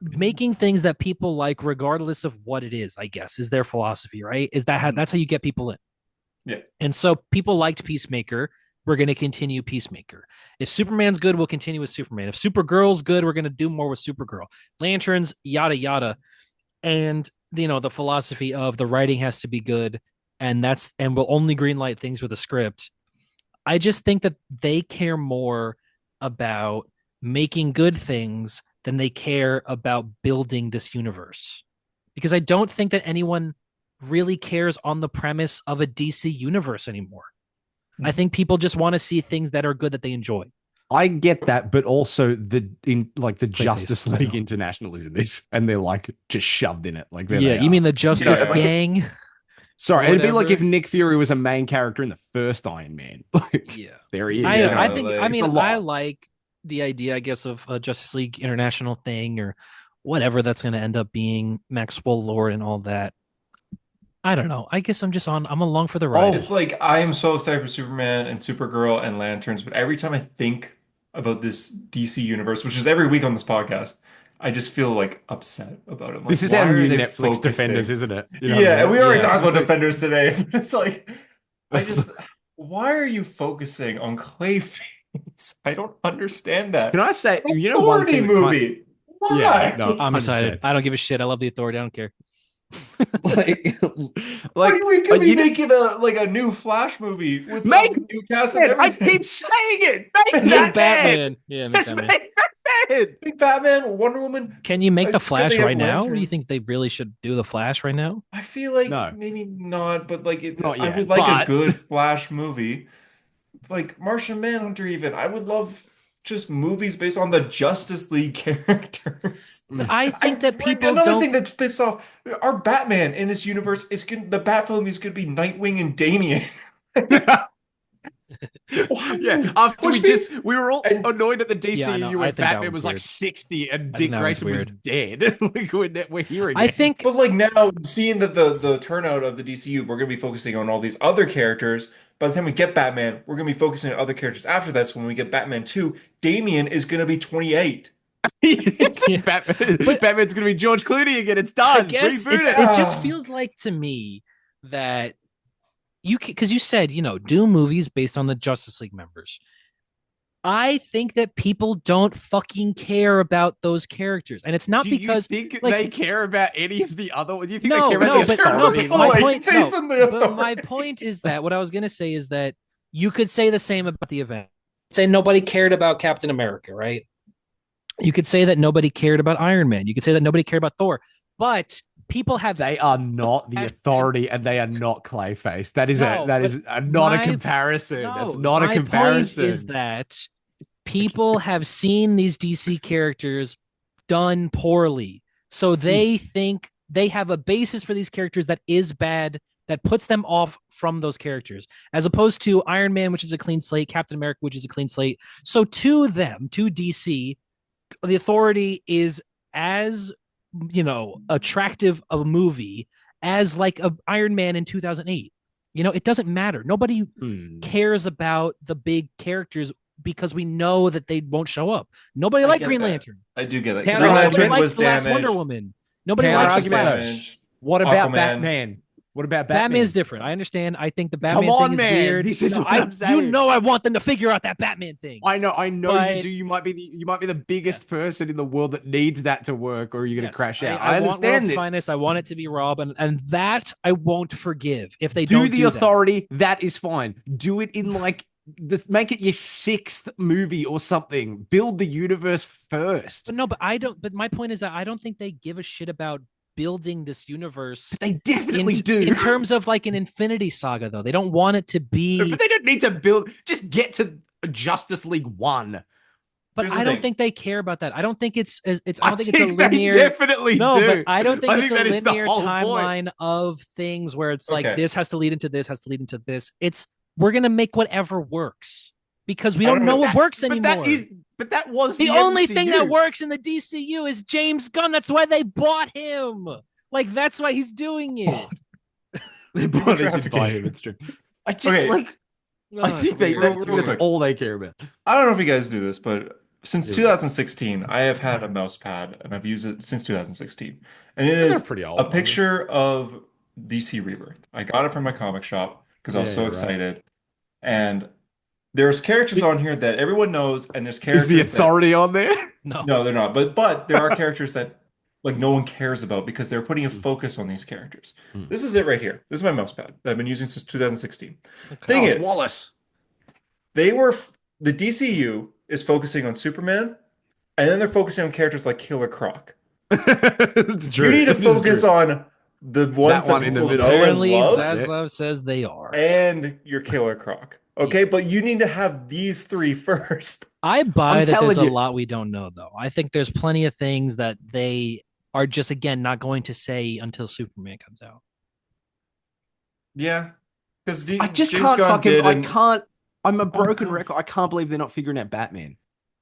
making things that people like regardless of what it is, I guess, is their philosophy, right? Is that how that's how you get people in. Yeah. And so people liked Peacemaker. We're going to continue Peacemaker. If Superman's good, we'll continue with Superman. If Supergirl's good, we're going to do more with Supergirl. Lanterns, yada yada. And the philosophy of the writing has to be good, and we'll only greenlight things with a script. I just think that they care more about making good things than they care about building this universe. Because I don't think that anyone really cares on the premise of a DC universe anymore. I think people just want to see things that are good that they enjoy. I get that, but also the Clayface, Justice I League know. International is in this, and they're like just shoved in it. Like there Yeah, they you are. mean the Justice Yeah. Gang? Sorry, or it'd be like if whatever? Nick Fury was a main character in the first Iron Man. Like Yeah. there he is. Yeah, I you know? think like, I it's mean a lot. I like the idea, I guess, of a Justice League International thing or whatever that's going to end up being, Maxwell Lord and all that. I don't know. I guess I'm along for the ride. it's like I am so excited for Superman and Supergirl and Lanterns, but every time I think about this DC universe, which is every week on this podcast, I just feel like upset about it. I'm like, This is our why are new they Netflix Defenders, focusing? isn't it? You know what I Yeah, and mean? we already Yeah. talked about Defenders today. But it's like, I just, why are you focusing on Clayface? I don't understand that. Can I say, one Authority thing that kind movie. yeah, Why? no, I'm excited. 100%. I don't give a shit. I love the Authority. I don't care. Like, Like we could be you know, making a new Flash movie with make new cast and it. I everything. keep saying it. Make Make Batman. Batman. Yeah, make Just Batman. make Batman. Big Batman, Wonder Woman. Can you make the It's good Flash they have right now? Do you lanterns. think they really should do the Flash right now? I feel like No, maybe not, but like not I yet. would like a But good Flash movie, like Martian Manhunter. Even I would love just movies based on the Justice League characters. I think that people Another don't. thing that's pissed off our Batman in this universe is going the Bat film is going to be Nightwing and Damian. yeah, after Which means we were all and annoyed at the Yeah, I DCU know. I when think that Batman one's was like weird. 60 and I think Dick that one's Grayson was weird. dead. Like we're hearing I it. think But like now, seeing that the turnout of the DCU, we're gonna be focusing on all these other characters. By the time we get Batman, we're gonna be focusing on other characters after that. So when we get Batman 2, Damian is gonna be 28. Yeah. Batman's gonna be George Clooney again. It's I done. guess Reboot it. it just feels like to me that because you said do movies based on the Justice League members. I think that people don't fucking care about those characters, and it's not Do because you think like they care about any of the other? Do you think no, they care about no, the but no, authority? but my Like, point, facing no, the but my authority. point is that what I was gonna say is that you could say the same about the event. Say nobody cared about Captain America, right? You could say that nobody cared about Iron Man. You could say that nobody cared about Thor, but people have. They are not the authority, and they are not Clayface. That is No, that is not a comparison. That's not a my comparison. point is that people have seen these DC characters done poorly, so they think they have a basis for these characters that is bad, that puts them off from those characters, as opposed to Iron Man, which is a clean slate, Captain America, which is a clean slate. So to them, to DC, the authority is as attractive a movie as like a Iron Man in 2008. It doesn't matter. Nobody cares about the big characters because we know that they won't show up. Nobody liked Green Lantern. I do get it. Counter Green argument. Lantern Nobody was liked the last damaged. Wonder Woman. Nobody Counter liked the argument. Flash. What about Aquaman. Batman? What about Batman? Batman's different. I understand. I think the Batman Come on, thing is man. weird. This is No, what I'm saying. I want them to figure out that Batman thing. I know But- you do. You might be the biggest person in the world that needs that to work, or you're gonna Yes, crash out. I I want understand World's this. Finest. I want it to be Rob, and that I won't forgive if they Do don't the do that. authority. That is fine. Do it in like this. Make it your 6th movie or something. Build the universe first. But no, but I don't. But my point is that I don't think they give a shit about building this universe They definitely do. in terms of like an Infinity Saga, though. They don't want it to be. But they don't need to build. Just get to Justice League 1. But Here's the I don't thing. think they care about that. I don't think it's. I I don't think it's a think they linear. definitely No, do. but I don't think I it's think a that is the linear whole point. timeline of things where it's like Okay. this has to lead into this, has to lead into this. It's we're gonna make whatever works because we I don't don't know know. what works But anymore. that was The only MCU. thing that works in the DCU is James Gunn. That's why they bought him. Like that's why he's doing it. They Human did buy trafficking. him. It's true. I just Okay, like. I It's think weird. real It's that's weird. quick. all they care about. I don't know if you guys do this, but since Here we go. 2016, I have had a mouse pad and I've used it since 2016. And it And they're is pretty a old, aren't they? picture of DC Rebirth. I got it from my comic shop because I was Yeah, so right. excited. And there's characters on here that everyone knows, and there's Is the characters that authority on there? No. no, they're not. But there are characters that like no one cares about because they're putting a focus on these characters. Mm. This is it right here. This is my mouse pad that I've been using since 2016. Okay. Thing Oh, it's is, Wallace. they were the DCU is focusing on Superman, and then they're focusing on characters like Killer Croc. It's You true. need to It is focus true. on the ones That that one in the people middle. know and Apparently, love, Yeah. Zaslav says they are. and your Killer Croc. Okay, but you need to have these three first. I buy I'm that there's telling a you. lot we don't know, though. I think there's plenty of things that they are just, again, not going to say until Superman comes out. Yeah, because I just James can't Gunn fucking. did, I and can't. I'm a oh, broken God. record. I can't believe they're not figuring out Batman.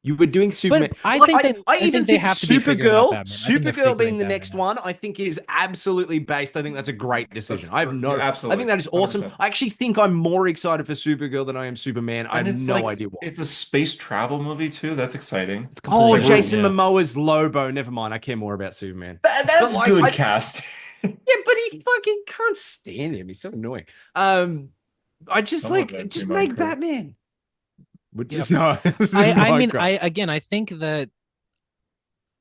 You were doing Superman. But I Like, think they, I I even think they think have to be figuring out Supergirl, Batman. I think they're Supergirl being figuring the Batman next out. one, I think is absolutely based. I think that's a great decision. That's I have no. yeah, I absolutely, think that is awesome. 100%. I actually think I'm more excited for Supergirl than I am Superman. I And have it's no like idea why. it's a space travel movie too. That's exciting. It's Oh, completely different, Jason yeah. Momoa's Lobo. Never mind. I care more about Superman. That's like, good I- cast. Yeah, but he fucking can't stand him. He's so annoying. I just Someone like that's just Iman make Kerr. Batman. Which Yeah. is not. I mean, I think that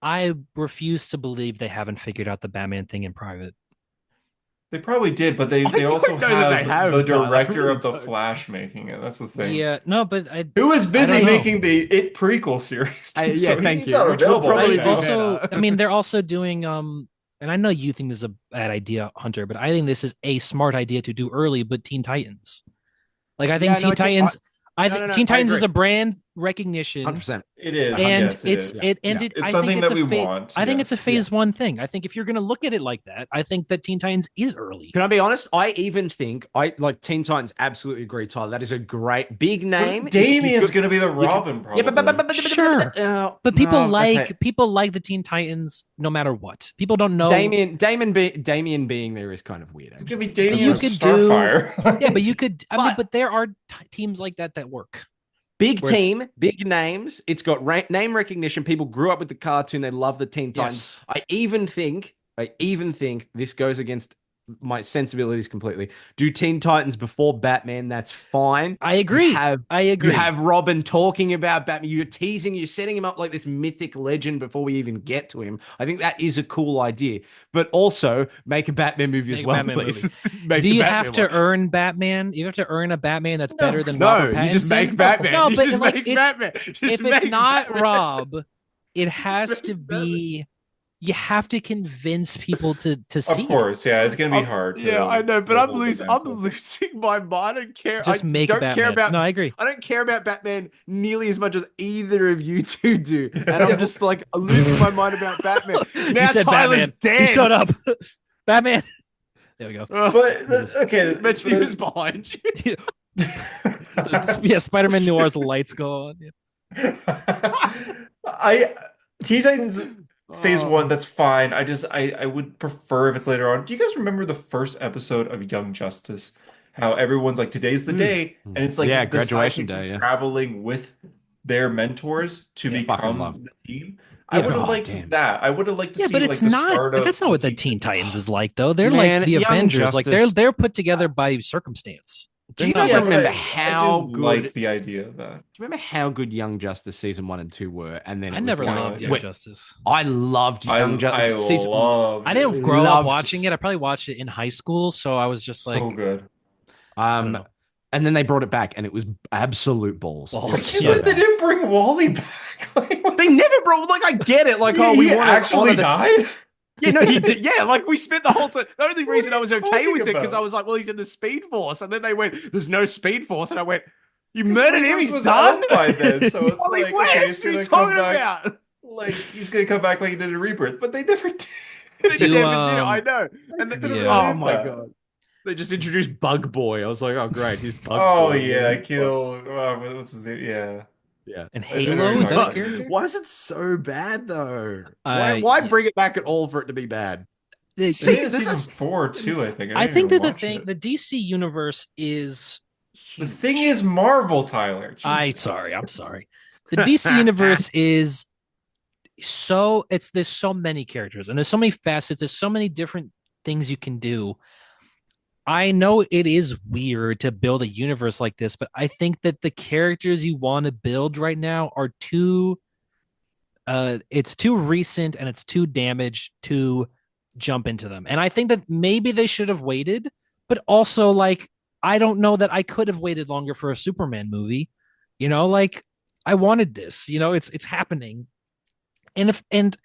I refuse to believe they haven't figured out the Batman thing in private. They probably did, but they I don't also know that they have, the Tyler. I director really of The don't. Flash making it. That's the thing. Yeah, no, but I Who is I busy don't know. making the It prequel series too, Yeah, so thank he's you. not Which will available probably right I be now. also, better. I mean, they're also doing and I know you think this is a bad idea, Hunter, but I think this is a smart idea to do early. But Teen Titans, like I think Yeah, no, Teen Titans, I no, think no, Teen I Titans agree. is a brand recognition, 100%. It is, and yes, it is. it Yeah. ended. It's I something think it's that a we want, I think it's a yes. phase one thing. I think if you're going to look at it like that, I think that Teen Titans is early. Can I be honest? I even think I like Teen Titans. Absolutely agree, Tyler. That is a great big name. But Damien's could- going to be the you could- Robin, probably. Yeah, but Sure. But people no, okay. like the Teen Titans no matter what. People don't know. Damien being there is kind of weird. It could be actually. Damien you or could Starfire. Yeah, but you could. I mean, But- but there are teams like that work. Big Where it's- team, big names. It's got name recognition. People grew up with the cartoon. They love the Teen Titans. Yes. I even think this goes against my sensibilities completely. Do Teen Titans before Batman? That's fine. I agree. I agree. You have Robin talking about Batman. You're teasing, you're setting him up like this mythic legend before we even get to him. I think that is a cool idea. But also make a Batman movie Make as a well, Batman please. movie. Make Do the you Batman have to one. earn Batman? You have to earn a Batman that's better than No, Robert you just Pattinson? make Batman. No, You but just like make it's, Batman. Just if it's make not Batman. Rob, it has to be. You have to convince people to see. Of course, yeah, it's going to be I'm- hard. Yeah, I know, but to I'm hold the losing. I'm mantle. losing my mind. I don't care. Just I make don't Batman. care about. No, I agree. I don't care about Batman nearly as much as either of you two do, and I'm just like losing my mind about Batman. Now You said Tyler's Batman. dead. You shut up, Batman. There we go. But okay, Mention he was behind you. Yeah, Spider-Man Noir's lights go on. I Teen Titans Phase Oh. 1, that's fine. I would prefer if it's later on. Do you guys remember the first episode of Young Justice? How everyone's like, today's the day, and it's like Yeah, the graduation sidekicks day, are yeah. traveling with their mentors to Yeah, fucking become love. the team. I Yeah. would have Oh, liked damn. that. I would have liked to Yeah, see but like it's the not. start of That's not what the the Teen Titans is like, though. They're Man, like the Young Avengers. Like Justice- they're put together by circumstance. Do you They're guys not- remember I how do good? like the idea of that. Do you remember how good Young Justice season 1 and 2 were? And then I it was never like, loved Young wait, Justice. I loved Young I Justice. Season love I didn't grow up loved watching it. it. I probably watched it in high school, so I was just like, so good. don't know. And then they brought it back, and it was absolute balls. Balls. It was I so can't believe they bad. didn't bring Wally back. Like, what- They never brought. Like I get it. Like he, oh, we he want to actually honor the. died. Yeah, no, he did. Yeah, like we spent the whole time. The only reason I was are you okay talking with it because about? I was like, well, he's in the Speed Force, and then they went, "There's no Speed Force," and I went, "You murdered him. He's was done." out by then, so it's Wally like, okay, West, he's what are gonna you come talking back. about? Like he's gonna come back like he did in Rebirth, but they never did. They Do, never did it, I um, know. And then, Yeah. oh my that. god, they just introduced Bug Boy. I was like, oh great, he's Bug Oh Boy. yeah, kill. What's his name? Yeah. Yeah. And I Halo, don't is that know. a character? Why is it so bad though? I- Why bring it back at all for it to be bad? They See, made a this season is 4 too, I think. I I didn't think even that watch it. the DC universe is The huge. thing is Marvel, Tyler. I'm Jesus. sorry. The DC universe is there's so many characters and there's so many facets, there's so many different things you can do. I know it is weird to build a universe like this, but I think that the characters you want to build right now are too it's too recent and it's too damaged to jump into them. And I think that maybe they should have waited, but also like I don't know that I could have waited longer for a Superman movie. You know, like I wanted this. You know, it's happening. And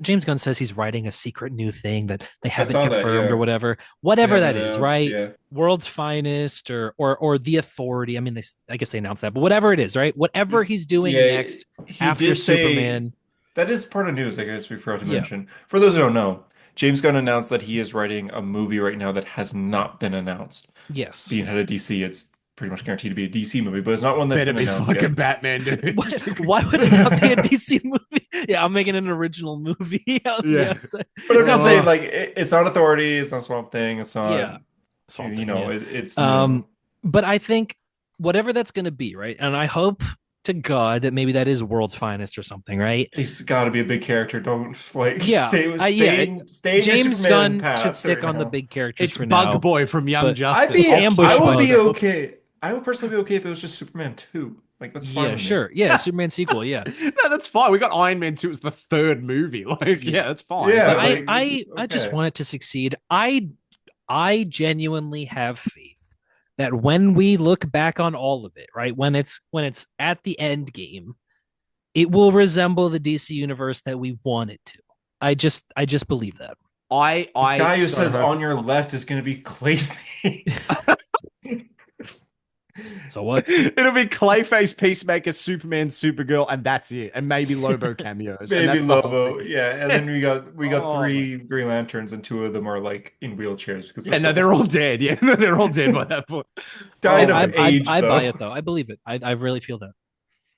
James Gunn says he's writing a secret new thing that they I haven't saw that, confirmed or yeah. whatever, They whatever haven't that is, announced, right? yeah. World's Finest or the Authority. I mean, I guess they announced that, but whatever it is, right? Whatever he's doing Yeah, next he after did say Superman. that is part of news, I guess we forgot to Yeah. mention. For those who don't know, James Gunn announced that he is writing a movie right now that has not been announced. Yes. Being head of DC, it's pretty much guaranteed to be a DC movie, but it's not one that's Better been be announced fucking yet. Batman, dude. Why would it not be a DC movie? Yeah, I'm making an original movie on the Yeah. outside. But I'm just saying, Oh. like, it's not Authority, it's not Swamp Thing, it's Yeah. not, Swamp you Thing, know, yeah. it's new. But I think whatever that's going to be, right? And I hope to God that maybe that is World's Finest or something, right? He's got to be a big character. Don't like Yeah, stay with yeah. stay in your James Superman Gunn should path stick right on the now. big characters It's for Bug now. Boy from Young but Justice. I'd be Ambush I would be Bug. okay. I would personally be okay if it was just Superman 2. Like that's fine Yeah, with me. sure. Yeah, Superman sequel. Yeah, No, that's fine. We got Iron Man 2. It's the third movie. Like, Yeah. yeah, that's fine. Yeah, but like, I just okay. want it to succeed. I genuinely have faith that when we look back on all of it, right, when it's at the end game, it will resemble the DC universe that we want it to. I just believe that. I The guy who so says hope- on your left is going to be Clayface. So what? It'll be Clayface, Peacemaker, Superman, Supergirl, and that's it. And maybe Lobo cameos. and Maybe that's the whole Lobo. thing. Yeah, and then we got Oh, 3 Green Lanterns and 2 of them are like in wheelchairs because Yeah, no, they're all dead. Yeah, no, they're all dead by that point. died Oh, of my age. I buy though. it though. I believe it. I really feel that.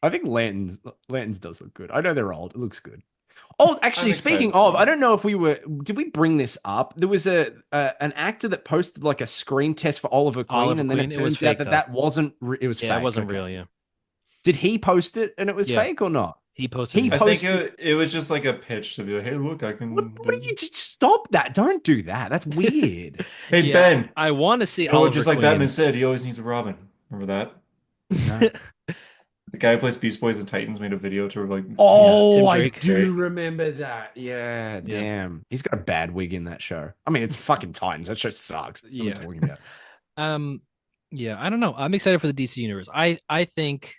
I think Lanterns does look good. I know they're old. It looks good. Oh, actually, I'm speaking excited of, for I it. don't know if did we bring this up? There was an actor that posted like a screen test for Oliver Queen, Oliver and then Queen, it it was turns out fake, that though. that wasn't. It was Yeah, fake. it wasn't Okay. real. Yeah, Did he post it and it was Yeah. fake or not? he posted. He it. I think posted- it was just like a pitch to be like, hey, look, I can. What do you just stop that? Don't do that. That's weird. Hey, Yeah, Ben. I want to see Oh, Oliver just like Queen. Batman said, he always needs a Robin. Remember that? The guy who plays Beast Boys and Titans made a video to like. Oh, Tim I Drake. do remember that. Yeah, Yeah. damn. He's got a bad wig in that show. I mean, it's fucking Titans. That show sucks. What are we Yeah. talking about? Yeah, I don't know. I'm excited for the DC universe. I think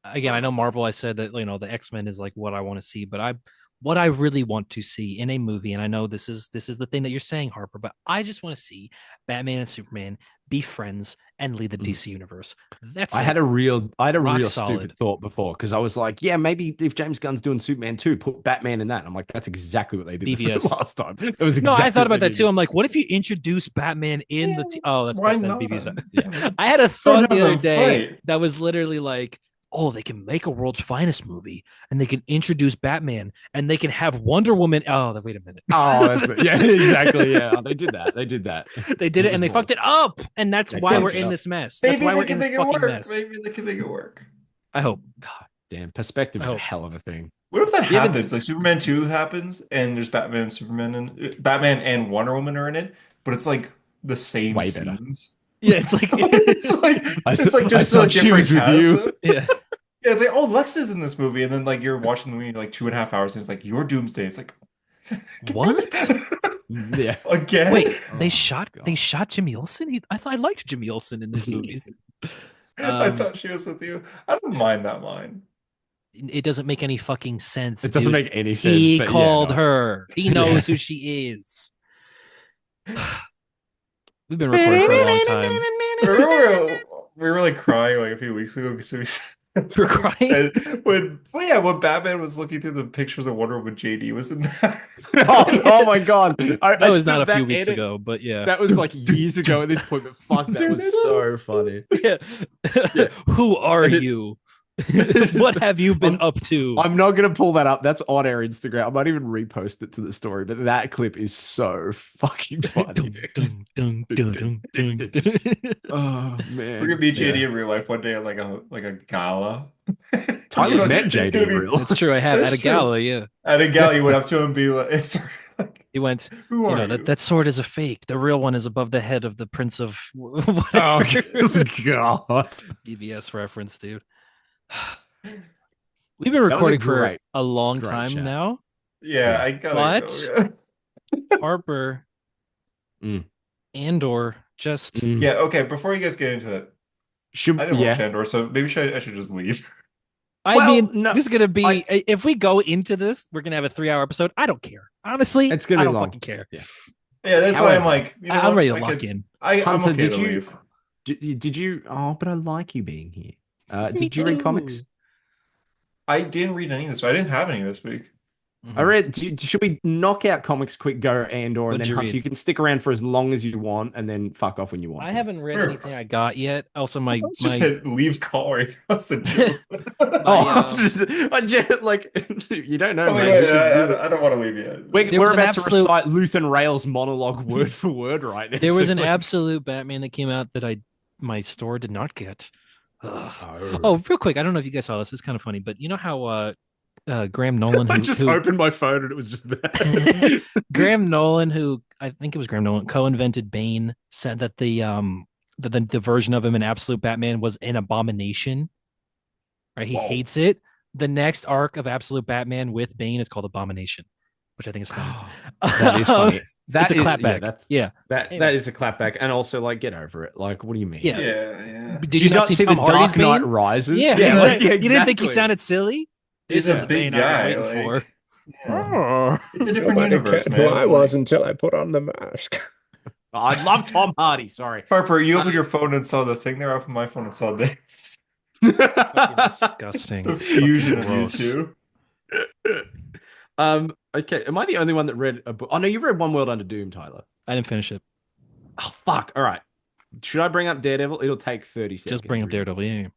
again, I know Marvel, I said that the X-Men is like what I want to see, but what I really want to see in a movie, and I know this is the thing that you're saying, Harper, but I just want to see Batman and Superman be friends and lead the DC universe. That's I had a real Rock stupid solid. thought before because I was like, yeah, maybe if James Gunn's doing Superman 2, put Batman in that. And I'm like, that's exactly what they did BVS. last time. It was No, exactly I thought what about they that too. did. I'm like, what if you introduce Batman in the oh, that's Why that's not? BVS. Yeah. I had a Don't thought have the other them day fight. that was literally like, oh, they can make a World's Finest movie and they can introduce Batman and they can have Wonder Woman. Oh, wait a minute. Oh, that's it. Yeah, exactly. Yeah, they did that. They did that. They did it and they was fucked it up. And that's They why fucked we're it in up. this mess. That's Maybe why they we're can in this make it fucking work. mess. Maybe they can make it work. I hope. God damn, perspective is I a hope. hell of a thing. What if that Yeah, but- happens? Like Superman 2 happens and there's Batman and Superman and Batman and Wonder Woman are in it, but it's like the same Way better. scenes. Yeah, it's like it's like just I a thought she different was with cast, you. though. yeah. Yeah, it's like, oh, Lex is in this movie, and then like you're watching the movie like 2.5 hours, and it's like your Doomsday. It's like What? Yeah. again? Wait, they Oh, shot God. Jimmy Olsen? I thought I liked Jimmy Olsen in these movies. I thought she was with you. I don't mind that line. It doesn't make any fucking sense. It doesn't dude. make any sense. He but yeah, called no. her. He knows who she is. We've been recording for a long time. Remember we were like crying like a few weeks ago because we We're crying. when Batman was looking through the pictures of Wonder Woman, JD was in that. Oh my God. That was not a few weeks ago, but yeah. That was like years ago at this point, but fuck, that was so funny. Yeah. Who are you? What have you been up to? I'm not gonna pull that up. That's on our Instagram. I might even repost it to the story, but that clip is so fucking funny, Dun, dude. dun, dun, dun, dun, dun, dun. Oh We're man. gonna meet JD Yeah. in real life one day at like a gala. Tyler's met It's JD gonna in be real. It's true. I have at That's a true. gala. Yeah, At a gala, you went up to him and be like, sorry, like, he went. who You are know you? that sword is a fake. The real one is above the head of the prince of Oh whatever. god. BVS reference, dude. We've been That was a recording for great, a long great time chat. now, Yeah, Yeah. I gotta but go. Yeah. Harper Mm. Andor just Mm. Yeah, okay, before you guys get into it, I didn't watch Yeah. Andor, so maybe I should just leave. I Well, mean, no, this is gonna I be if we go into this, we're gonna have a 3 hour episode. I don't care. Honestly, it's gonna I be don't long. fucking care. Yeah. Yeah, that's why I'm However, like, you know I'm what? ready to lock in. I'm Hunter, okay to leave. did you oh, but I like you being here. Me Did you read comics? too. I didn't read any of this, but I didn't have any this week. I Mhm. read. Should we knock out comics quick, go Andor, and What'd then you Hunter? read? You can stick around for as long as you want, and then fuck off when you want I to. haven't read Sure. anything I got yet. Also, Let's just hit leave call right across the joke. My, I just, like you don't know, Oh, man. yeah, This is I don't want to leave yet. we're, there we're was an about to absolute recite Luthen Rail's monologue word for word right now. there was so, an like- absolute Batman that came out that my store did not get. Ugh. Oh. Oh, real quick, I don't know if you guys saw this. It's kind of funny, but you know how Graham Nolan, I who just who opened my phone and it was just that. Graham Nolan, who I think it was Graham Nolan, co-invented Bane, said that the version of him in Absolute Batman was an abomination. Right? He Whoa. hates it. The next arc of Absolute Batman with Bane is called Abomination, which I think is funny. That is funny. It's That a is- clapback. yeah, that's Yeah. that Anyway. is a clapback, and also like get over it. Like, what do you mean? Yeah. Yeah. Did you not see Tom the Hardy's Dark Knight Bane? Rises? Yeah, Yeah, exactly. like, You didn't think he exactly. sounded silly? He's This is a the big Bane I've guy. been waiting Like, for. yeah. It's a different Nobody universe, cared man. who I was until I put on the mask. I love Tom Hardy. Sorry. Harper, you opened your phone and saw the thing there. I opened my phone and saw this. Fucking disgusting. The fusion of you Gross. two. Okay. Am I the only one that read a book? Oh no, you read One World Under Doom, Tyler. I didn't finish it. Oh fuck. All right. Should I bring up Daredevil? It'll take 30 seconds. Just bring up Daredevil. Yeah.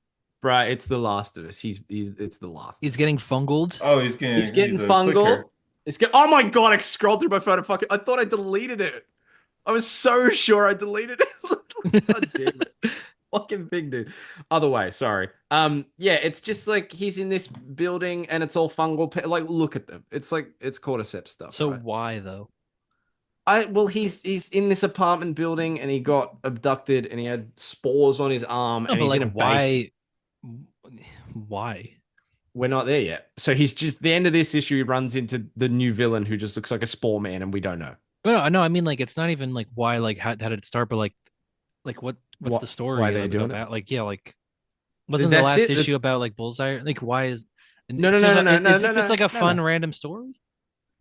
Bruh, it's the last of us. It's the last. He's getting fungled. Oh, He's getting a fungal. clicker. Oh my god, I scrolled through my phone and fucking I thought I deleted it. I was so sure I deleted it. God damn it. Fucking thing, dude. Other way, sorry. Yeah, it's just like he's in this building and it's all fungal. Like, look at them. It's like it's cordyceps stuff. So right? why though? Well, he's in this apartment building and he got abducted and he had spores on his arm No, and but he's like in a base. why? We're not there yet. So he's just the end of this issue. He runs into the new villain who just looks like a spore man, and we don't know. No, I mean like it's not even like why, like how did it start, but like what's the story? Why they doing about? Like, yeah, like wasn't the That's last it. issue about like Bullseye? Like why is No, it's no, just no, like- no, no, is no, this just no, like a no, fun no. random story?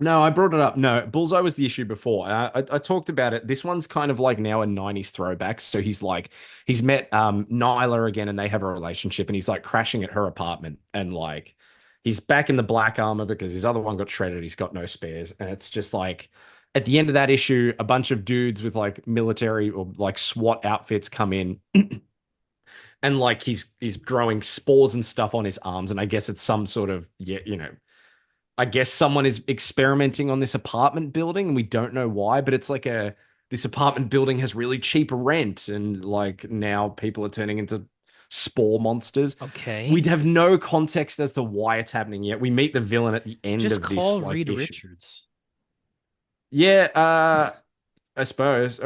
No, I brought it up. No, Bullseye was the issue before. I talked about it. This one's kind of like now a 90s throwback. So he's met Nyla again and they have a relationship and he's like crashing at her apartment and like he's back in the black armor because his other one got shredded. He's got no spares. And it's just like at the end of that issue, a bunch of dudes with like military or like SWAT outfits come in and like he's growing spores and stuff on his arms. And I guess it's some sort of, yeah, I guess someone is experimenting on this apartment building and we don't know why, but it's like this apartment building has really cheap rent and like now people are turning into spore monsters. Okay. We'd have no context as to why it's happening yet. We meet the villain at the end just of this call like, Reed issue. Richards. Yeah, I suppose.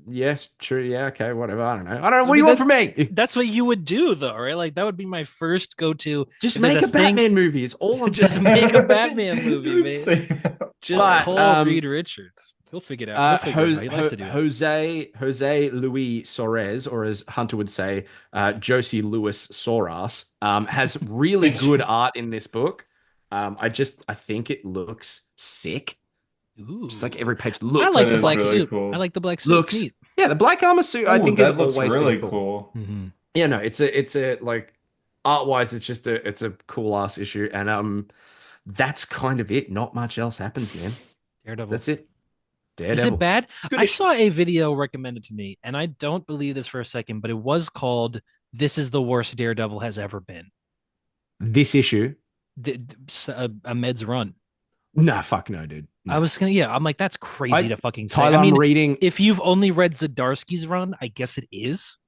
Yes, true. Yeah, okay, whatever. I don't know. What do you want from me? That's what you would do though, right? Like that would be my first go-to. Just if there's make a thing- Batman movie. Is all I'm Just saying. make a Batman movie, man. Say- Just But, call Reed Richards. He'll figure it out. He'll figure it out. He likes to do it. Jose Luis Soares, or as Hunter would say, Josie Lewis Soras, has really good art in this book. I think it looks sick. Ooh. Just like every page looks. I like That the is black really suit. cool. I like the black suit. Looks. It's neat. Yeah, the black armor suit. I Ooh, think that is looks always really been cool. Mm-hmm. Yeah, no, it's a like art wise, it's a cool ass issue, and that's kind of it. Not much else happens, man. Daredevil. That's it. Is Daredevil. it bad? good I issue. saw a video recommended to me, and I don't believe this for a second, but it was called "This is the worst Daredevil has ever been." This issue, A Med's run. nah, fuck no, dude. I was gonna, yeah. I'm like, that's crazy to fucking say. Tyler, I mean, I'm reading. if you've only read Zdarsky's run, I guess it is.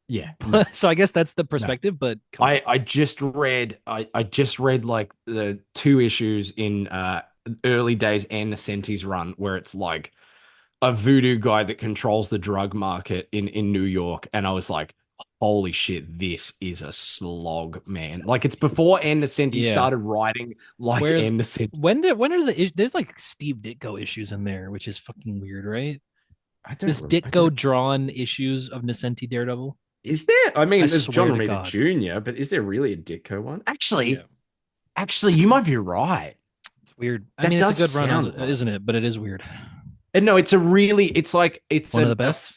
Yeah. So I guess that's the perspective. But I just read like the 2 issues in early days and Nascenti's run where it's like a voodoo guy that controls the drug market in New York, and I was like, holy shit, this is a slog, man. Like, it's before Ann Nesenti started writing like Ann Nesenti. When are there's like Steve Ditko issues in there, which is fucking weird, right? This Ditko drawn issues of Nesenti Daredevil. Is there? I mean, there's swear John to Romita God. Jr., but is there really a Ditko one? Actually, you might be right. It's weird. I That mean, it's a does good run, sound right. isn't it? But it is weird. And no, it's one of the best.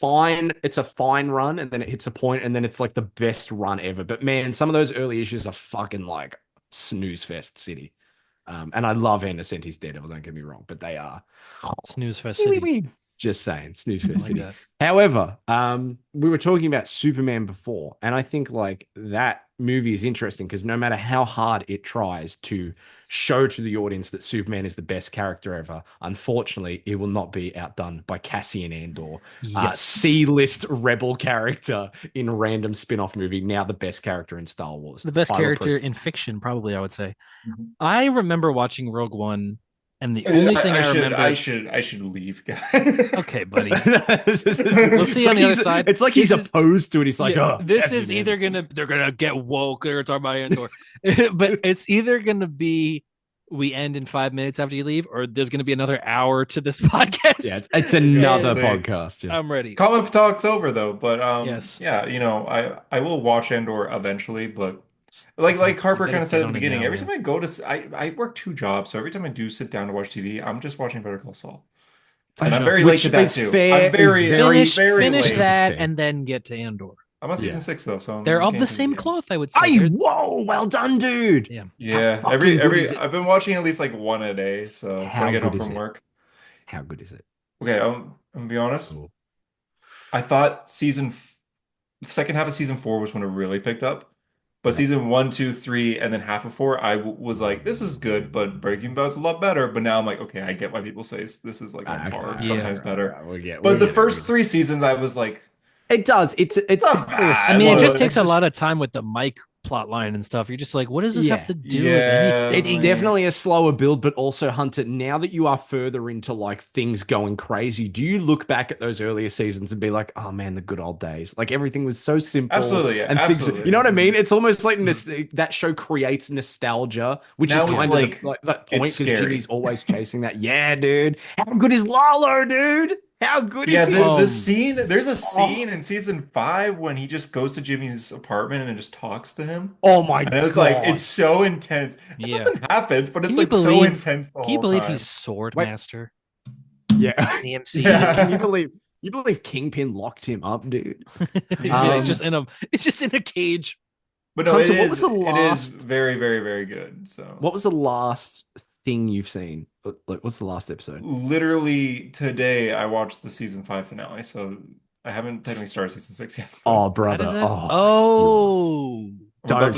It's a fine run, and then it hits a point, and then it's like the best run ever. But man, some of those early issues are fucking like snooze fest city. And I love Ann Nesenti's Daredevil, don't get me wrong, but they are Snooze Fest City. just saying, snooze fest city. That. However, we were talking about Superman before, and I think like that movie is interesting because no matter how hard it tries to show to the audience that Superman is the best character ever, unfortunately, it will not be outdone by Cassian Andor, C-list rebel character in a random spin-off movie, now the best character in Star Wars. The best character in fiction, probably, I would say. Mm-hmm. I remember watching Rogue One, and the only thing I remember... I should leave, guys. Okay, buddy. We'll see on the other side. It's like he's opposed to it. He's like, this is either they're gonna get woke, they're gonna talk about Andor. But it's either gonna be we end in 5 minutes after you leave, or there's gonna be another hour to this podcast. Yeah, it's another podcast. Yeah. I'm ready. Comic talk's over though, but yes. Yeah, I will watch Andor eventually, but like Harper kind of said at the beginning, every time I go to I work 2 jobs, so every time I do sit down to watch TV, I'm just watching Better Call Saul. And I'm very late to that too. I'm very finish late. that and then get to Andor. I'm on season 6 though, so they're of the same cloth, I would say. Whoa, well done, dude. Yeah. Every I've been watching at least like 1 a day, so when I get home from work. How good is it? Okay, I'm gonna be honest. I thought the second half of season 4 was when it really picked up. But season 1, 2, 3, and then half of 4, I was like, this is good, but Breaking Bad's a lot better. But now I'm like, okay, I get why people say this is like on par, sometimes better. But the first 3 seasons, I was like, it does. It's not bad. I mean, it just takes a lot of time with the Mike plot line and stuff. You're just like, what does this have to do with anything? It's definitely a slower build, but also, Hunter, now that you are further into like things going crazy, do you look back at those earlier seasons and be like, oh man, the good old days? Like everything was so simple. Absolutely, yeah. And absolutely. Things, you know what I mean? It's almost like that show creates nostalgia, which now is kind of like that point because Jimmy's always chasing that. Yeah, dude. How good is Lalo, dude? How good is he? The scene, there's a scene in season 5 when he just goes to Jimmy's apartment and just talks to him. Oh my God. And it's like, it's so intense. Nothing happens, but it's like so intense the whole time. Can you believe he's Swordmaster? Yeah. In the MCU. Yeah. Can you believe Kingpin locked him up, dude? It's just in a cage. But no, Hunter, it is very, very, very good. So what was the last thing you've seen? Like, what's the last episode? Literally today, I watched the season 5 finale, so I haven't technically started season 6 yet. Oh, brother! Don't,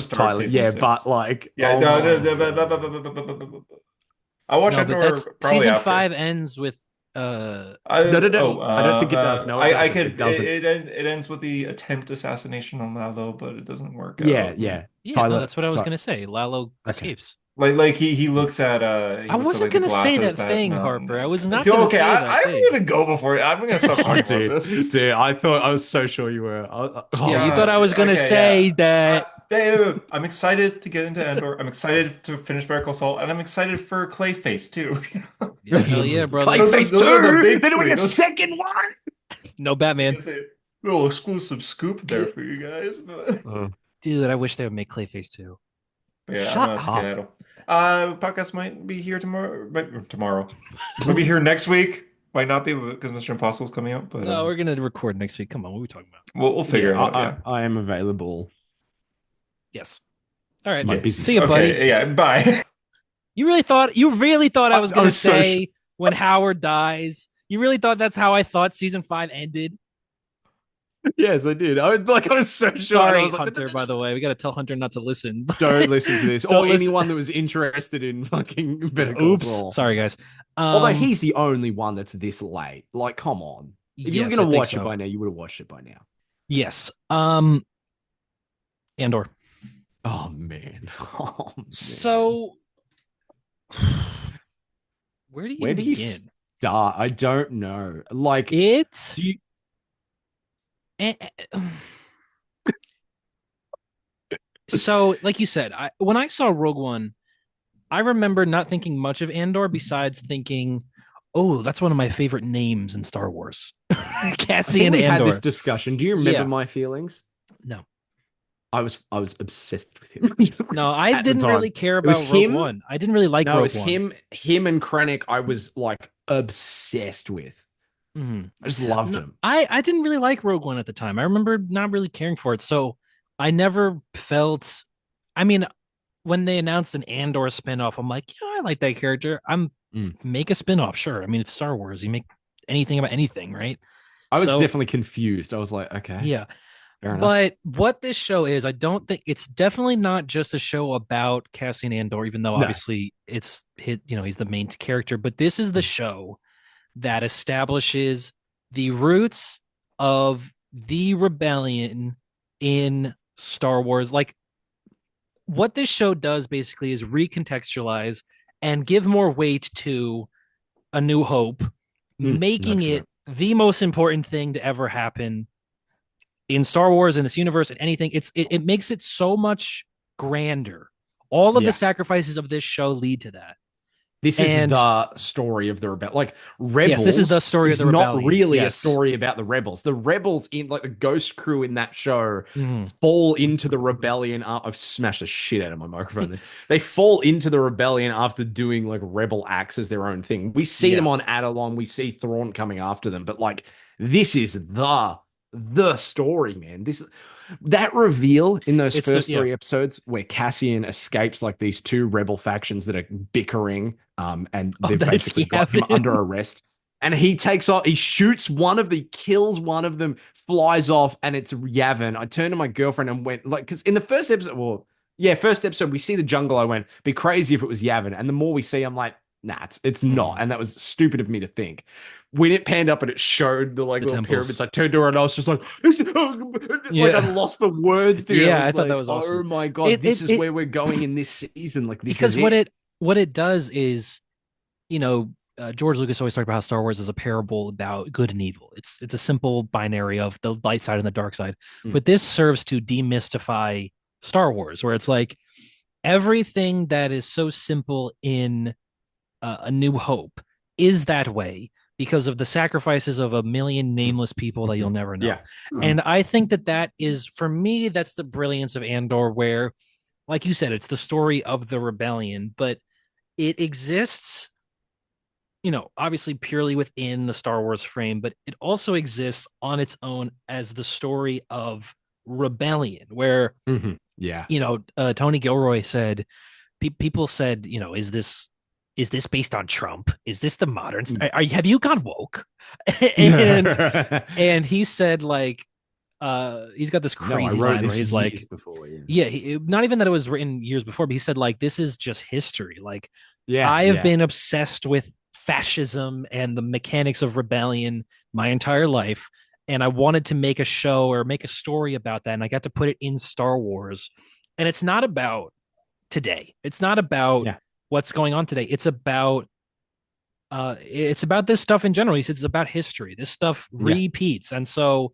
Tyler. Yeah, 6. But like, I watched Andor. Season 5 ends with. No. I don't think it does. No, it ends with the attempt assassination on Lalo, but it doesn't work. Yeah. Tyler, that's what I was gonna say. Lalo escapes. Like he looks at I wasn't gonna say that thing, Harper. I was not gonna say that I'm gonna go before I'm gonna stop talking about this. Dude, I was so sure you were. You thought I was gonna say that. I'm excited to get into Andor. I'm excited to finish Better Call Saul, and I'm excited for Clayface too. Hell yeah, brother! Clayface 2. They're doing a second one. No Batman. Little exclusive scoop there for you guys. Dude, I wish they would make Clayface 2. Yeah, I'm a skedaddle. Podcast might be here tomorrow. Might be here next week. Might not be because Mr. Impossible is coming out. But no, we're gonna record next week. Come on, what are we talking about? We'll figure it out. I am available. Yes. All right. Yes. See you, buddy. Yeah. Bye. You really thought I was gonna say when Howard dies? You really thought that's how I thought season 5 ended? Yes, I did. I was so sure. And I Sorry, was like, Hunter. By the way, we got to tell Hunter not to listen. don't listen to this, Don't or listen. anyone that was interested in fucking Better Call Oops. Saul. Sorry, guys. Although he's the only one that's this late. Like, come on. If you were yes, gonna I think watch it so. by now, you would have watched it by now. Yes. Andor. Oh man. Oh, man. So, where do you Where do you begin? start? I don't know. Like, It's do you, so, like you said, when I saw Rogue One, I remember not thinking much of Andor besides thinking, oh, that's one of my favorite names in Star Wars. I think Cassian we've had Andor. this discussion. Do you remember Yeah. my feelings? No. I was obsessed with him. No, I At the didn't time. really care It was about Rogue him. One. I didn't really like No, it Rogue was One. him and Krennic. I was like obsessed with. Mhm. I just loved No, him. I didn't really like Rogue One at the time. I remember not really caring for it. So I never felt, I mean, when they announced an Andor spinoff, I'm like, yeah, I like that character. Make a spinoff, sure. I mean, it's Star Wars. You make anything about anything, right? I was So, definitely confused. I was like, okay, yeah. fair enough. But what this show is, I don't think it's definitely not just a show about Cassian Andor, even though No. obviously it's he's the main character. But this is the show that establishes the roots of the rebellion in Star Wars. Like, what this show does basically is recontextualize and give more weight to A New Hope, making it the most important thing to ever happen in Star Wars, in this universe, and anything. It makes it so much grander. All of the sacrifices of this show lead to that. This is the story of the rebel. Like, Rebels. Yes, this is the story of the rebellion. Not really a story about the rebels. The rebels in like the ghost crew in that show fall into the rebellion. I've smashed the shit out of my microphone. They fall into the rebellion after doing like rebel acts as their own thing. We see them on Adelon. We see Thrawn coming after them. But like, this is the story, man. That reveal in those first three episodes where Cassian escapes like these two rebel factions that are bickering, and they've basically got him under arrest. And he takes off, he shoots one of them, kills one of them, flies off, and it's Yavin. I turned to my girlfriend and went, like, because in the first episode, first episode, we see the jungle. I went, be crazy if it was Yavin. And the more we see, I'm like, nah, it's not. And that was stupid of me to think. When it panned up and it showed the like little pyramids, I turned to her and I was just like, like I'm lost for words, dude. Yeah, I thought that was awesome. Oh my god, this is where we're going in this season. Like, this because is what it does is, George Lucas always talked about how Star Wars is a parable about good and evil. It's a simple binary of the light side and the dark side. But this serves to demystify Star Wars, where it's like everything that is so simple in A New Hope is that way because of the sacrifices of a million nameless people that you'll never know. Yeah. And I think that is, for me, that's the brilliance of Andor, where, like you said, it's the story of the rebellion, but it exists, obviously purely within the Star Wars frame, but it also exists on its own as the story of rebellion, where, Tony Gilroy said, people said, is this based on Trump? Is this the modern? Have you gone woke? and he said, like, he's got this crazy line where he's like, not even that it was written years before, but he said, like, this is just history. Like, I have been obsessed with fascism and the mechanics of rebellion my entire life, and I wanted to make a show or make a story about that, and I got to put it in Star Wars. And it's not about today. It's not about what's going on today. It's about this stuff in general. He says it's about history. This stuff repeats. And so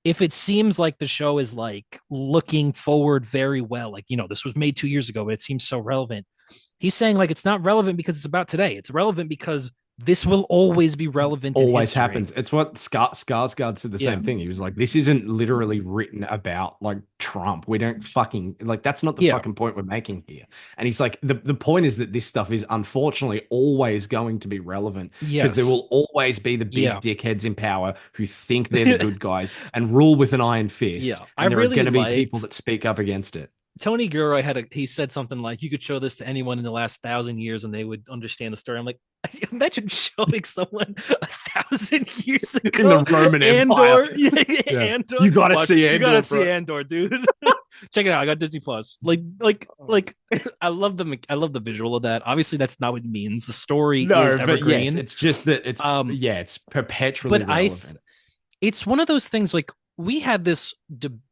if it seems like the show is like looking forward very well, like, this was made 2 years ago, but it seems so relevant. He's saying, like, it's not relevant because it's about today. It's relevant because this will always be relevant. Always happens. It's what Skarsgård said the same thing. He was like, this isn't literally written about like Trump. We don't fucking like, that's not the fucking point we're making here. And he's like, the point is that this stuff is unfortunately always going to be relevant because there will always be the big dickheads in power who think they're the good guys and rule with an iron fist. And there are going to be people that speak up against it. Tony Gilroy he said something like, "You could show this to anyone in the last 1,000 years and they would understand the story." I'm like, imagine showing someone 1,000 years In the ago Roman Empire. Andor. Yeah. Andor. You gotta Watch, see You Andor, gotta see bro. Andor, dude. Check it out. I got Disney Plus. I love the visual of that. Obviously, that's not what it means. The story is No, but evergreen. yes, it's just that it's perpetually but relevant. It's one of those things like we had this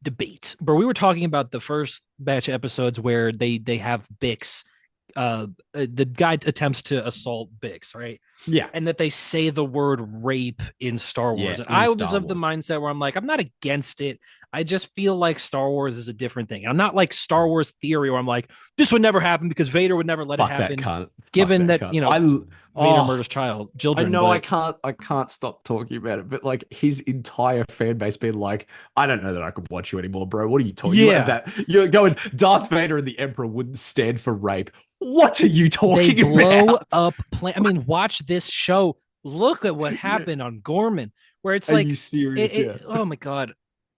debate where we were talking about the first batch of episodes where they have Bix. The guy attempts to assault Bix, right? Yeah. And that they say the word rape in Star Wars. Yeah, And I in was Star of the Wars. mindset where I'm like, I'm not against it. I just feel like Star Wars is a different thing. I'm not like Star Wars theory where I'm like, this would never happen because Vader would never let Fuck it that happen. cunt. Given Fuck that, cunt. Vader murders children. I know but I can't stop talking about it, but like his entire fan base being like, I don't know that I could watch you anymore, bro. What are you talking? You have Yeah. that you're going Darth Vader and the Emperor wouldn't stand for rape. What are you they talking blow about? up I mean, watch this show. Look at what happened on Gorman, where it's Are like you serious? Yeah. oh my god.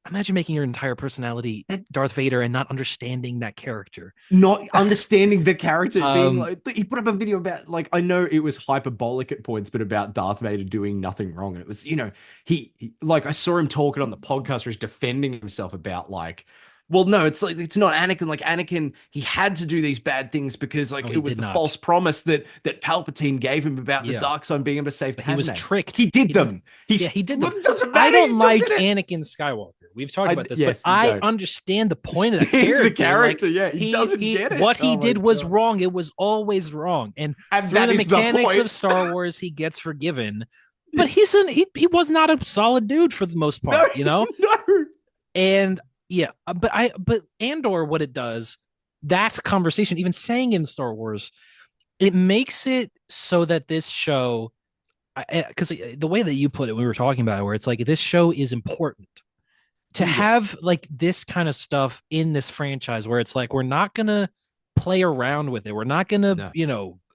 Imagine making your entire personality Darth Vader and not understanding that character. Not understanding the character being Um, like he put up a video about like I know it was hyperbolic at points, but about Darth Vader doing nothing wrong. And it was, he like I saw him talking on the podcast where he's defending himself about like, well, no, it's like it's not Anakin. Like Anakin, he had to do these bad things because like No, he it was did the not. false promise that Palpatine gave him about the Yeah. dark side being able to save But he was Padme. tricked. He did He them. Yeah, he did them. Well, it doesn't I matter. He don't still like did it. Anakin Skywalker. We've talked about this, Yes, but you I don't. understand the point of the The character. character, Like, yeah, he doesn't get it. What he Oh my did was God. wrong. It was always wrong. And And through that the is the mechanics point. of Star Wars, he gets forgiven. But he was not a solid dude for the most part, No. And yeah, but Andor, what it does, that conversation, even saying in Star Wars, it makes it so that this show, because the way that you put it, we were talking about it, where it's like this show is important to Yes. have like this kind of stuff in this franchise, where it's like we're not gonna play around with it, we're not gonna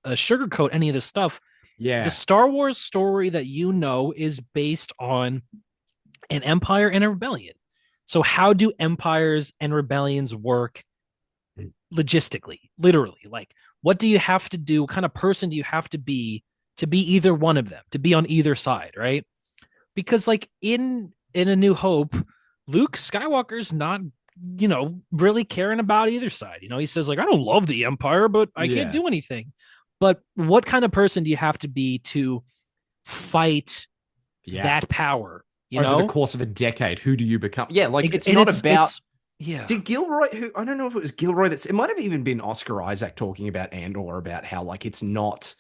sugarcoat any of this stuff. Yeah. The Star Wars story that is based on an empire and a rebellion. So how do empires and rebellions work logistically, literally? Like, what do you have to do? What kind of person do you have to be either one of them, to be on either side, right? Because like in A New Hope, Luke Skywalker's not, really caring about either side. He says like, I don't love the Empire, but I can't do anything. But what kind of person do you have to be to fight that power? Over the course of a decade, who do you become? Yeah, like it's not about. Yeah. Did Gilroy, who I don't know if it was Gilroy, it might have even been Oscar Isaac talking about Andor, about how like it's not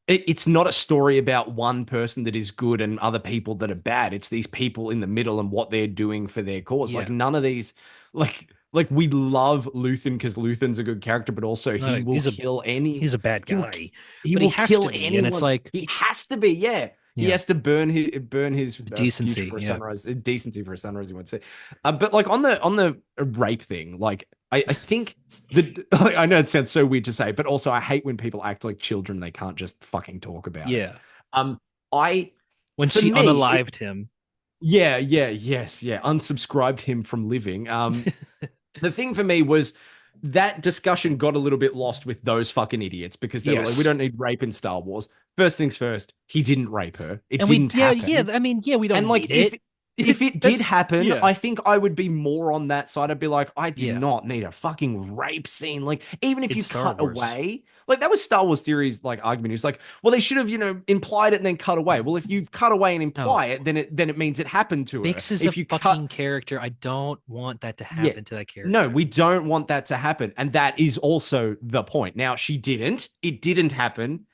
a story about one person that is good and other people that are bad. It's these people in the middle and what they're doing for their cause. Yeah. Like none of these, like we love Luthen because Luthen's a good character, but also he will kill any. He's a bad guy. He but will he has kill to be, anyone. and it's like he has to be. Yeah. He has to burn his decency for a sunrise, decency for a sunrise. You would say, but like on the rape thing, like I think I know it sounds so weird to say, but also I hate when people act like children. They can't just fucking talk about it. When me, she unalived him. Unsubscribed him from living. The thing for me was that discussion got a little bit lost with those fucking idiots because they were like, we don't need rape in Star Wars. First things first, he didn't rape her. It didn't happen. We don't need it. If it did happen, I think I would be more on that side. I'd be like, I did not need a fucking rape scene. Like, even if you cut away, like that was Star Wars theory's like argument. It was like, well, they should have, implied it and then cut away. Well, if you cut away and imply it, then it means it happened to her. Bix is a fucking character. I don't want that to happen to that character. No, we don't want that to happen. And that is also the point. Now, she didn't. It didn't happen.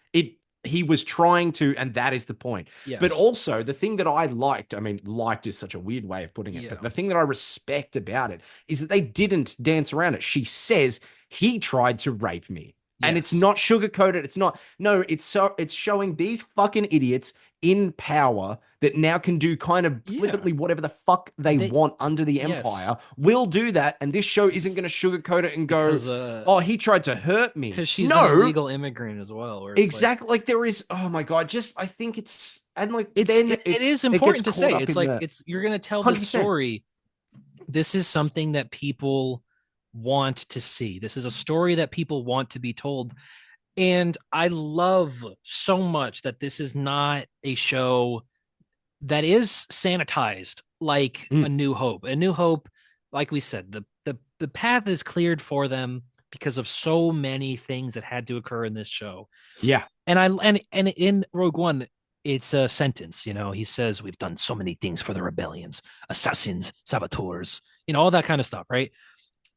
He was trying to, and that is the point. Yes. But also, the thing that I liked, liked is such a weird way of putting it, but the thing that I respect about it is that they didn't dance around it. She says, he tried to rape me. Yes. And it's not sugarcoated. It's not. No, it's showing these fucking idiots in power that now can do kind of flippantly whatever the fuck they want under the Empire. Will do that, and this show isn't going to sugarcoat it and go, "Oh, he tried to hurt me." Because she's an illegal immigrant as well. Exactly. Like there is. Oh my god. Just I think it's and like it is important to say. It's like you're going to tell this 100%. story. This is something that people want to see. This is a story that people want to be told. And I love so much that this is not a show that is sanitized like A New Hope. A New Hope, like we said, the path is cleared for them because of so many things that had to occur in this show. Yeah. And in Rogue One, it's a sentence, he says, we've done so many things for the rebellions, assassins, saboteurs, all that kind of stuff, right?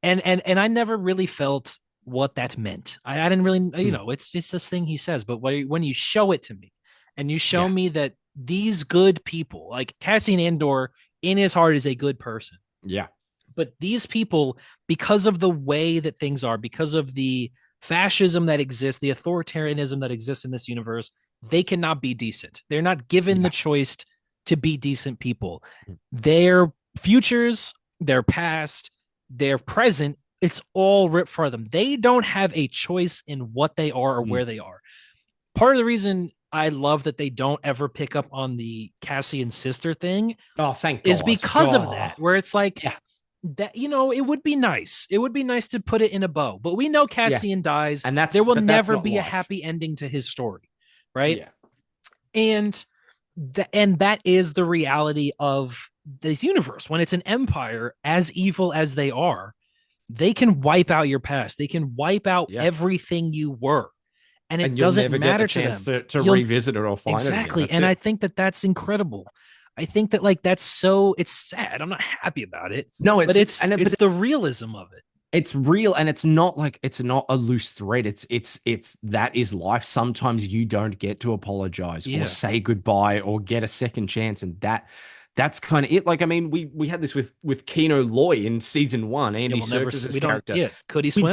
And I never really felt what that meant. I didn't really, it's this thing he says, but when you show it to me and you show me that these good people, like Cassian Andor in his heart is a good person. Yeah. But these people, because of the way that things are, because of the fascism that exists, the authoritarianism that exists in this universe, they cannot be decent. They're not given the choice to be decent people. Their futures, their past, their present, it's all ripped for them. They don't have a choice in what they are or where they are. Part of the reason I love that they don't ever pick up on the Cassian sister thing. Oh, thank God. Is because of that, where it's like, that, it would be nice. It would be nice to put it in a bow, but we know Cassian dies, and there will never be a happy ending to his story, right? Yeah. And that is the reality of this universe. When it's an empire as evil as they are, they can wipe out your past. They can wipe out everything you were. And it doesn't matter to them. To revisit it or find exactly. it again. And I think that that's incredible. I think that it's sad. I'm not happy about it. No, but it's the realism of it. It's real, and it's not a loose thread. It's that is life. Sometimes you don't get to apologize or say goodbye or get a second chance, and that's kind of it. Like, I mean, we had this with Keno Loy in season 1, Andy Serkis' character. Yeah, could he swim?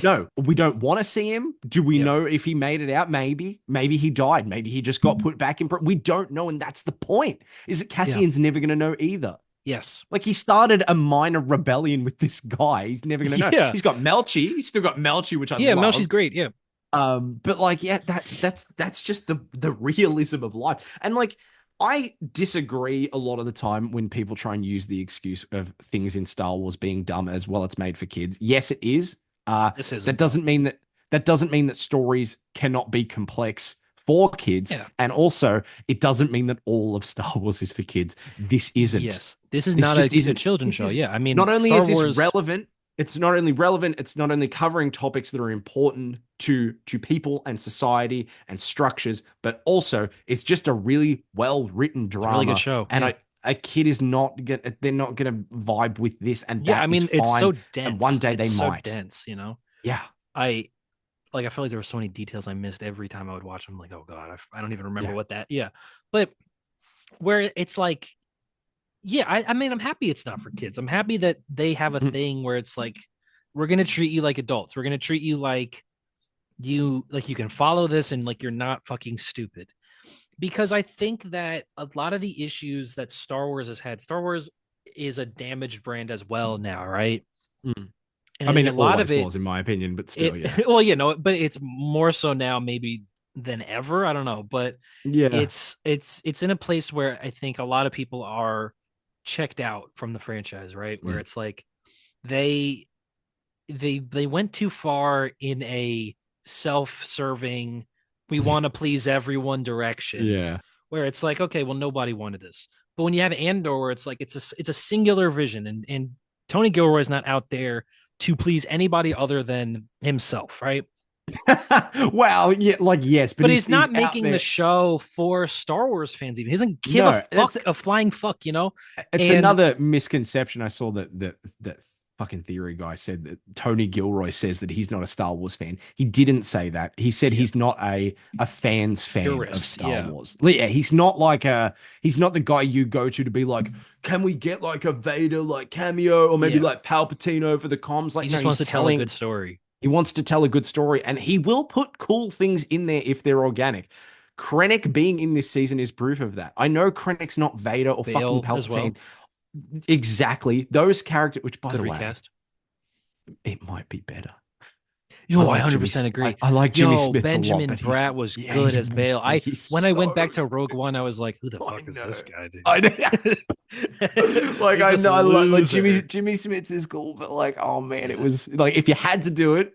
No, we don't want to see him. Do we know if he made it out? Maybe he died. Maybe he just got put back in. We don't know, and that's the point. Is that Cassian's never going to know either. Yes, like he started a minor rebellion with this guy. He's never going to know. Yeah. He's got Melchi. He's still got Melchi, which I love. Melchi's great. Yeah. But like, that's just the realism of life, and like. I disagree a lot of the time when people try and use the excuse of things in Star Wars being dumb as well. It's made for kids. Yes, it is. That doesn't mean that stories cannot be complex for kids. Yeah. And also, it doesn't mean that all of Star Wars is for kids. This isn't. Yes. This is not a children's show. Yeah. I mean, not only Star is this Wars... relevant, it's not only relevant, it's not only covering topics that are important to people and society and structures, but also it's just a really well-written drama. It's a really good show. And a kid is they're not gonna vibe with this, and I mean, it's so dense. And one day they might. Dense, Yeah. I feel like there were so many details I missed every time I would watch them. I'm like, oh God, I don't even remember what that. Yeah, but where it's like, I mean, I'm happy it's not for kids. I'm happy that they have a thing where it's like, we're gonna treat you like adults. We're gonna treat you like you can follow this and like you're not fucking stupid. Because I think that a lot of the issues that Star Wars has had, Star Wars is a damaged brand as well now, right? And I mean, a lot of it was, in my opinion, but still, but it's more so now maybe than ever. I don't know, but it's in a place where I think a lot of people are checked out from the franchise, right? Where it's like they went too far in a self-serving, we want to please everyone direction. Where it's like, okay, well, nobody wanted this. But when you have Andor, where it's like it's a singular vision, and Tony Gilroy is not out there to please anybody other than himself, right? Well, yes, but he's not making the show for Star Wars fans. Even he doesn't give a flying fuck, It's another misconception. I saw that fucking theory guy said that Tony Gilroy says that he's not a Star Wars fan. He didn't say that. He said he's not a fan's fan of Star Wars. Yeah, he's not he's not the guy you go to be like, can we get like a Vader like cameo or maybe like Palpatine over the comms? Like, he just wants to tell a good story. He wants to tell a good story, and he will put cool things in there if they're organic. Krennic being in this season is proof of that. I know Krennic's not Vader or fucking Palpatine. As well. Exactly. Those characters, which by the way, recast. It might be better. Yo, I like Jimmy 100% agree. I like Jimmy Yo, Smits a lot, Benjamin but he's Bratt was yeah, good as Bale. he's When I went so back to Rogue One, I was like, who the I fuck is know. this guy, dude? I know. Like He's I this know, like loser. Jimmy Smits is cool, but like, oh man, it was like if you had to do it,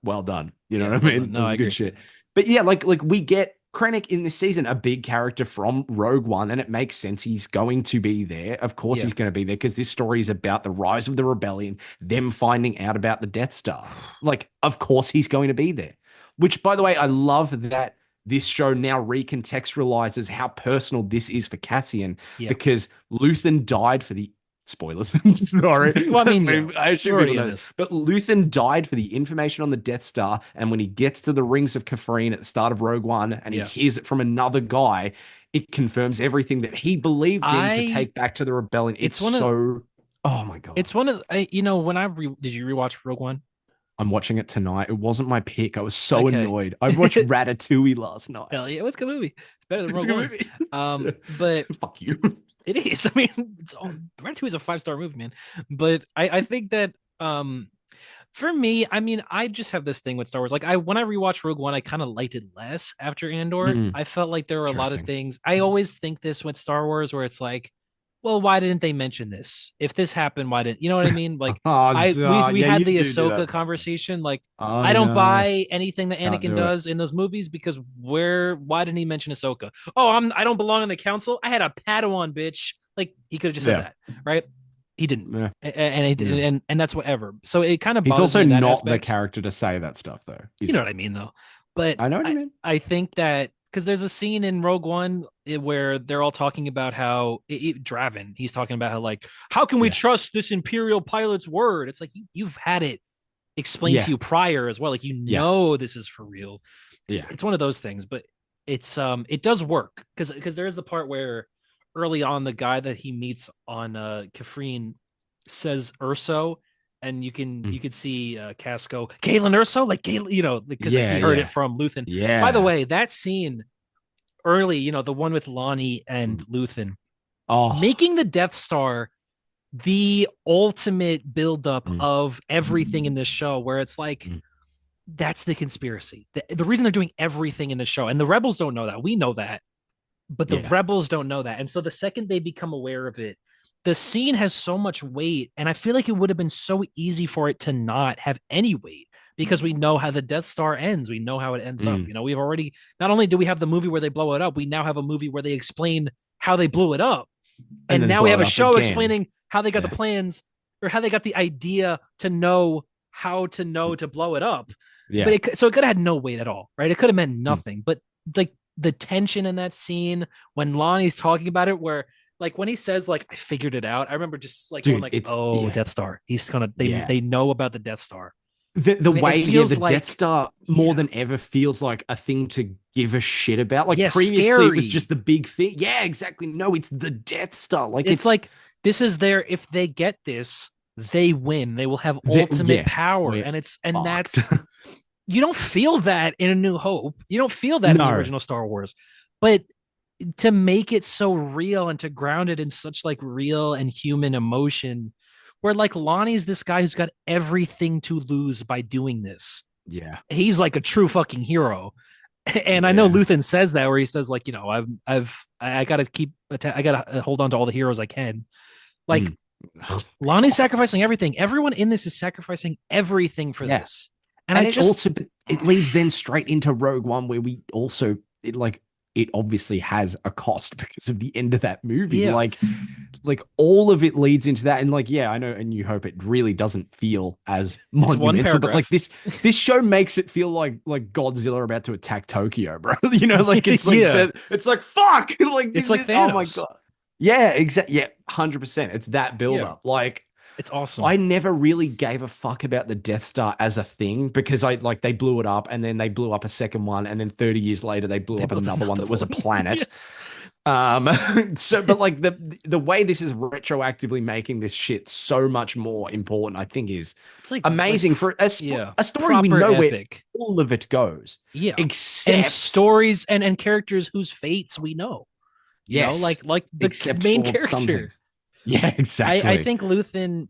well done. You know Yeah, what I well mean? done. It No, was I good agree. shit. But yeah, like we get Krennic in this season, a big character from Rogue One, and it makes sense. He's going to be there. Of course, Yeah. he's going to be there because this story is about the rise of the rebellion, them finding out about the Death Star. Like, of course, he's going to be there. Which, by the way, I love that this show now recontextualizes how personal this is for Cassian Yeah. because Luthen died for the spoilers. Sorry. Well, I mean, yeah, I assume we're already people in know this. but Luthen died for the information on the Death Star. And when he gets to the rings of Kafrene at the start of Rogue One and he Yeah. hears it from another guy, it confirms everything that he believed in to I take back to the rebellion. It's one of so, oh my God. it's one of when did you rewatch Rogue One? I'm watching it tonight. It wasn't my pick. I was so Okay. annoyed. I watched Ratatouille last night. Hell yeah, it's a good movie. It's better than It's Rogue a good One. movie. But Fuck you. it is. I mean, Ratatouille is a 5-star movie, man. But I think that for me, I mean, I just have this thing with Star Wars. Like when I rewatched Rogue One, I kind of liked it less after Andor. Mm, I felt like there were a lot of interesting. things. I always think this with Star Wars, where it's like, well, why didn't they mention this? If this happened, why didn't you know what I mean? Like Oh, we yeah, had you the do Ahsoka that. conversation. Like I I don't know. buy anything that Can't Anakin do it. does in those movies because why didn't he mention Ahsoka? Oh, I don't belong in the council. I had a Padawan, bitch. Like he could have just said Yeah. that, right? He didn't, Yeah. and that's whatever. So it kind of He's bothers also me in that not the aspect. character to say that stuff, though. You know what I mean, though. But I know what you mean. I think that because there's a scene in Rogue One where they're all talking about how Draven, he's talking about how like how can we trust this Imperial pilot's word? It's like you've had it explained to you prior as well. Like this is for real. Yeah. It's one of those things, but it's it does work because there is the part where early on the guy that he meets on Kafrene says Urso, and you could see Casco, Galen Urso, like Galen, because like he heard it from Luthen. Yeah. By the way, that scene early, the one with Lonnie and Luthen, making the Death Star the ultimate buildup of everything in this show, where it's like that's the conspiracy. The reason they're doing everything in the show, and the rebels don't know that. We know that, but the rebels don't know that. And so the second they become aware of it, the scene has so much weight. And I feel like it would have been so easy for it to not have any weight because we know how the Death Star ends. We know how it ends up. We've already, not only do we have the movie where they blow it up, we now have a movie where they explain how they blew it up. And now we have a show explaining how they got the plans or how they got the idea to know how to blow it up. Yeah. But so it could have had no weight at all, right? It could have meant nothing. But like the tension in that scene when Lonnie's talking about it, where like when he says like I figured it out, I remember just like going like, Death Star. He's gonna they know about the Death Star. The way the Death Star more than ever feels like a thing to give a shit about. Like previously scary. It was just the big thing. Yeah, exactly. No, it's the Death Star. Like it's like this is their if they get this, they win. They will have ultimate power. And that's you don't feel that in A New Hope. You don't feel that in the original Star Wars. But to make it so real and to ground it in such like real and human emotion, where like Lonnie's this guy who's got everything to lose by doing this. Yeah. He's like a true fucking hero. And I know Luthen says that where he says like, I got to hold on to all the heroes I can. Like Lonnie's sacrificing everything. Everyone in this is sacrificing everything for this. And it leads then straight into Rogue One, where we also it obviously has a cost because of the end of that movie. Yeah. Like all of it leads into that. And like, yeah, I know A New Hope, it really doesn't feel as monumental, but like this show makes it feel like Godzilla about to attack Tokyo, bro. Like it's like it's like fuck. Like it's like Thanos. Oh my God. Yeah, exactly. Yeah, 100%. It's that build up. Like it's awesome. I never really gave a fuck about the Death Star as a thing because they blew it up and then they blew up a second one and then 30 years later they blew up another one that was a planet. So but like the way this is retroactively making this shit so much more important, I think is amazing for a story we know epic. Where all of it goes. Yeah. Except stories and characters whose fates we know. You know, like the main character. Yeah, exactly. I think Luthen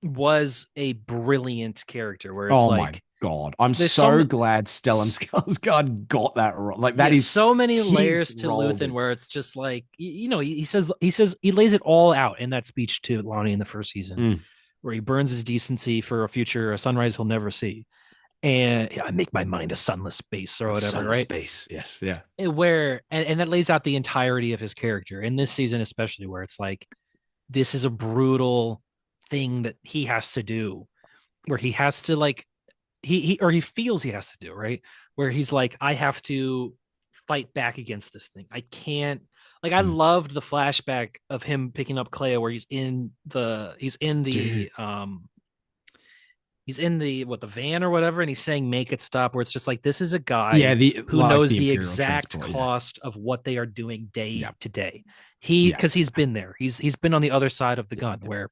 was a brilliant character where it's God, I'm There's so glad Stellan Skarsgård got that right. Like that is so many his layers to role, Luthen dude. where it's just like he says he lays it all out in that speech to Lonnie in the first season where he burns his decency for a sunrise he'll never see. And I make my mind a sunless space or whatever, Sunless right? space, yes, yeah. And that lays out the entirety of his character in this season, especially where it's like this is a brutal thing that he has to do, where he has to like he feels he has to do, right? Where he's like, I have to fight back against this thing. I can't like I loved the flashback of him picking up Clea where he's in the Dude. he's in the van or whatever, and he's saying make it stop, where it's just like this is a guy who like knows the Imperial exact transport, cost of what they are doing day Yeah. to day. Yeah. Because he's been there. He's been on the other side of the gun where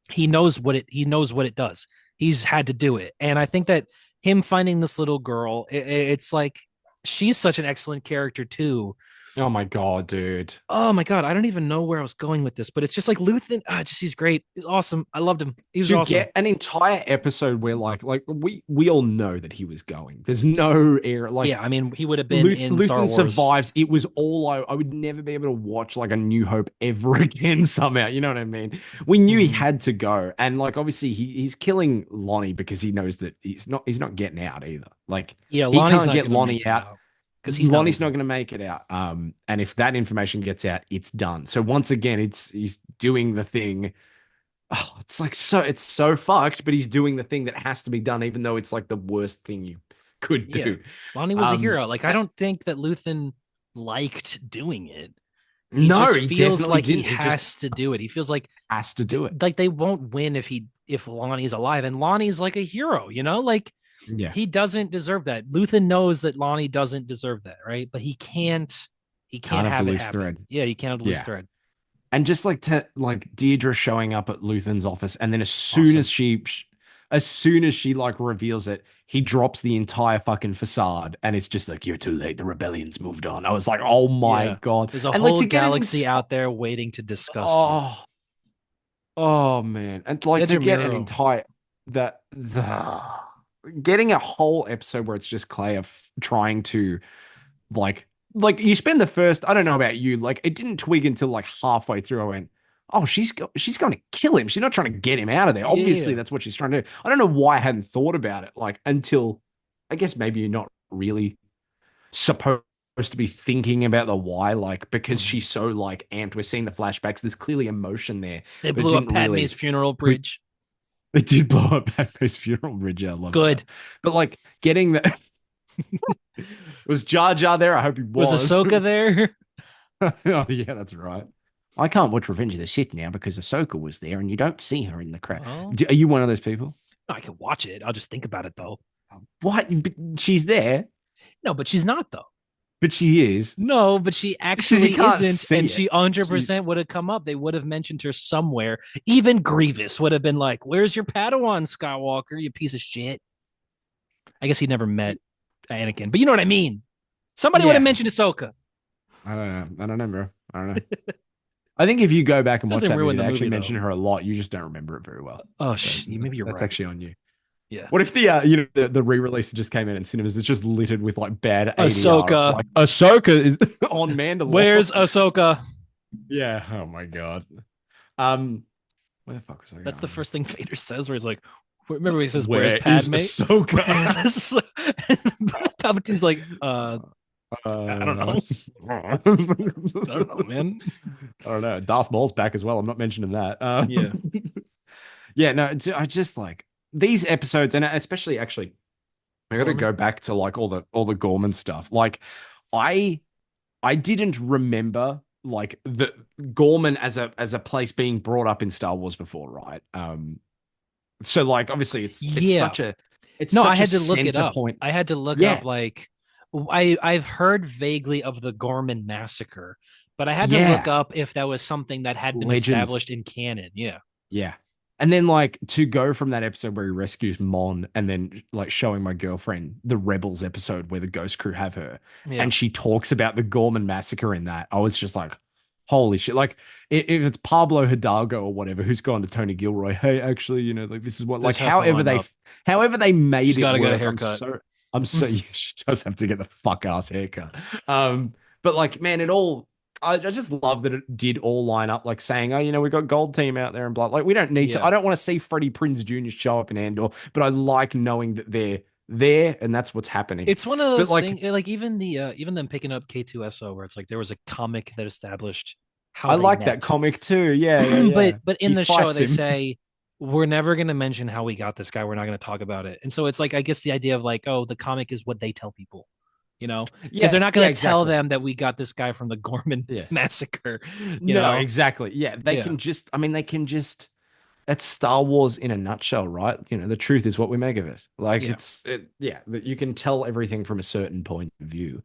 he knows what it does. He's had to do it. And I think that him finding this little girl, it's like she's such an excellent character too. Oh my God, dude. Oh my God, I don't even know where I was going with this, but it's just like Luthen. He's great. He's awesome. I loved him. He was awesome. Get an entire episode where like we all know that he was going. There's no air. Like, yeah, I mean, he would have been in Luthen Star Wars. survives. It was all I would never be able to watch like a New Hope ever again somehow. You know what I mean? We knew he had to go, and like obviously he's killing Lonnie because he knows that he's not getting out either. Like yeah, he Lonnie's can't get Lonnie out. Because Lonnie's not going to make it out. And if that information gets out, it's done. So once again, he's doing the thing. Oh, it's so fucked, but he's doing the thing that has to be done, even though it's like the worst thing you could do. Yeah. Lonnie was a hero. Like I don't think that Luthen liked doing it. He feels like he has to do it. He feels like has to do it. Like they won't win if Lonnie's alive, and Lonnie's like a hero, like. Yeah, he doesn't deserve that. Luthen knows that Lonnie doesn't deserve that, right? But he can't have it happen. Thread. Yeah, he can't have the loose thread. And just like Deirdre showing up at Luthen's office, and then as soon as she like reveals it, he drops the entire fucking facade, and it's just like, you're too late. The rebellion's moved on. I was like, oh my God. There's a whole galaxy out there waiting to discuss. Oh man. And like to get an entire getting a whole episode where it's just Clea trying to like you spend the first, I don't know about you, like it didn't twig until like halfway through. I went, oh, she's going to kill him. She's not trying to get him out of there. Obviously, that's what she's trying to do. I don't know why I hadn't thought about it, like until I guess maybe you're not really supposed to be thinking about the why, like because she's so like amped. We're seeing the flashbacks. There's clearly emotion there. They blew up Padme's funeral bridge. They did blow up Padme's funeral bridge. I love Good. That. But like getting that was Jar Jar there? I hope he was. Was Ahsoka there? Oh yeah, that's right. I can't watch Revenge of the Sith now because Ahsoka was there, and you don't see her in the crowd. Oh. Are you one of those people? No, I can watch it. I'll just think about it though. What? She's there. No, but she's not though. But she is. No, but she actually isn't, and she 100% would have come up. They would have mentioned her somewhere. Even Grievous would have been like, "Where's your Padawan, Skywalker? You piece of shit." I guess he never met Anakin, but you know what I mean. Somebody would have mentioned Ahsoka. I don't know, bro. I don't know. I think if you go back and watch that movie, they actually mention her a lot. You just don't remember it very well. Oh, maybe you're right. That's actually on you. Yeah. What if the the re-release that just came out in cinemas? It's just littered with like bad Ahsoka. Like, Ahsoka is on Mandalore. Where's Ahsoka? Yeah. Oh my God. Where the fuck was I? That's the first thing Vader says, where he's like, remember he says, "Where's Padme?" Ahsoka. Palpatine's like, I don't know. I don't know, man. I don't know. Darth Maul's back as well. I'm not mentioning that. Yeah. Yeah. No. I just like. These episodes, and especially actually, I got to go back to like all the Gorman stuff. Like, I didn't remember like the Gorman as a place being brought up in Star Wars before, right? So like obviously it's such a I had to look it up. Point. I had to look up like I've heard vaguely of the Gorman massacre, but I had to look up if that was something that had been established in canon. Yeah. Yeah. And then like to go from that episode where he rescues Mon and then like showing my girlfriend the Rebels episode where the Ghost Crew have her and she talks about the Gorman massacre in that, I was just like, Holy shit! Like if it's Pablo Hidalgo or whatever who's gone to Tony Gilroy, hey, actually, like this is what, like This has to line up. however they She's made got it to get a work. haircut. I'm so she does have to get the fuck ass haircut. But like, man, I just love that it did all line up, like saying, oh, we got Gold Team out there and blah. Like we don't need to. Yeah. I don't want to see Freddie Prinze Jr. show up in Andor, but I like knowing that they're there and that's what's happening. It's one of But those like, things, like even even them picking up K2SO, where it's like there was a comic that established how I they like met. that comic too. Yeah, yeah, yeah. But in He the show fights they him. say we're never going to mention how we got this guy. We're not going to talk about it. And so it's like, I guess the idea of like, oh, the comic is what they tell people, because Yeah, they're not going to yeah, tell exactly. them that we got this guy from the Gorman Yes. massacre. No, exactly. Yeah, they Yeah. can just. I mean, they can just. That's Star Wars in a nutshell, right? The truth is what we make of it. Like Yeah. that you can tell everything from a certain point of view.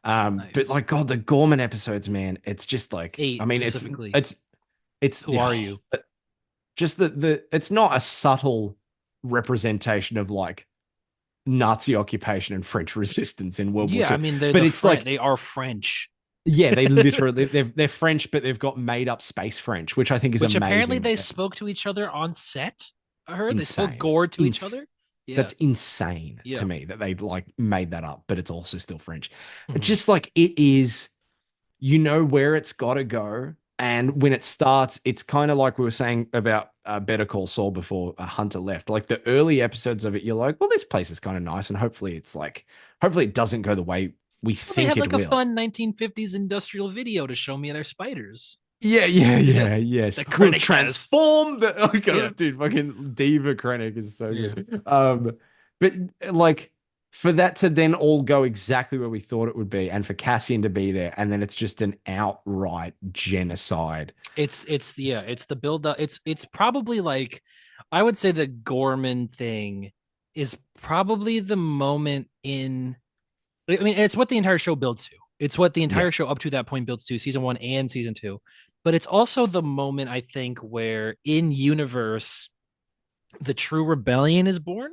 Nice. But like, God, the Gorman episodes, man, it's just like, 8 I mean, specifically. it's Who are you? just it's not a subtle representation of like Nazi occupation and French resistance in World War Yeah, II. I mean, but it's like, they are French. yeah, they literally they're French, but they've got made up space French, which I think is Which amazing. apparently they spoke to each other on set. I heard they spoke Insane. gore to each other. Yeah. That's insane Yeah. to me that they like made that up, but it's also still French. Mhm. Just like it is, where it's got to go. And when it starts, it's kind of like we were saying about Better Call Saul before Hunter left. Like the early episodes of it, you're like, well, this place is kind of nice. And hopefully it doesn't go the way we They think had it like will. a fun 1950s industrial video to show me their spiders. Yeah, yes. The We'll Krennic has. transform the oh god, Yeah. dude, fucking Diva Krennic is so Yeah. good. But like for that to then all go exactly where we thought it would be, and for Cassian to be there, and then it's just an outright genocide. It's the build up. It's probably like, I would say the Gorman thing is probably the moment in, I mean, it's what the entire show builds to. It's what the entire show up to that point builds to, season 1 and season 2. But it's also the moment, I think, where in universe the true rebellion is born.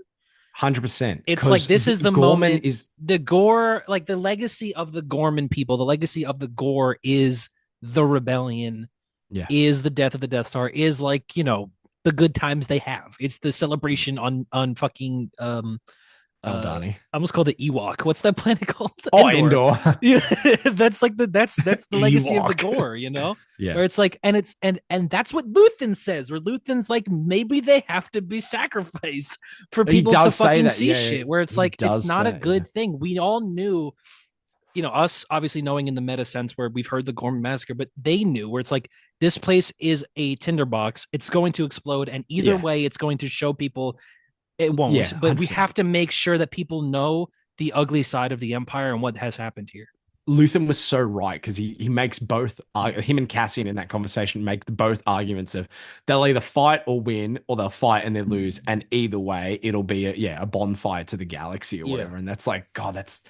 100%. It's like this is the Gorman moment. is The Gore, like the legacy of the Gorman people, the legacy of the Gore is the rebellion. Yeah. Is the death of the Death Star, is like, the good times they have. It's the celebration on fucking Aldani. I almost called it Ewok. What's that planet called? Oh, Endor. Endor. Yeah, that's like that's the legacy of the Ewok. Gore, Yeah. where it's like, and that's what Luthen says, where Luthen's like, maybe they have to be sacrificed for He people to does say fucking that, see yeah, shit, where it's he like, it's does not a say it, good thing. We all knew, us obviously knowing in the meta sense where we've heard the Gorman massacre, but they knew, where it's like, this place is a tinderbox. It's going to explode, and either Yeah. way, it's going to show people. It won't, Yeah, but we 100%. have to make sure that people know the ugly side of the Empire and what has happened here. Luthen was so right because he makes both, him and Cassian in that conversation make both arguments of they'll either fight or win, or they'll fight and they lose, and either way it'll be a bonfire to the galaxy or whatever. And that's like, God, that's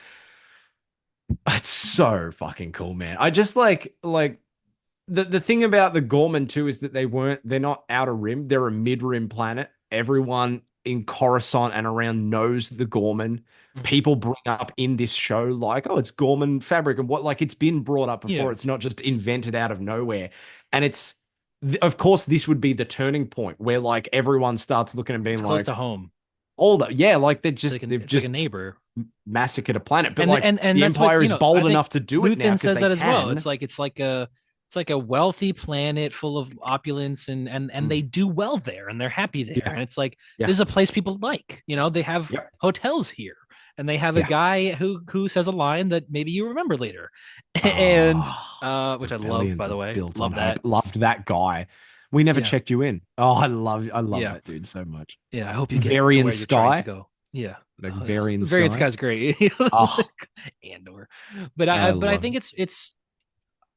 so fucking cool, man. I just like the thing about the Gorman too is that they're not outer rim, they're a mid rim planet. Everyone in Coruscant and around knows the Gorman. People bring up in this show like, oh, it's Gorman fabric, and what, like, it's been brought up before. Yeah. It's not just invented out of nowhere. And of course, this would be the turning point where like everyone starts looking and being It's like, close to home. older, yeah, like they've It's just like a neighbor. massacred a planet, but And- like and the that's what, Empire is I bold think enough to do it now. Luthen 'cause says they that as well. can. It's like a wealthy planet full of opulence, and they do well there, and they're happy there. Yeah. And it's like, Yeah. this is a place people like. They have Yep. hotels here, and they have a Yeah. guy who says a line that maybe you remember later, and which I love, Rebellions by the are way. built Love on that. hope. Loved that guy. We never Yeah. checked you in. Oh, I love Yeah. that dude so much. Yeah, I hope you get Varian to where you're trying Sky? to go. Yeah, Like Oh, yeah. Varian Varian Sky? Sky's great. Oh. Andor, but I I love think it's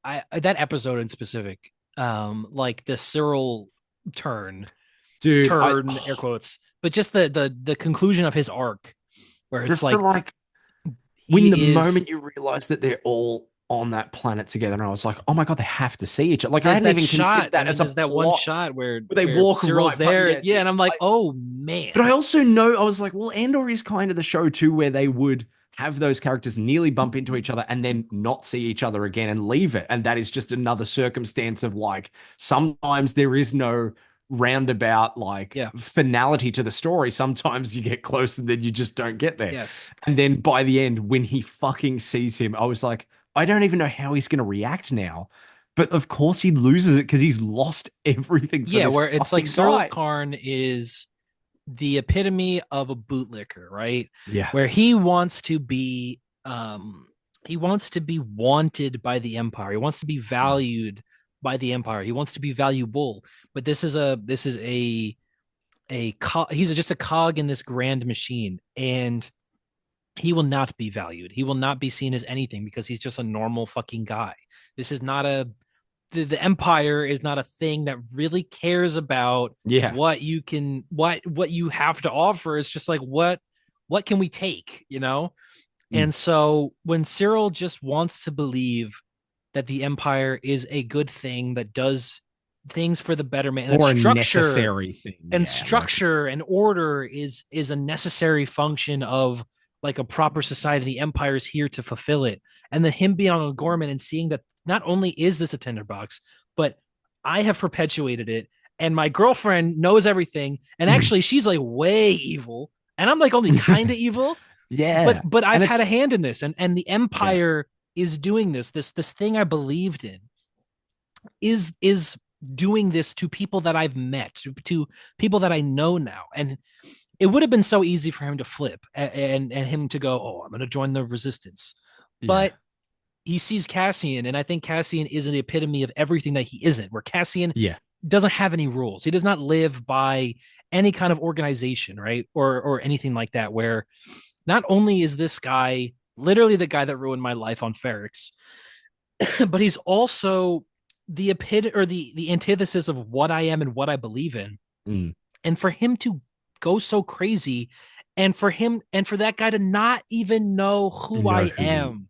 that episode in specific, like the Cyril turn Dude, air quotes, but just the conclusion of his arc, where it's just like, to like when the moment you realize that they're all on that planet together, and I was like, oh my God, they have to see each other. Like I hadn't even considered that as a there's that one plot. shot where they walk Cyril's right there, by- yeah, and I'm like, oh man. But I also know, I was like, well, Andor is kind of the show too, where they would have those characters nearly bump into each other and then not see each other again and leave it. And that is just another circumstance of like sometimes there is no roundabout like Yeah. finality to the story. Sometimes you get close and then you just don't get there. Yes. And then by the end, when he fucking sees him, I was like, I don't even know how he's going to react now. But of course he loses it because he's lost everything for Yeah, this where it's like fucking Cyril guy. Karn is the epitome of a bootlicker, right? Yeah. Where he wants to be wanted by the Empire. He wants to be valued by the Empire. He wants to be valuable. But he's just a cog in this grand machine, and he will not be valued. He will not be seen as anything because he's just a normal fucking guy. This is not the Empire is not a thing that really cares about Yeah. what you have to offer. It's just like what can we take, you know? And so when Cyril just wants to believe that the Empire is a good thing that does things for the betterment, and Or a structure, necessary thing. and Yeah, structure and order is a necessary function of like a proper society. The Empire is here to fulfill it. And then him being on O'Gorman and seeing that not only is this a tinderbox, but I have perpetuated it, and my girlfriend knows everything, and actually she's like way evil, and I'm like only kind of evil. Yeah. But I've And had a it's hand in this, and the Empire is doing this thing I believed in is doing this to people that I've met, to people that I know now. And it would have been so easy for him to flip and him to go, oh, I'm going to join the resistance. But he sees Cassian, and I think Cassian is the epitome of everything that he isn't, where Cassian doesn't have any rules. He does not live by any kind of organization, right? Or anything like that, where not only is this guy literally the guy that ruined my life on Ferrix, but he's also the epitome or the antithesis of what I am and what I believe in. And for him to go so crazy, and for that guy to not even know who I am.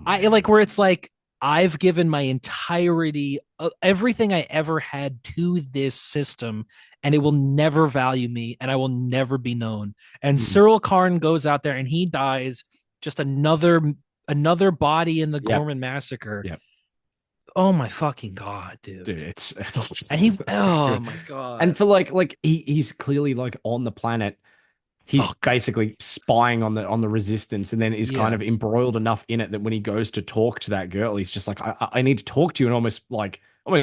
I like where it's like, I've given my entirety, everything I ever had to this system, and it will never value me, and I will never be known. And Cyril Karn goes out there and he dies, just another body in the Gorman massacre. Oh my fucking god, dude! It's and he, oh my god! And for like he's clearly like on the planet. He's basically spying on the resistance, and then is kind of embroiled enough in it that when he goes to talk to that girl, he's just like, I need to talk to you, and almost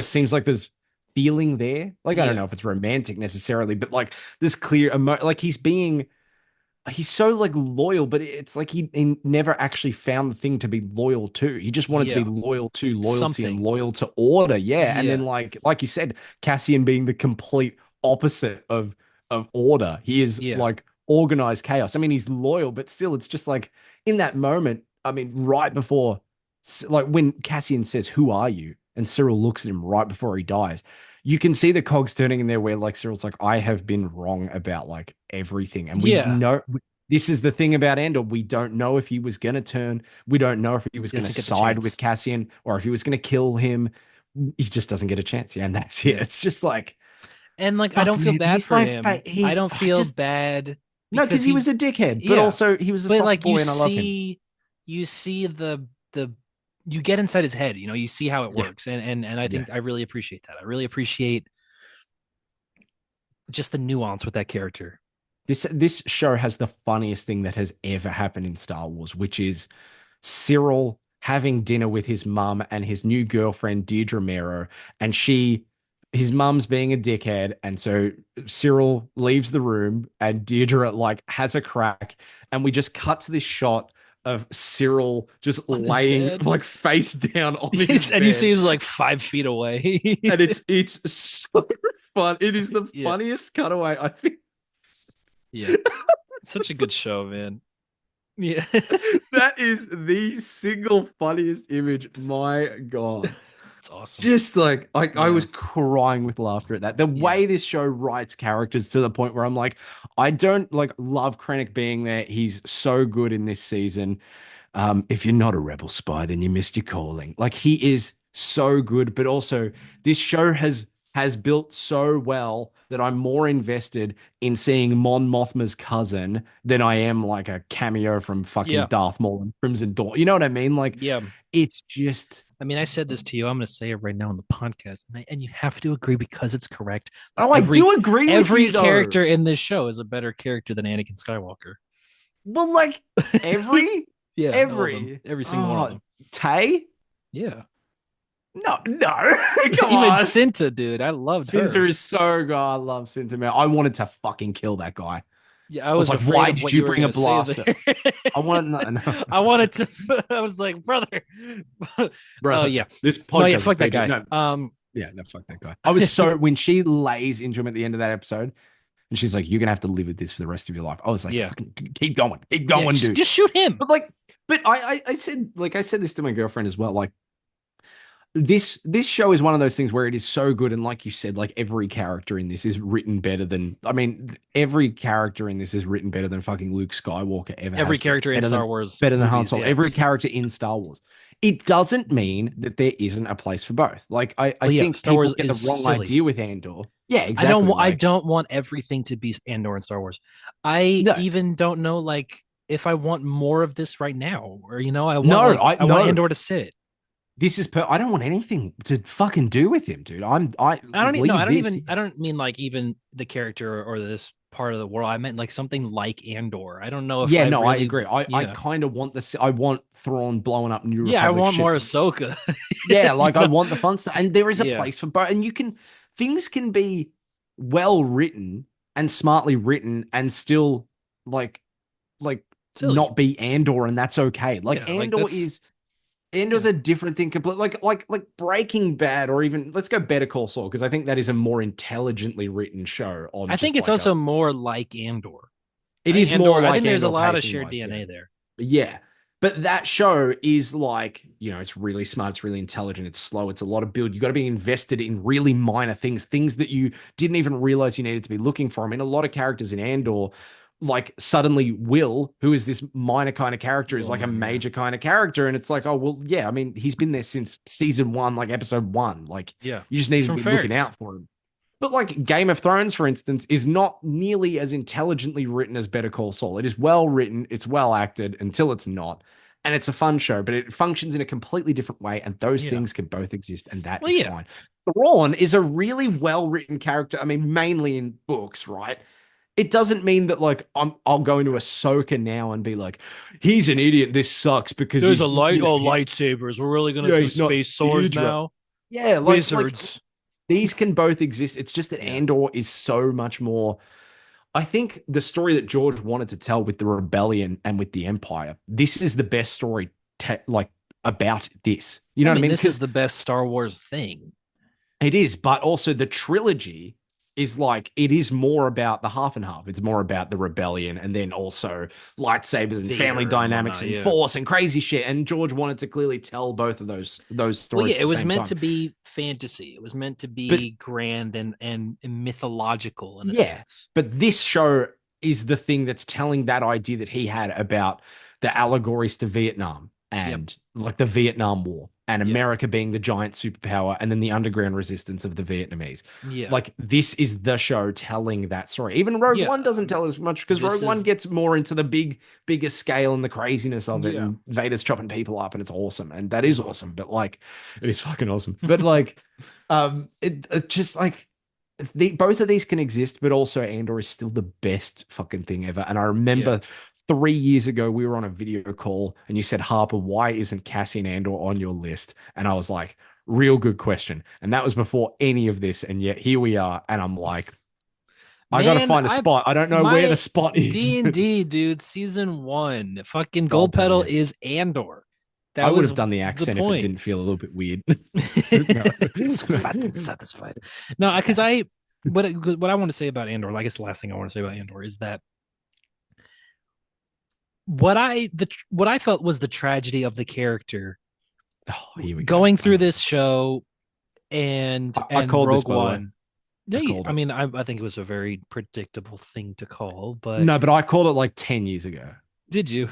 seems like there's feeling there. Like I don't know if it's romantic necessarily, but like this clear like he's so like loyal, but it's like he never actually found the thing to be loyal to. He just wanted to be loyal to loyalty and loyal to order. And then like you said, Cassian being the complete opposite of order. He is like organized chaos. I mean, he's loyal, but still, it's just like in that moment. I mean, right before, like when Cassian says, "Who are you?" and Cyril looks at him right before he dies, you can see the cogs turning in there where like Cyril's like, I have been wrong about like everything. And we know this is the thing about Andor. We don't know if he was going to turn. We don't know if he was going to side with Cassian or if he was going to kill him. He just doesn't get a chance. And that's it. It's just like, and like, I don't feel bad for him. I don't feel bad. No, because he was a dickhead, but also he was a soft boy and I love him. You see you get inside his head, you see how it works. And I think I really appreciate that. I really appreciate just the nuance with that character. This show has the funniest thing that has ever happened in Star Wars, which is Cyril having dinner with his mum and his new girlfriend, Deirdre Mero, and his mum's being a dickhead, and so Cyril leaves the room and Deirdre like has a crack, and we just cut to this shot of Cyril just laying like face down on his bed. And you see he's like 5 feet away. And it's so fun. It is the funniest cutaway, I think. Yeah. It's such a good show, man. Yeah. That is the single funniest image. My God. It's awesome. Just like I was crying with laughter at that. The way this show writes characters to the point where I'm like, I don't like love Krennic being there. He's so good in this season. If you're not a rebel spy, then you missed your calling. Like he is so good, but also this show has has built so well that I'm more invested in seeing Mon Mothma's cousin than I am like a cameo from fucking Yeah. Darth Maul and Crimson Dawn. You know what I mean? Like, Yeah. it's just. I mean, I said this to you. I'm going to say it right now on the podcast, and you have to agree because it's correct. Oh, I do agree with every you, though. character in this show is a better character than Anakin Skywalker. Well, like every every single one of them. Tay? Yeah. No, come Even on. Cinta, dude, I loved her. Cinta is so good. I love Cinta, man. I wanted to fucking kill that guy. Yeah, I was like, afraid why of did what you were bring a gonna say blaster? there. I wanted no. I wanted to. I was like, brother. Bro, Oh yeah. This podcast. No, yeah, fuck that is guy. No, yeah, no, fuck that guy. I was so when she lays into him at the end of that episode, and she's like, "You're gonna have to live with this for the rest of your life." I was like, Yeah. Fucking, keep going, Yeah, dude. just shoot him. But I said this to my girlfriend as well. Like, this show is one of those things where it is so good, and like you said, like every character in this is written better than. I mean, every character in this is written better than fucking Luke Skywalker ever. Every has been. character in Better Star than- Wars better than Han movies, Solo. yeah. Every character in Star Wars. It doesn't mean that there isn't a place for both. Like I think Star Wars people get is the wrong silly. idea with Andor. Yeah, exactly. I don't want everything to be Andor and Star Wars. I No. even don't know like if I want more of this right now, or I want No, I want Andor to sit. This is I don't want anything to fucking do with him, dude. I don't mean like even the character or this part of the world. I meant like something like Andor. I don't know if I agree. I kind of want this. I want Thrawn blowing up New Republic. I want shit. more Ahsoka. Yeah, like I want the fun stuff, and there is a Yeah. place for both. And things can be well written and smartly written, and still like Silly. not be Andor, and that's okay. Like Yeah, like Andor that's- is. Andor's a different thing completely. Like Breaking Bad, or even let's go Better Call Saul, because I think that is a more intelligently written show. I think it's also more like Andor. It is Andor, more like I think there's a Andor lot of pacing-wise, shared DNA yeah. there. Yeah. But that show is like, it's really smart. It's really intelligent. It's slow. It's a lot of build. You got to be invested in really minor things that you didn't even realize you needed to be looking for. I mean, a lot of characters in Andor, like suddenly Will, who is this minor kind of character, is like a major kind of character. And it's like, oh, well, yeah, I mean, he's been there since season 1, like episode 1. Like, Yeah. you just need to be looking out for him. But like Game of Thrones, for instance, is not nearly as intelligently written as Better Call Saul. It is well written, it's well acted until it's not. And it's a fun show, but it functions in a completely different way. And those things can both exist, and that is fine. Thrawn is a really well-written character. I mean, mainly in books, right? It doesn't mean that like I'll go into Ahsoka now and be like, he's an idiot. This sucks because There's he's, lightsabers. We're really gonna do he's not space swords Deidre. now. Yeah, Wizards. These can both exist. It's just that Andor is so much more. I think the story that George wanted to tell with the rebellion and with the Empire, this is the best story about this. You know what I mean? This is the best Star Wars thing. It is, but also the trilogy is like, it is more about the half and half. It's more about the rebellion, and then also lightsabers and family dynamics and force and crazy shit. And George wanted to clearly tell both of those stories. Well, yeah, it was meant to be fantasy. It was meant to be grand and mythological in a sense. But this show is the thing that's telling that idea that he had about the allegories to Vietnam and like the Vietnam War and America being the giant superpower, and then the underground resistance of the Vietnamese. Yeah. Like, this is the show telling that story. Even Rogue One doesn't tell as much, because Rogue One gets more into the bigger scale and the craziness of it. And Vader's chopping people up, and it's awesome. And that is awesome. But like, it is fucking awesome. But like, it just like, both of these can exist, but also Andor is still the best fucking thing ever. And I remember 3 years ago, we were on a video call and you said, Harper, why isn't Cassian Andor on your list? And I was like, real good question. And that was before any of this. And yet here we are. And I'm like, I got to find a spot. I don't know where the spot is. D&D, dude, season 1. Fucking Gold Pedal is Andor. I would have done the accent if it didn't feel a little bit weird. Satisfied. No, because what I want to say about Andor, I guess the last thing I want to say about Andor is that what I felt was the tragedy of the character going through this show and Rogue One. I mean, I think it was a very predictable thing to call, but no, but I called it like 10 years ago. Did you?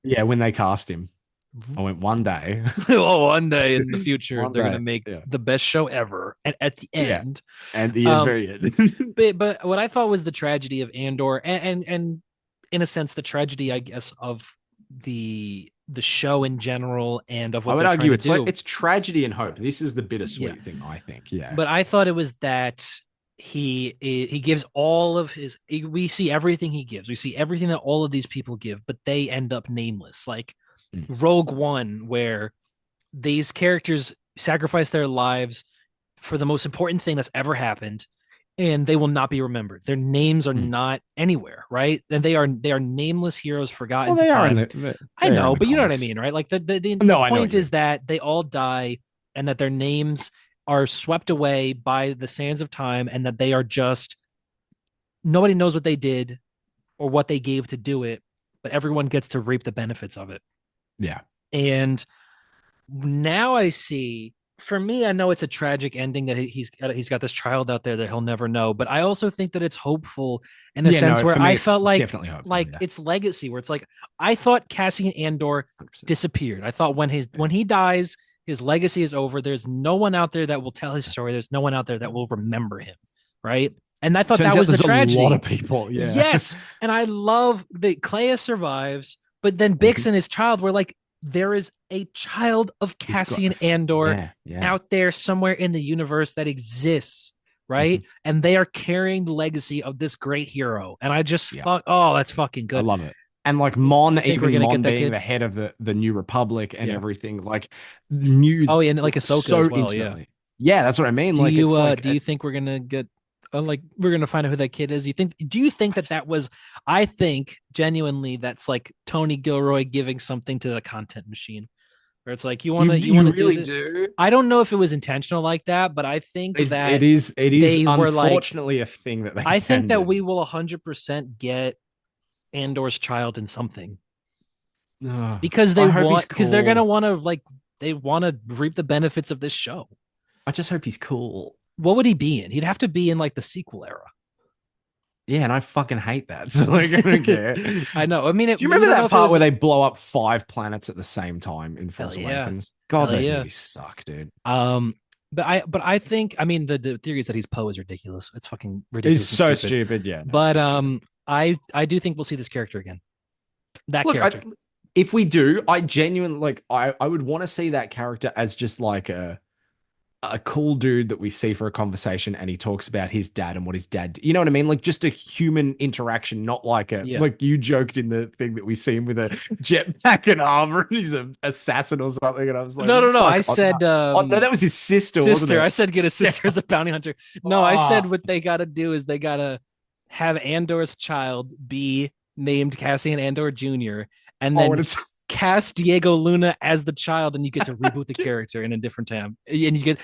Yeah, when they cast him. I went one day. Oh, one day in the future, One they're gonna day. make Yeah. the best show ever. And at the Yeah. end, And the Um, very end. but what I thought was the tragedy of Andor, and in a sense, the tragedy, I guess, of the show in general and of I what would they're trying argue to it's like do. it's tragedy and hope. This is the bittersweet Yeah. thing, I think. Yeah. But I thought it was that he gives all of his. We see everything he gives. We see everything that all of these people give, but they end up nameless. Like Rogue One, where these characters sacrifice their lives for the most important thing that's ever happened, and they will not be remembered. Their names are not anywhere, right? And they are nameless heroes forgotten Well, they to are in time. I they are in know, the but you know what I comics. mean, right? Like No, the I know what point you is that they all die and that their names are swept away by the sands of time, and that they are just nobody knows what they did or what they gave to do it, but everyone gets to reap the benefits of it. Yeah. And now I see, for me, I know it's a tragic ending that he's got this child out there that he'll never know, but I also think that it's hopeful in a Yeah, sense no, where for me, I it's felt like definitely hopeful, yeah. it's legacy, where it's like I thought Cassian Andor 100%. disappeared. I thought when he dies, his legacy is over. There's no one out there that will tell his story. There's no one out there that will remember him, right? And I thought Turns that out was the there's tragedy. a lot of people. Yeah. Yes, and I love that Clea survives, but then Bix and his child were like, there is a child of Cassian Andor out there somewhere in the universe that exists, right? And they are carrying the legacy of this great hero. And I just thought, oh, that's fucking good. I love it. And like Mon, even Mon being the head of the New Republic and everything, like new. Oh, yeah, and like Ahsoka so as well, intimately. Yeah, that's what I mean. Do like, you it's like, do you think we're gonna get like we're gonna find out who that kid is? Do you think that was? I think genuinely that's like Tony Gilroy giving something to the content machine, where it's like you want to really do. I don't know if it was intentional like that, but I think that it is they were unfortunately a thing that they. I think that do. we will 100% get Andor's child in something because they're gonna want to they want to reap the benefits of this show. I just hope he's cool. What would he be in? He'd have to be in like the sequel era. Yeah, and I fucking hate that. So like, I don't care. I know. I mean, do you remember that part where they blow up 5 planets at the same time in Force Awakens? God, those movies suck, dude. But I think, I mean, the theory is that he's Poe is ridiculous. It's fucking ridiculous. It's so stupid. Yeah. No, but so I do think we'll see this character again. Character. If we do, I genuinely I would want to see that character as just like a cool dude that we see for a conversation, and he talks about his dad and what his dad did. You know what I mean? Like just a human interaction, not like like you joked in the thing that we see him with a jetpack and armor and he's an assassin or something. And I was like, no. I said, no, that was his sister. Wasn't it? I said, get a sister as a bounty hunter. No, I said what they got to do is they got to have Andor's child be named Cassian Andor Jr. and then cast Diego Luna as the child, and you get to reboot the character in a different time, and you get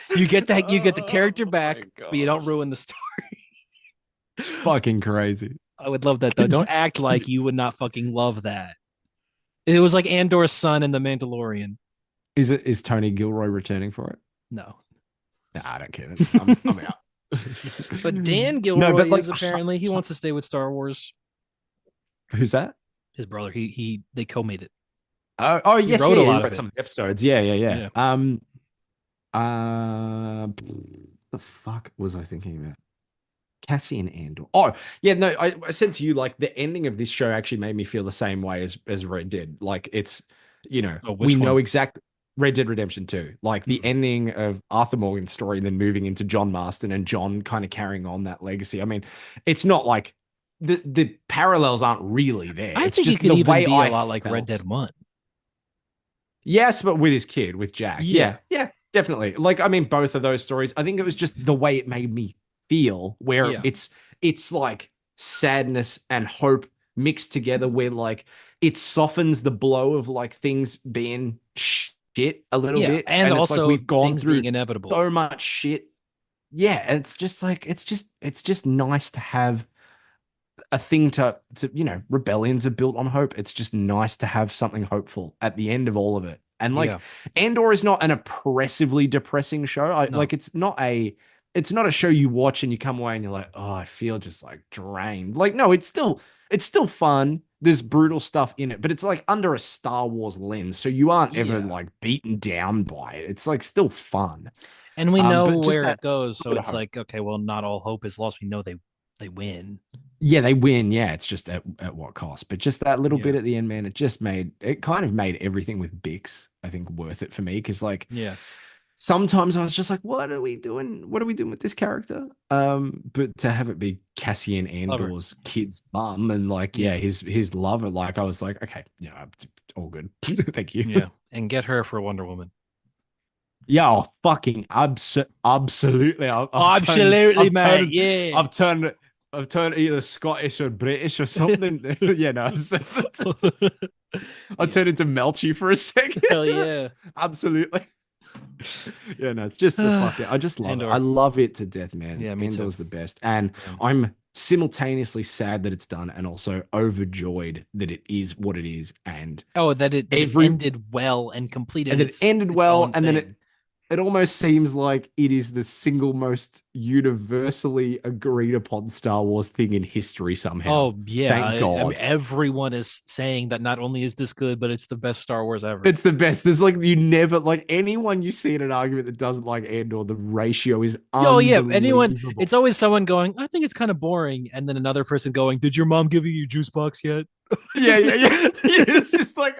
the character back, but you don't ruin the story. It's fucking crazy. I would love that though. Don't act like you would not fucking love that. It was like Andor's son in The Mandalorian. Is Tony Gilroy returning for it? No, I don't care. I'm out. But Dan Gilroy is apparently he wants to stay with Star Wars. Who's that? His brother. They co-made it. Oh yes, he wrote some of the episodes. Yeah. The fuck was I thinking about? Cassian Andor. Oh yeah, no. I said to you like the ending of this show actually made me feel the same way as Red Dead. Like it's we know exactly Red Dead Redemption 2. Like the ending of Arthur Morgan's story and then moving into John Marston and John kind of carrying on that legacy. I mean, it's not like the parallels aren't really there. I it's think just it could the even way be I a lot like felt. Red Dead 1. Yes, but with his kid, with Jack. Yeah, definitely. Like, I mean, both of those stories. I think it was just the way it made me feel, where it's like sadness and hope mixed together, where like it softens the blow of like things being shit a little bit, and also it's like we've gone through being inevitable, so much shit. Yeah, it's just like it's just nice to have a thing to rebellions are built on hope. It's just nice to have something hopeful at the end of all of it. And like Andor is not an oppressively depressing show. Like it's not a show you watch and you come away and you're like, oh, I feel just like drained. Like, no, it's still fun. there's brutal stuff in it, but it's like under a Star Wars lens, so you aren't ever Yeah. like beaten down by it. It's like still fun. And we know But just where that it goes, so bit of it's hope. like, okay, well, not all hope is lost. We know they win. Yeah, they win. Yeah, it's just at what cost? But just that little bit Yeah. at the end, man, it kind of made everything with Bix, I think, worth it for me. Because like Yeah. sometimes I was just like, what are we doing? What are we doing with this character? But to have it be Cassian Lover. Andor's kid's mum and like, yeah, his lover, like I was like, okay, yeah, it's all good. Thank you. Yeah. And get her for Wonder Woman. Yeah, oh, fucking absolutely. Absolutely, I've mate. turned, Yeah. I've turned either Scottish or British or something. Yeah, no. I turned into Melchi for a second. Hell yeah. Absolutely. Yeah, no, it's just the fucking. I just love Andor. it. I love it to death, man. Yeah, me too. Andor's the best, and Yeah. I'm simultaneously sad that it's done, and also overjoyed that it is what it is, and that it ended well and completed. and it ended well, and then thing. it almost seems like it is the single most universally agreed upon Star Wars thing in history somehow. Oh yeah, Thank God. I mean, everyone is saying that not only is this good, but it's the best Star Wars ever. It's the best. There's like you never like anyone you see in an argument that doesn't like Andor. The ratio is Oh yeah, unbelievable. anyone. It's always someone going, I think it's kind of boring, and then another person going, did your mom give you your juice box yet? Yeah. It's just like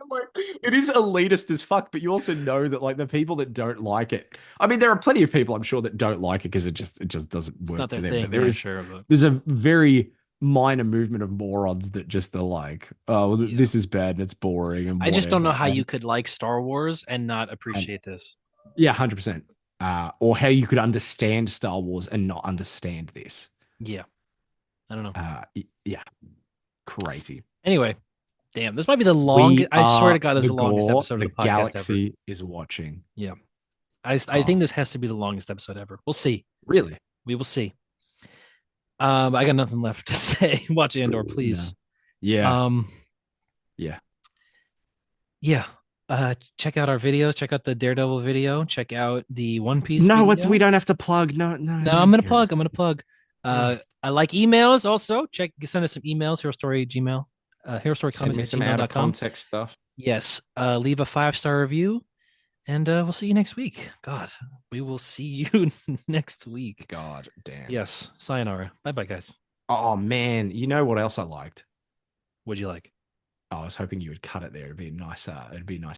it is elitist as fuck, but you also know that like the people that don't like it. I mean, there are plenty of people I'm sure that don't like it because it just doesn't It's work not their for them. thing. But there Yeah, is sure, but there's a very minor movement of morons that just are like, oh, well, Yeah. this is bad and it's boring and I just don't know whatever. how And- you could like Star Wars and not appreciate this. Yeah, 100%. Or how you could understand Star Wars and not understand this. Yeah, I don't know. Yeah, crazy. Anyway, damn, this might be the longest. I swear to God, this is the longest gore episode of the podcast galaxy ever. is watching. Yeah, I think this has to be the longest episode ever. We'll see. Really? We will see. I got nothing left to say. Watch Andor, please. Yeah. Yeah. Yeah. Check out our videos. Check out the Daredevil video. Check out the One Piece. No, video. we don't have to plug. No. I'm gonna plug. I like emails also. Send us some emails. Hero Story Gmail. Hero Story Send me Comics some out of gmail.com. context stuff. Yes. Leave a 5-star review. And we'll see you next week. God, we will see you next week. God damn. Yes. Sayonara. Bye-bye, guys. Oh man, you know what else I liked? What'd you like? I was hoping you would cut it there. It'd be nice.